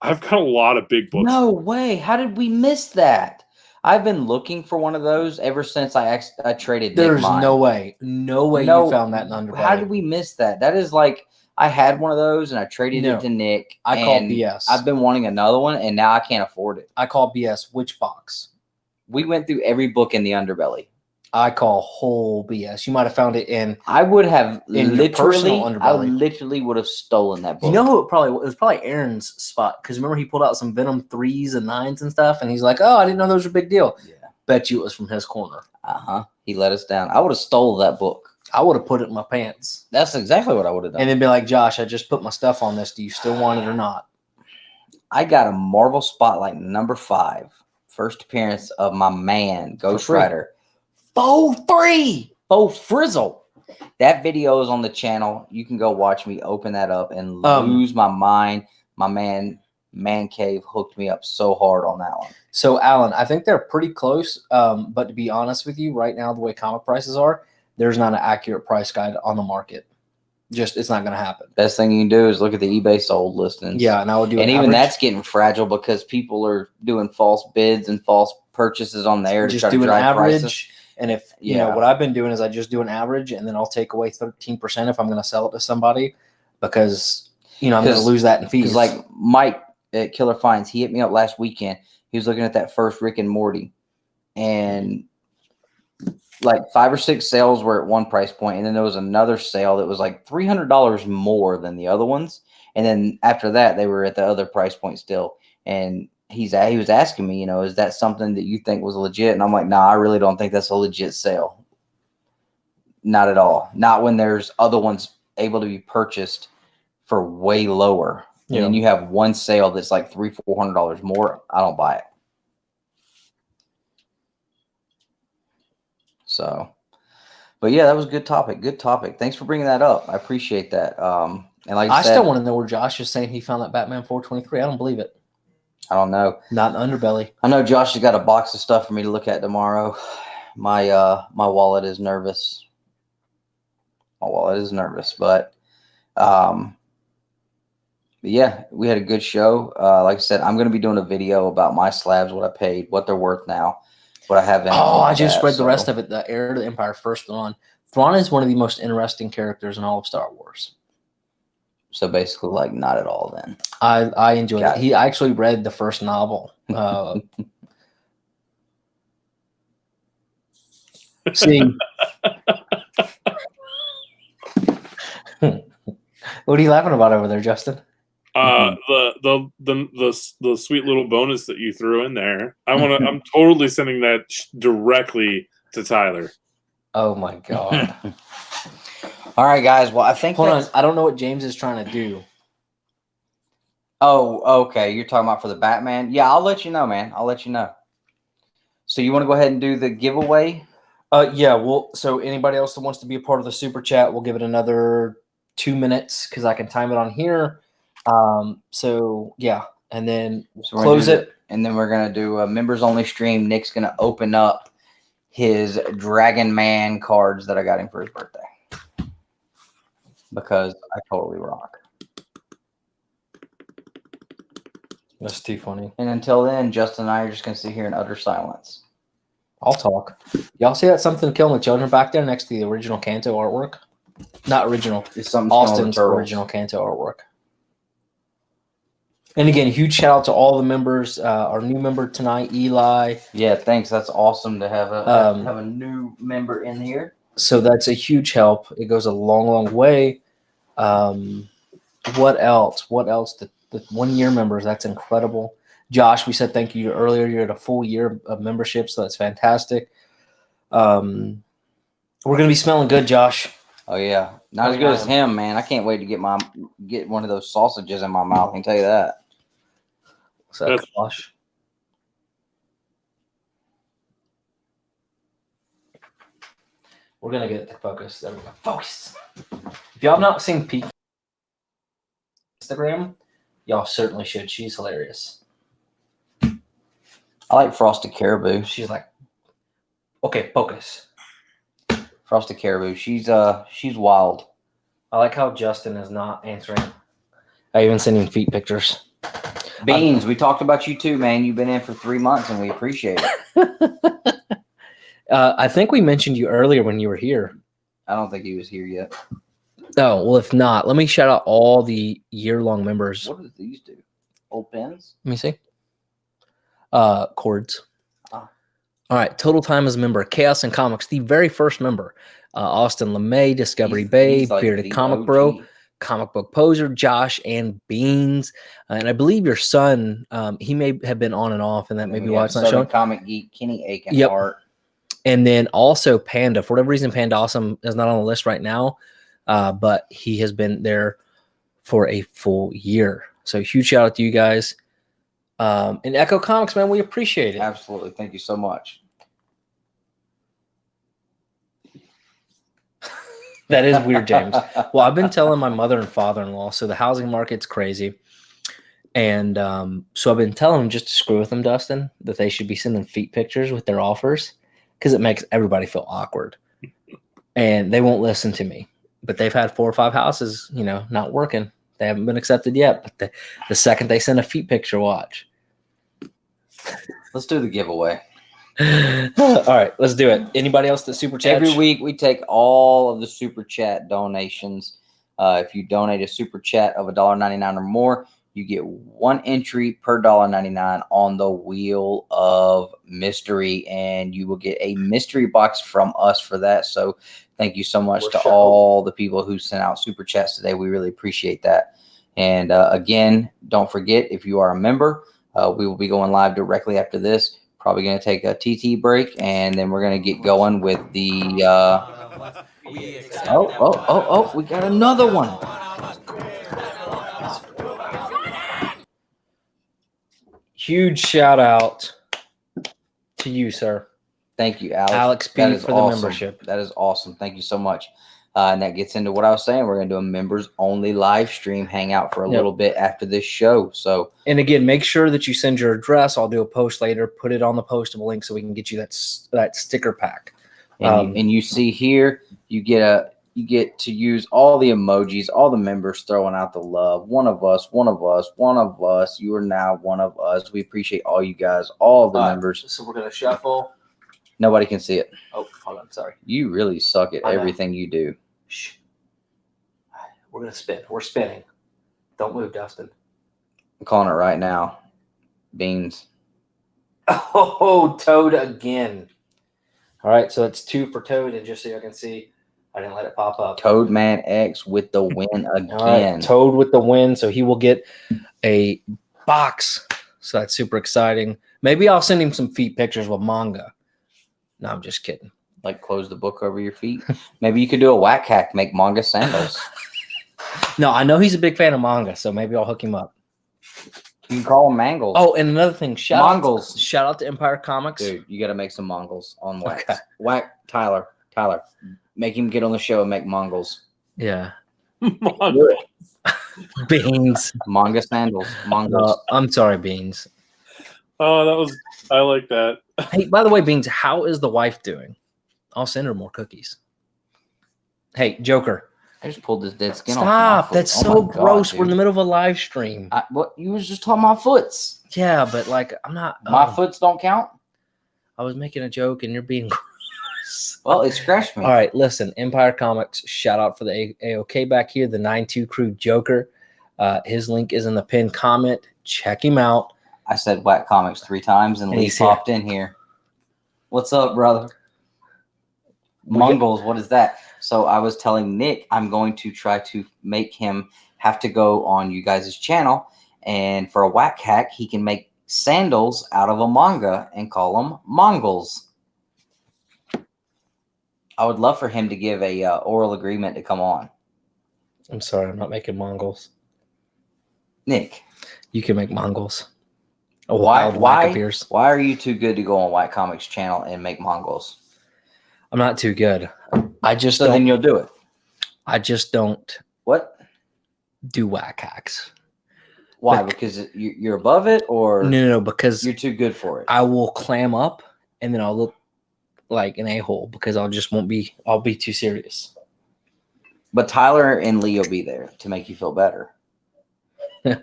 I've got a lot of big books. No way. How did we miss that? I've been looking for one of those ever since I traded Nick There's mine. no way you found that in Underbelly. How did we miss that? That is like, I had one of those and I traded it to Nick. I call BS. I've been wanting another one and now I can't afford it. I call BS. Which box? We went through every book in the Underbelly. I call whole BS. You might have found it in. I would have in your personal I Underbelly. literally would have stolen that book. You know who it was probably Aaron's spot, because remember he pulled out some Venom 3s and 9s and stuff, and he's like, "Oh, I didn't know those were a big deal." Yeah. Bet you it was from his corner. He let us down. I would have stole that book. I would have put it in my pants. That's exactly what I would have done. And then be like, "Josh, I just put my stuff on this. Do you still want it or not?" I got a Marvel Spotlight number 5. First appearance of my man, Ghost Rider. Faux Frizzle. That video is on the channel. You can go watch me open that up and lose my mind. My man cave hooked me up so hard on that one. So, Alan, I think they're pretty close. But to be honest with you, right now, the way comic prices are, there's not an accurate price guide on the market. It's not going to happen. Best thing you can do is look at the eBay sold listings. Yeah, and I would do. And even that's getting fragile because people are doing false bids and false purchases on there to try to drive prices. And if you know what I've been doing is I just do an average, and then I'll take away 13% if I'm going to sell it to somebody, because I'm going to lose that in fees. Because like Mike at Killer Finds, he hit me up last weekend. He was looking at that first Rick and Morty, and like 5 or 6 sales were at one price point, and then there was another sale that was like $300 more than the other ones, and then after that they were at the other price point still. And he was asking me, is that something that you think was legit? And I'm like, nah, I really don't think that's a legit sale. Not at all. Not when there's other ones able to be purchased for way lower. And then you have one sale that's like $300-$400 more. I don't buy it. So, but yeah, that was a good topic. Good topic. Thanks for bringing that up. I appreciate that. And like I said, still want to know where Josh is saying he found that Batman 423. I don't believe it. I don't know. Not in Underbelly. I know Josh has got a box of stuff for me to look at tomorrow. My wallet is nervous. But yeah, we had a good show. Like I said, I'm going to be doing a video about my slabs, what I paid, what they're worth now, what I have in. I just read the rest of it. The Heir to the Empire, first one. Thrawn is one of the most interesting characters in all of Star Wars. So basically, like, not at all then. I enjoyed it. He actually read the first novel. See, what are you laughing about over there, Justin? The sweet little bonus that you threw in there. I'm totally sending that directly to Tyler. Oh my god. All right, guys. Well, I think hold on. I don't know what James is trying to do. Oh, okay. You're talking about for the Batman? Yeah, I'll let you know, man. I'll let you know. So you want to go ahead and do the giveaway? Yeah. Well, so anybody else that wants to be a part of the super chat, we'll give it another 2 minutes because I can time it on here. So yeah, and then we'll close it, and then we're gonna do a members only stream. Nick's gonna open up his Dragon Man cards that I got him for his birthday because I totally rock. That's too funny. And until then, Justin and I are just gonna sit here in utter silence. I'll talk. Y'all see that Something Killing the Children back there next to the original Kanto artwork? Not original. It's something Austin's original Kanto artwork. And again, huge shout out to all the members. Our new member tonight, Eli. Yeah, thanks. That's awesome to have a new member in here. So that's a huge help. It goes a long, long way. What else? The 1 year members, that's incredible. Josh, we said thank you earlier. You're at a full year of membership, so that's fantastic. We're gonna be smelling good, Josh. Oh yeah, not as good as him, man. I can't wait to get one of those sausages in my mouth. I can tell you that. What's that, Josh? We're gonna get it to focus. There we go. Focus. If y'all have not seen Pete Instagram, y'all certainly should. She's hilarious. I like Frosted Caribou. She's like, okay, focus. Frosted Caribou. She's wild. I like how Justin is not answering. I even sending feet pictures. Beans, we talked about you too, man. You've been in for 3 months, and we appreciate it. I think we mentioned you earlier when you were here. I don't think he was here yet. Oh, well, if not, let me shout out all the year-long members. What do these do? Old pens? Let me see. Chords. Ah. All right. Total time as a member. Chaos and Comics. The very first member. Austin LeMay, Discovery Babe, He's like Bearded the Comic OG. Bro, Comic Book Poser, Josh, and Beans. And I believe your son, he may have been on and off, and that maybe why it's not Southern showing. Comic Geek, Kenny Aiken, Yep. Art. And then also Panda. For whatever reason, Panda Awesome is not on the list right now, but he has been there for a full year. So huge shout out to you guys. And Echo Comics, man, we appreciate it. Absolutely. Thank you so much. That is weird, James. Well, I've been telling my mother and father-in-law, so the housing market's crazy. And so I've been telling them just to screw with them, Dustin, that they should be sending feet pictures with their offers because it makes everybody feel awkward. And they won't listen to me. But they've had 4 or 5 houses, not working. They haven't been accepted yet. But the second they send a feet picture, watch. Let's do the giveaway. All right, let's do it. Anybody else that super chat? Every week we take all of the super chat donations. If you donate a super chat of $1.99 or more, you get 1 entry per $1.99 on the Wheel of Mystery, and you will get a mystery box from us for that. So thank you so much to all the people who sent out super chats today. We really appreciate that. And again, don't forget, if you are a member, we will be going live directly after this. Probably going to take a TT break, and then we're going to get going with the we got another one. Huge shout out to you, sir. Thank you, Alex. Alex P. That is for the awesome. membership. That is awesome. Thank you so much. And that gets into what I was saying. We're going to do a members only live stream hangout for a little bit after this show. So, and again, make sure that you send your address. I'll do a post later. Put it on the postable link so we can get you that sticker pack. And you see here, you get to use all the emojis, all the members throwing out the love. One of us, one of us, one of us. You are now one of us. We appreciate all you guys, all the members. So we're gonna shuffle. Nobody can see it. Oh, hold on. Sorry. You really suck at everything you do. Shh. We're gonna spin. We're spinning. Don't move, Dustin. I'm calling it right now. Beans. Oh, Toad again. All right, so it's 2 for Toad, and just so you can see, I didn't let it pop up. Toadman X with the win again. All right, Toad with the win, so he will get a box. So that's super exciting. Maybe I'll send him some feet pictures with manga. No, I'm just kidding. Like close the book over your feet. Maybe you could do a whack hack, make manga sandals. No, I know he's a big fan of manga, so maybe I'll hook him up. You can call them Mangles. Oh, and another thing, shout Mongols. out to Empire Comics. Dude, you got to make some Mongols on wax. Okay. Whack Tyler. Make him get on the show and make Mongols. Yeah. Mongols. Beans. Manga sandals. Mongols. I'm sorry, Beans. Oh, I like that. Hey, by the way, Beans, how is the wife doing? I'll send her more cookies. Hey, Joker. I just pulled this dead skin off. Stop. My foot. That's so my God, gross. dude. We're in the middle of a live stream. What? You was just talking about foots. Yeah, but I'm not. My foots don't count? I was making a joke and you're being gross. Well, it scratched me. All right, listen. Empire Comics, shout out for the AOK back here, the 9-2 crew Joker. His link is in the pinned comment. Check him out. I said Whack Comics 3 times and Lee he's here. popped in here. What's up, brother? Mongols, what is that? So I was telling Nick I'm going to try to make him have to go on you guys' channel, and for a whack hack, he can make sandals out of a manga and call them Mongols. I would love for him to give a oral agreement to come on. I'm sorry, I'm not making Mongols. Nick, You can make Mongols. why Wackabeers. why are you too good to go on White Comics channel and make Mongols? I'm not too good. I just So then don't. you'll do it. I just don't What? do whack hacks. Why? Because you're above it, or No, because you're too good for it? I will clam up and then I'll look like an a-hole because I'll be too serious. But Tyler and Lee will be there to make you feel better.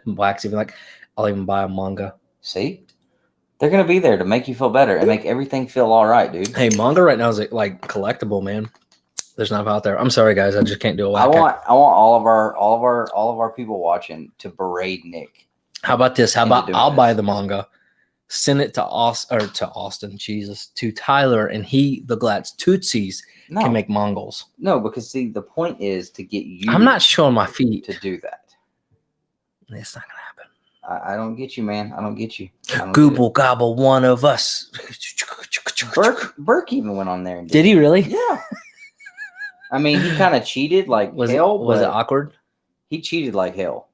Waxy be like, I'll even buy a manga. See, they're gonna be there to make you feel better and make everything feel all right, dude. Hey, manga right now is like collectible, man. There's not out there. I'm sorry, guys. I just can't do a I whack. want all of our people watching to berate Nick. How about this? How into about doing I'll this. buy the manga, send it to Austin, Jesus, to Tyler, and he, the Glad's Tootsies, No, can make Mongols. no, because see, the point is to get you. I'm not showing my feet. to do that. It's not gonna happen. I don't get you, man. I don't get you. I don't get Gooble gobble, one of us. it. Burke even went on there and Did he really? Yeah. I mean, he kind of cheated like Was hell. it but awkward? He cheated like hell.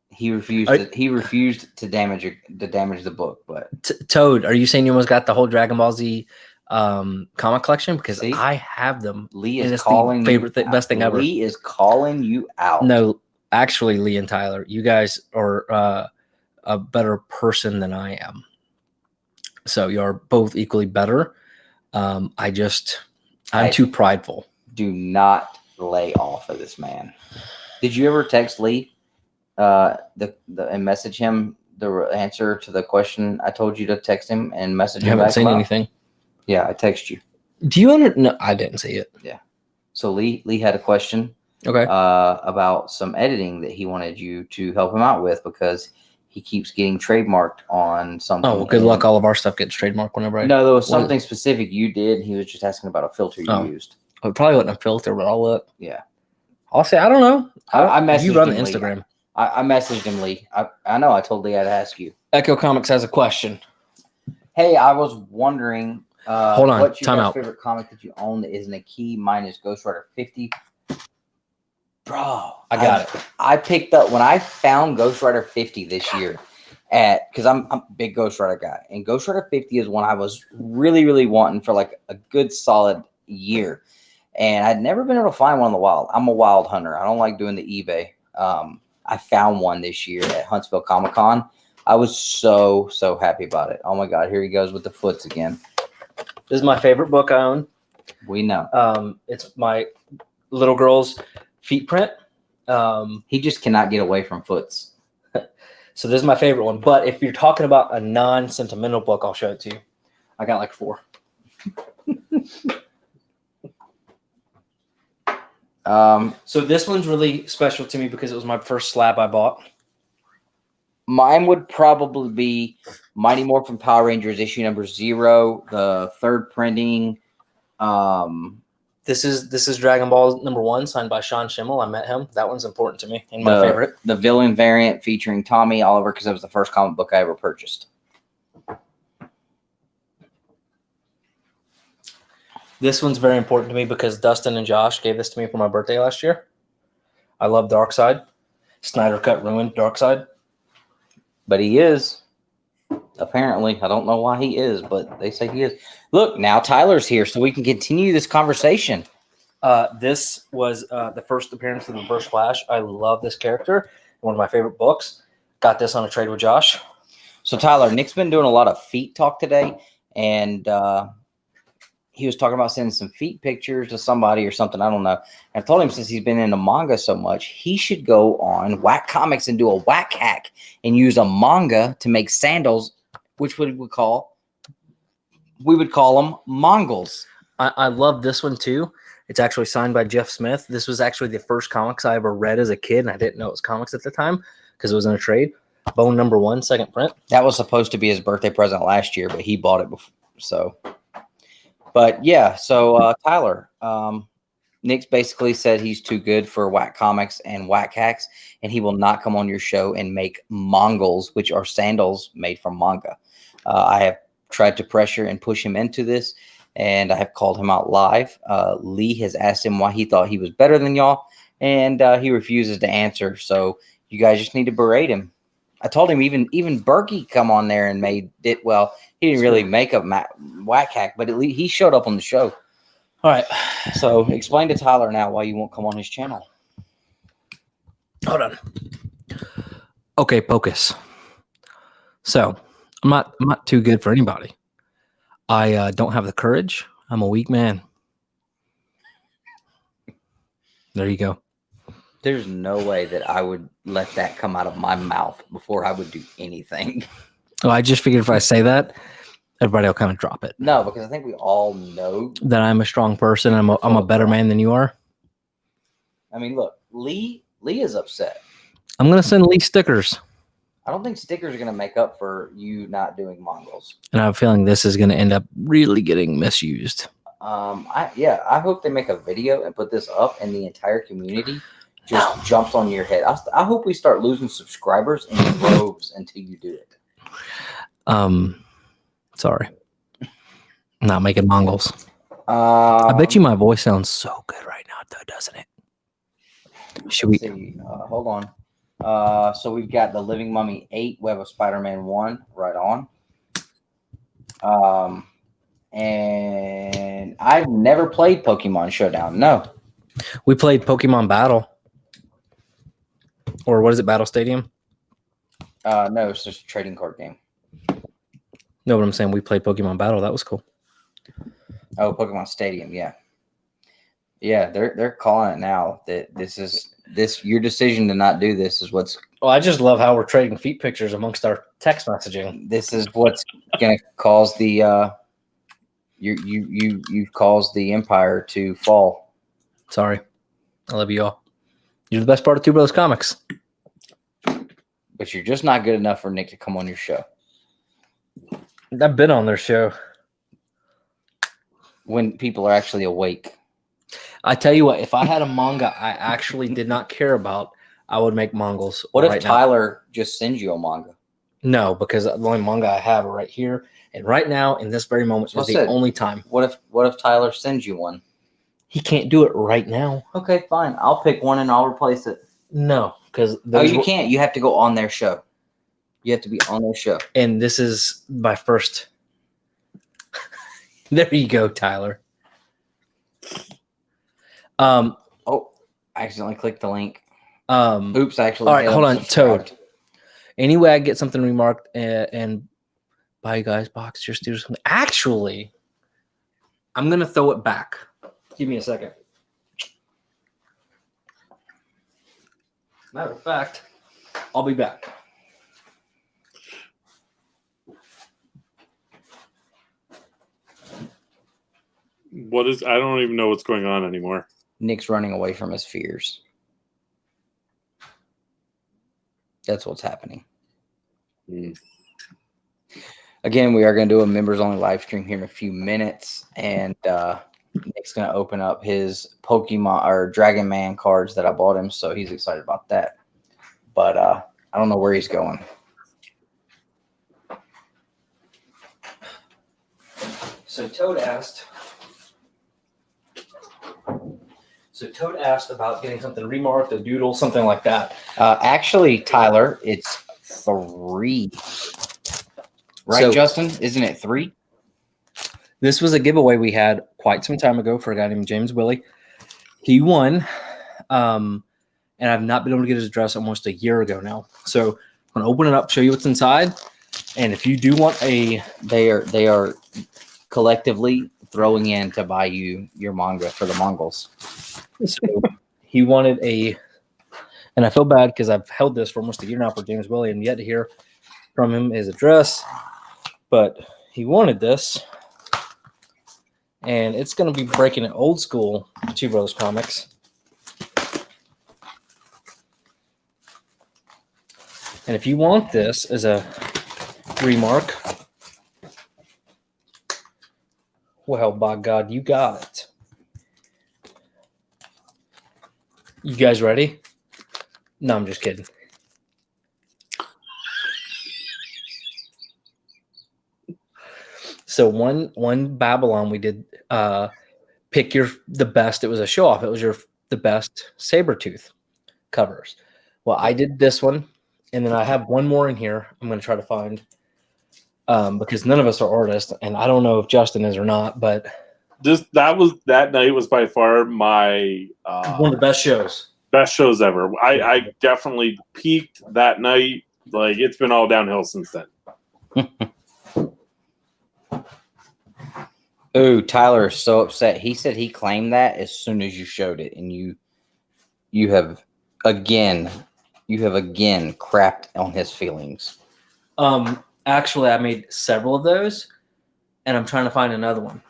He refused. Are- He refused to damage the book. But Toad, are you saying you almost got the whole Dragon Ball Z comic collection? Because See? I have them. Lee And is it's the calling favorite you best thing ever. Lee is calling you out. No, actually, Lee and Tyler, you guys are a better person than I am. So you're both equally better. I'm Hey. too prideful. Do not lay off of this man. Did you ever text Lee and message him the answer to the question I told you to text him and message I him haven't back seen about? anything. Yeah, I text you. Do you No, I didn't see it. So Lee had a question Okay. about some editing that he wanted you to help him out with because he keeps getting trademarked on something. Oh, well, good luck. All of our stuff gets trademarked whenever I. No, there was something specific you did. He was just asking about a filter you used. It probably wasn't a filter, but I'll look. Yeah. I'll say I don't know. I messaged You run the him, Lee. Instagram. I messaged him, Lee. I know. I told Lee I'd ask you. Echo Comics has a question. Hey, I was wondering. Hold on, What's your time guys' out. favorite comic that you own that isn't a key? Mine is Ghost Rider 50. Bro, I got it. I picked up when I found Ghost Rider 50 this year because I'm a big Ghost Rider guy, and Ghost Rider 50 is one I was really, really wanting for like a good solid year, and I'd never been able to find one in the wild. I'm a wild hunter. I don't like doing the eBay. I found one this year at Huntsville Comic Con. I was so happy about it. Oh my God, here he goes with the foots again. This is my favorite book I own. We know. It's my little girl's feet print. He just cannot get away from foots. So this is my favorite one. But if you're talking about a non-sentimental book, I'll show it to you. I got like 4. So this one's really special to me because it was my first slab I bought. Mine would probably be Mighty Morphin Power Rangers issue number 0, the third printing. This is Dragon Ball #1, signed by Sean Schimmel. I met him. That one's important to me and my favorite. The villain variant featuring Tommy Oliver because that was the first comic book I ever purchased. This one's very important to me because Dustin and Josh gave this to me for my birthday last year. I love Darkseid. Snyder Cut ruined Darkseid. But he is. Apparently. I don't know why he is, but they say he is. Look, now Tyler's here, so we can continue this conversation. This was the first appearance of the Reverse Flash. I love this character. One of my favorite books. Got this on a trade with Josh. So, Tyler, Nick's been doing a lot of feet talk today, and he was talking about sending some feet pictures to somebody or something. I don't know. And I told him since he's been into manga so much, he should go on Whack Comics and do a whack hack and use a manga to make sandals, which we would call them Mongols. I love this one too. It's actually signed by Jeff Smith. This was actually the first comics I ever read as a kid, and I didn't know it was comics at the time because it was in a trade. Bone #1, second print. That was supposed to be his birthday present last year, but he bought it before. So, but yeah, so Tyler, Nick's basically said he's too good for Whack Comics and Whack Hacks, and he will not come on your show and make Mongols, which are sandals made from manga. I have tried to pressure and push him into this, and I have called him out live. Lee has asked him why he thought he was better than y'all, and he refuses to answer. So you guys just need to berate him. I told him even Berkey come on there and made it. Well, he didn't really make a whack hack, but at least he showed up on the show. All right. So explain to Tyler now why you won't come on his channel. Hold on. Okay, Pocus. So I'm not too good for anybody. I don't have the courage. I'm a weak man. There you go. There's no way that I would let that come out of my mouth before I would do anything. Oh, I just figured if I say that, everybody will kind of drop it. No, because I think we all know that I'm a strong person. I'm a better man than you are. I mean, look, Lee is upset. I'm gonna send Lee stickers. I don't think stickers are going to make up for you not doing Mongols. And I have a feeling this is going to end up really getting misused. I hope they make a video and put this up, and the entire community just jumps on your head. I hope we start losing subscribers in droves until you do it. Sorry, not making Mongols. I bet you my voice sounds so good right now, though, doesn't it? Should we see? Hold on. So we've got the Living Mummy 8, Web of Spider-Man 1 right on. And I've never played Pokemon Showdown. No. We played Pokemon Battle. Or what is it, Battle Stadium? No, it's just a trading card game. No, but I'm saying we played Pokemon Battle. That was cool. Oh, Pokemon Stadium, yeah. Yeah, they're calling it now that your decision to not do this is what's. Well, I just love how we're trading feet pictures amongst our text messaging. This is what's going to cause the you've caused the empire to fall. Sorry, I love you all. You're the best part of Two Brothers Comics. But you're just not good enough for Nick to come on your show. I've been on their show when people are actually awake. I tell you what, if I had a manga I actually did not care about, I would make Mongols. What if Tyler just sends you a manga? No, because the only manga I have are right here. And right now, in this very moment, is the only time. What if Tyler sends you one? He can't do it right now. Okay, fine. I'll pick one and I'll replace it. No, because you can't. You have to go on their show. You have to be on their show. And this is my first. There you go, Tyler. I accidentally clicked the link. Oops, actually. All right, hold on, Toad. Anyway, I get something remarked and buy you guys box, just do something. Actually, I'm gonna throw it back. Give me a second. Matter of fact, I'll be back. I don't even know what's going on anymore. Nick's running away from his fears. That's what's happening. Again, we are going to do a members only live stream here in a few minutes, and Nick's going to open up his Pokemon or Dragon Man cards that I bought him, so he's excited about that. But I don't know where he's going. So Toad asked about getting something remarked, a doodle, something like that. Actually, Tyler, it's 3. Right, so, Justin? Isn't it 3? This was a giveaway we had quite some time ago for a guy named James Willie. He won, and I've not been able to get his address almost a year ago now. So I'm going to open it up, show you what's inside. And if you do want they are collectively throwing in to buy you your manga for the Mongols. So he wanted and I feel bad because I've held this for almost a year now for James Willie and yet to hear from him his address, but he wanted this, and it's going to be breaking it old school Two Brothers Comics. And if you want this as a remark, well, by God, you got it. You guys ready? No, I'm just kidding. So one Babble-On we did pick the best. It was a show off. It was the best Sabretooth covers. Well, I did this one, and then I have one more in here. I'm going to try to find because none of us are artists, and I don't know if Justin is or not. But that night was by far my one of the best shows. Best shows ever. I definitely peaked that night. Like, it's been all downhill since then. Oh, Tyler is so upset. He said he claimed that as soon as you showed it, and you have again, crapped on his feelings. Actually, I made several of those, and I'm trying to find another one.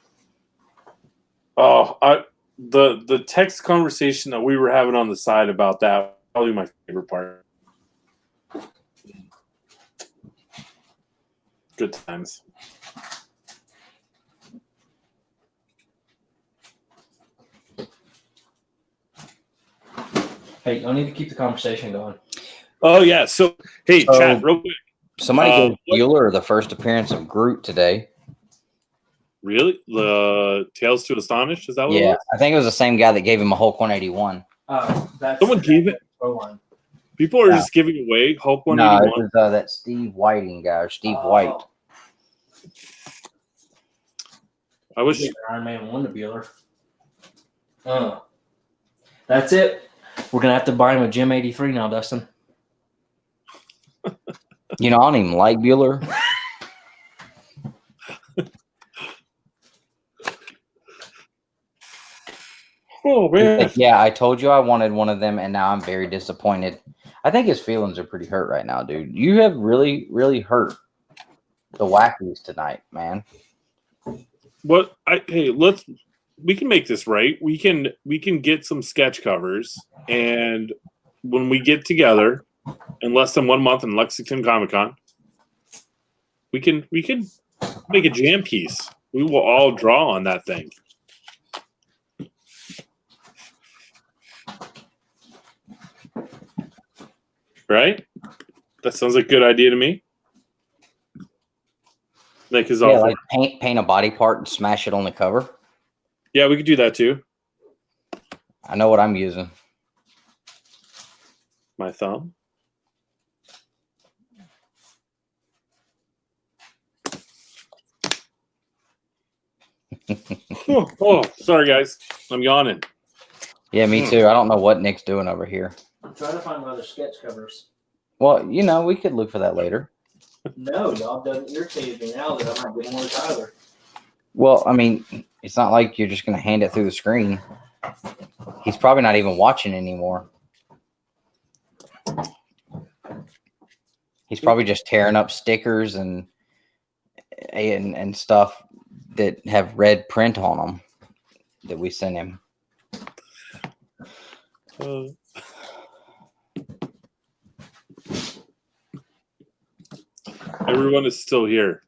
Oh, the text conversation that we were having on the side about that, probably my favorite part. Good times. Hey, you'll need to keep the conversation going. Oh yeah. So hey, chat real quick. Somebody gave Bueller the first appearance of Groot today. Really? The Tales to Astonish? Is that what it was? I think it was the same guy that gave him a Hulk 181. Someone gave it. People are just giving away Hulk 181. No, it was that Steve Whiting guy, or Steve White. I wish Iron Man 1 to Bueller. That's it. We're gonna have to buy him a Gym 83 now, Dustin. You know, I don't even like Bueller. Oh man. Like, yeah, I told you I wanted one of them, and now I'm very disappointed. I think his feelings are pretty hurt right now, dude. You have really, really hurt the Wackies tonight, man. What? We can make this right. We can get some sketch covers, and when we get together in less than 1 month in Lexington Comic-Con, we can make a jam piece. We will all draw on that thing. Right? That sounds like a good idea to me. Nick is off. Like paint a body part and smash it on the cover. Yeah, we could do that too. I know what I'm using. My thumb. oh, sorry guys. I'm yawning. Yeah, me too. I don't know what Nick's doing over here. I'm trying to find my other sketch covers. Well, you know, we could look for that later. No, y'all done irritated me now that I'm not getting more Tyler. Well, I mean, it's not like you're just going to hand it through the screen. He's probably not even watching anymore. He's probably just tearing up stickers and stuff that have red print on them that we sent him. Everyone is still here.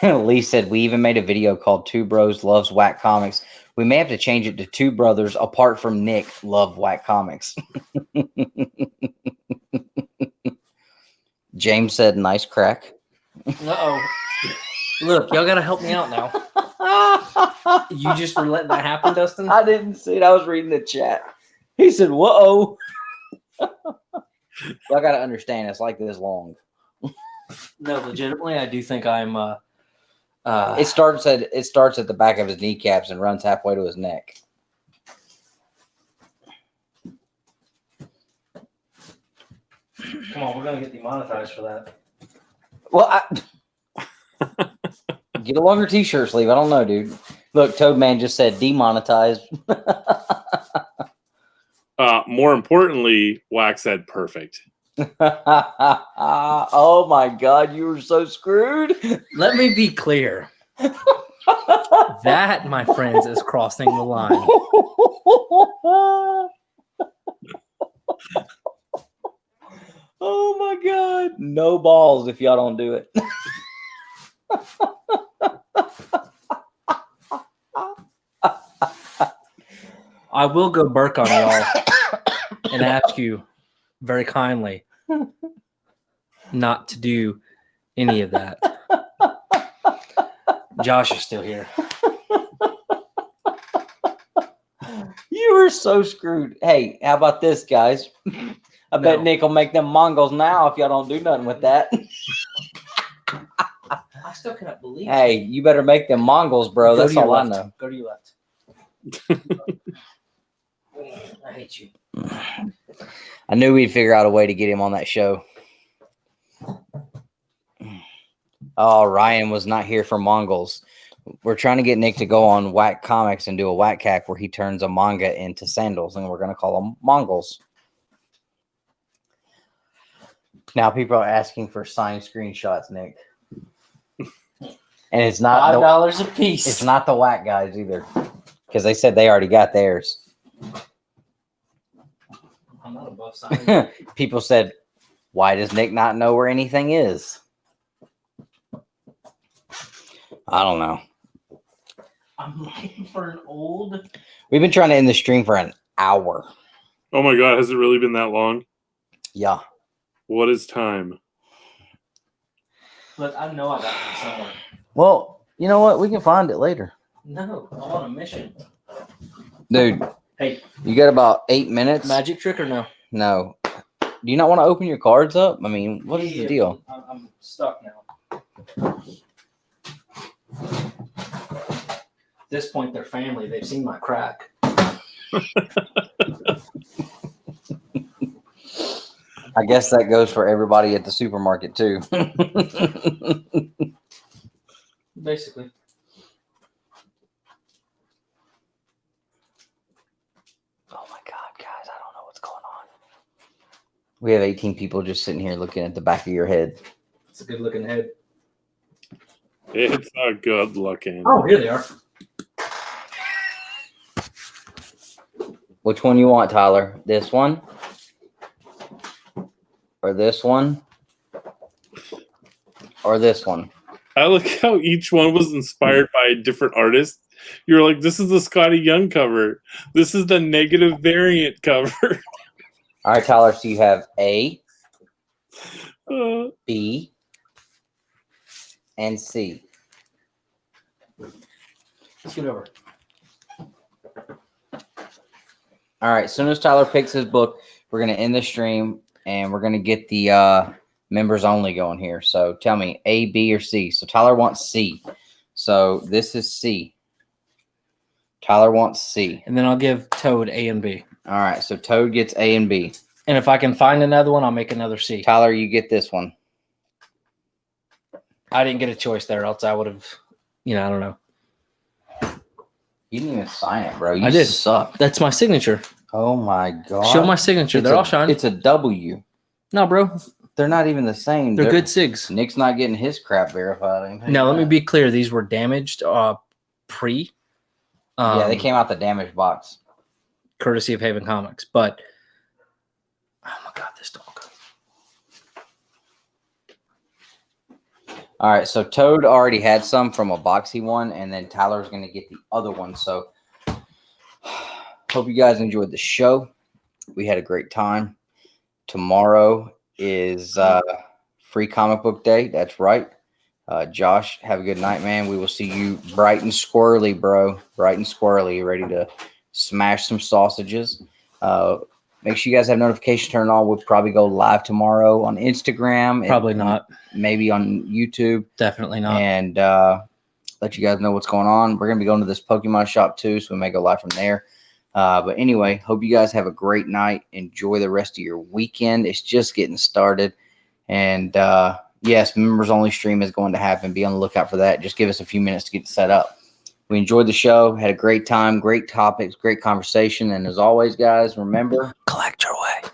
Lee said, we even made a video called Two Bros Loves Whack Comics. We may have to change it to Two Brothers Apart from Nick Love Whack Comics. James said, nice crack. Uh-oh. Look, y'all got to help me out now. You just were letting that happen, Dustin? I didn't see it. I was reading the chat. He said, whoa. Y'all got to understand, it's like this long. No, legitimately, I do think I'm. It starts at the back of his kneecaps and runs halfway to his neck. Come on, we're gonna get demonetized for that. Well, get a longer T-shirt sleeve. I don't know, dude. Look, Toadman just said demonetized. More importantly, Wax said perfect. Oh my God, you were so screwed. Let me be clear. That, my friends, is crossing the line. Oh my God. No balls if y'all don't do it. I will go Burke on y'all and ask you very kindly not to do any of that. Josh is still here. You were so screwed. Hey, how about this, guys? I bet Nick will make them Mongols now if y'all don't do nothing with that. I still cannot believe Hey, you better make them Mongols, bro. That's all I know. Go to your left. I hate you. I knew we'd figure out a way to get him on that show. Oh, Ryan was not here for Mongols. We're trying to get Nick to go on Whack Comics and do a Whack Cack where he turns a manga into sandals, and we're going to call them Mongols. Now people are asking for signed screenshots, Nick. And it's not $5 a piece. It's not the whack guys either, because they said they already got theirs. I'm not above signing. People said, "Why does Nick not know where anything is?" I don't know. I'm looking for an old. We've been trying to end the stream for an hour. Oh my God, has it really been that long? Yeah. What is time? Look, I know I got it somewhere. Well, you know what? We can find it later. No, I'm on a mission. Dude. Hey. You got about 8 minutes? Magic trick or no? No. Do you not want to open your cards up? I mean, what is the deal? I'm stuck now. At this point, they're family. They've seen my crack. I guess that goes for everybody at the supermarket too. Basically. Oh my God, guys, I don't know what's going on. We have 18 people just sitting here looking at the back of your head. It's a good looking head. It's not good looking. Oh, here they are. Which one you want, Tyler? This one? Or this one? Or this one? I like how each one was inspired by a different artist. You're like, this is the Scotty Young cover. This is the negative variant cover. All right, Tyler, so you have A, Uh, B, and C. Let's get over. All right, as soon as Tyler picks his book, we're going to end the stream, and we're going to get the members only going here. So tell me, A, B, or C? So Tyler wants C. So this is C. Tyler wants C. And then I'll give Toad A and B. All right, so Toad gets A and B. And if I can find another one, I'll make another C. Tyler, you get this one. I didn't get a choice there, else I would have, I don't know. You didn't even sign it, bro. You I did. suck. That's my signature. Oh, my God. Show my signature. They're all shiny. It's a W. No, bro. They're not even the same. They're good SIGs. Nick's not getting his crap verified. Now, let me be clear. These were damaged pre. Yeah, they came out the damaged box. Courtesy of Haven Comics. But, oh, my God, this dog. All right, so Toad already had some from a box he won, and then Tyler's going to get the other one. So, hope you guys enjoyed the show. We had a great time. Tomorrow is free comic book day. That's right. Josh, have a good night, man. We will see you bright and squirrely, bro. Bright and squirrely. You ready to smash some sausages? Make sure you guys have notifications turned on. We'll probably go live tomorrow on Instagram. Probably not. Maybe on YouTube. Definitely not. And let you guys know what's going on. We're going to be going to this Pokemon shop too, so we may go live from there. But anyway, hope you guys have a great night. Enjoy the rest of your weekend. It's just getting started. And yes, members only stream is going to happen. Be on the lookout for that. Just give us a few minutes to get set up. We enjoyed the show, had a great time, great topics, great conversation. And as always, guys, remember, collect your way.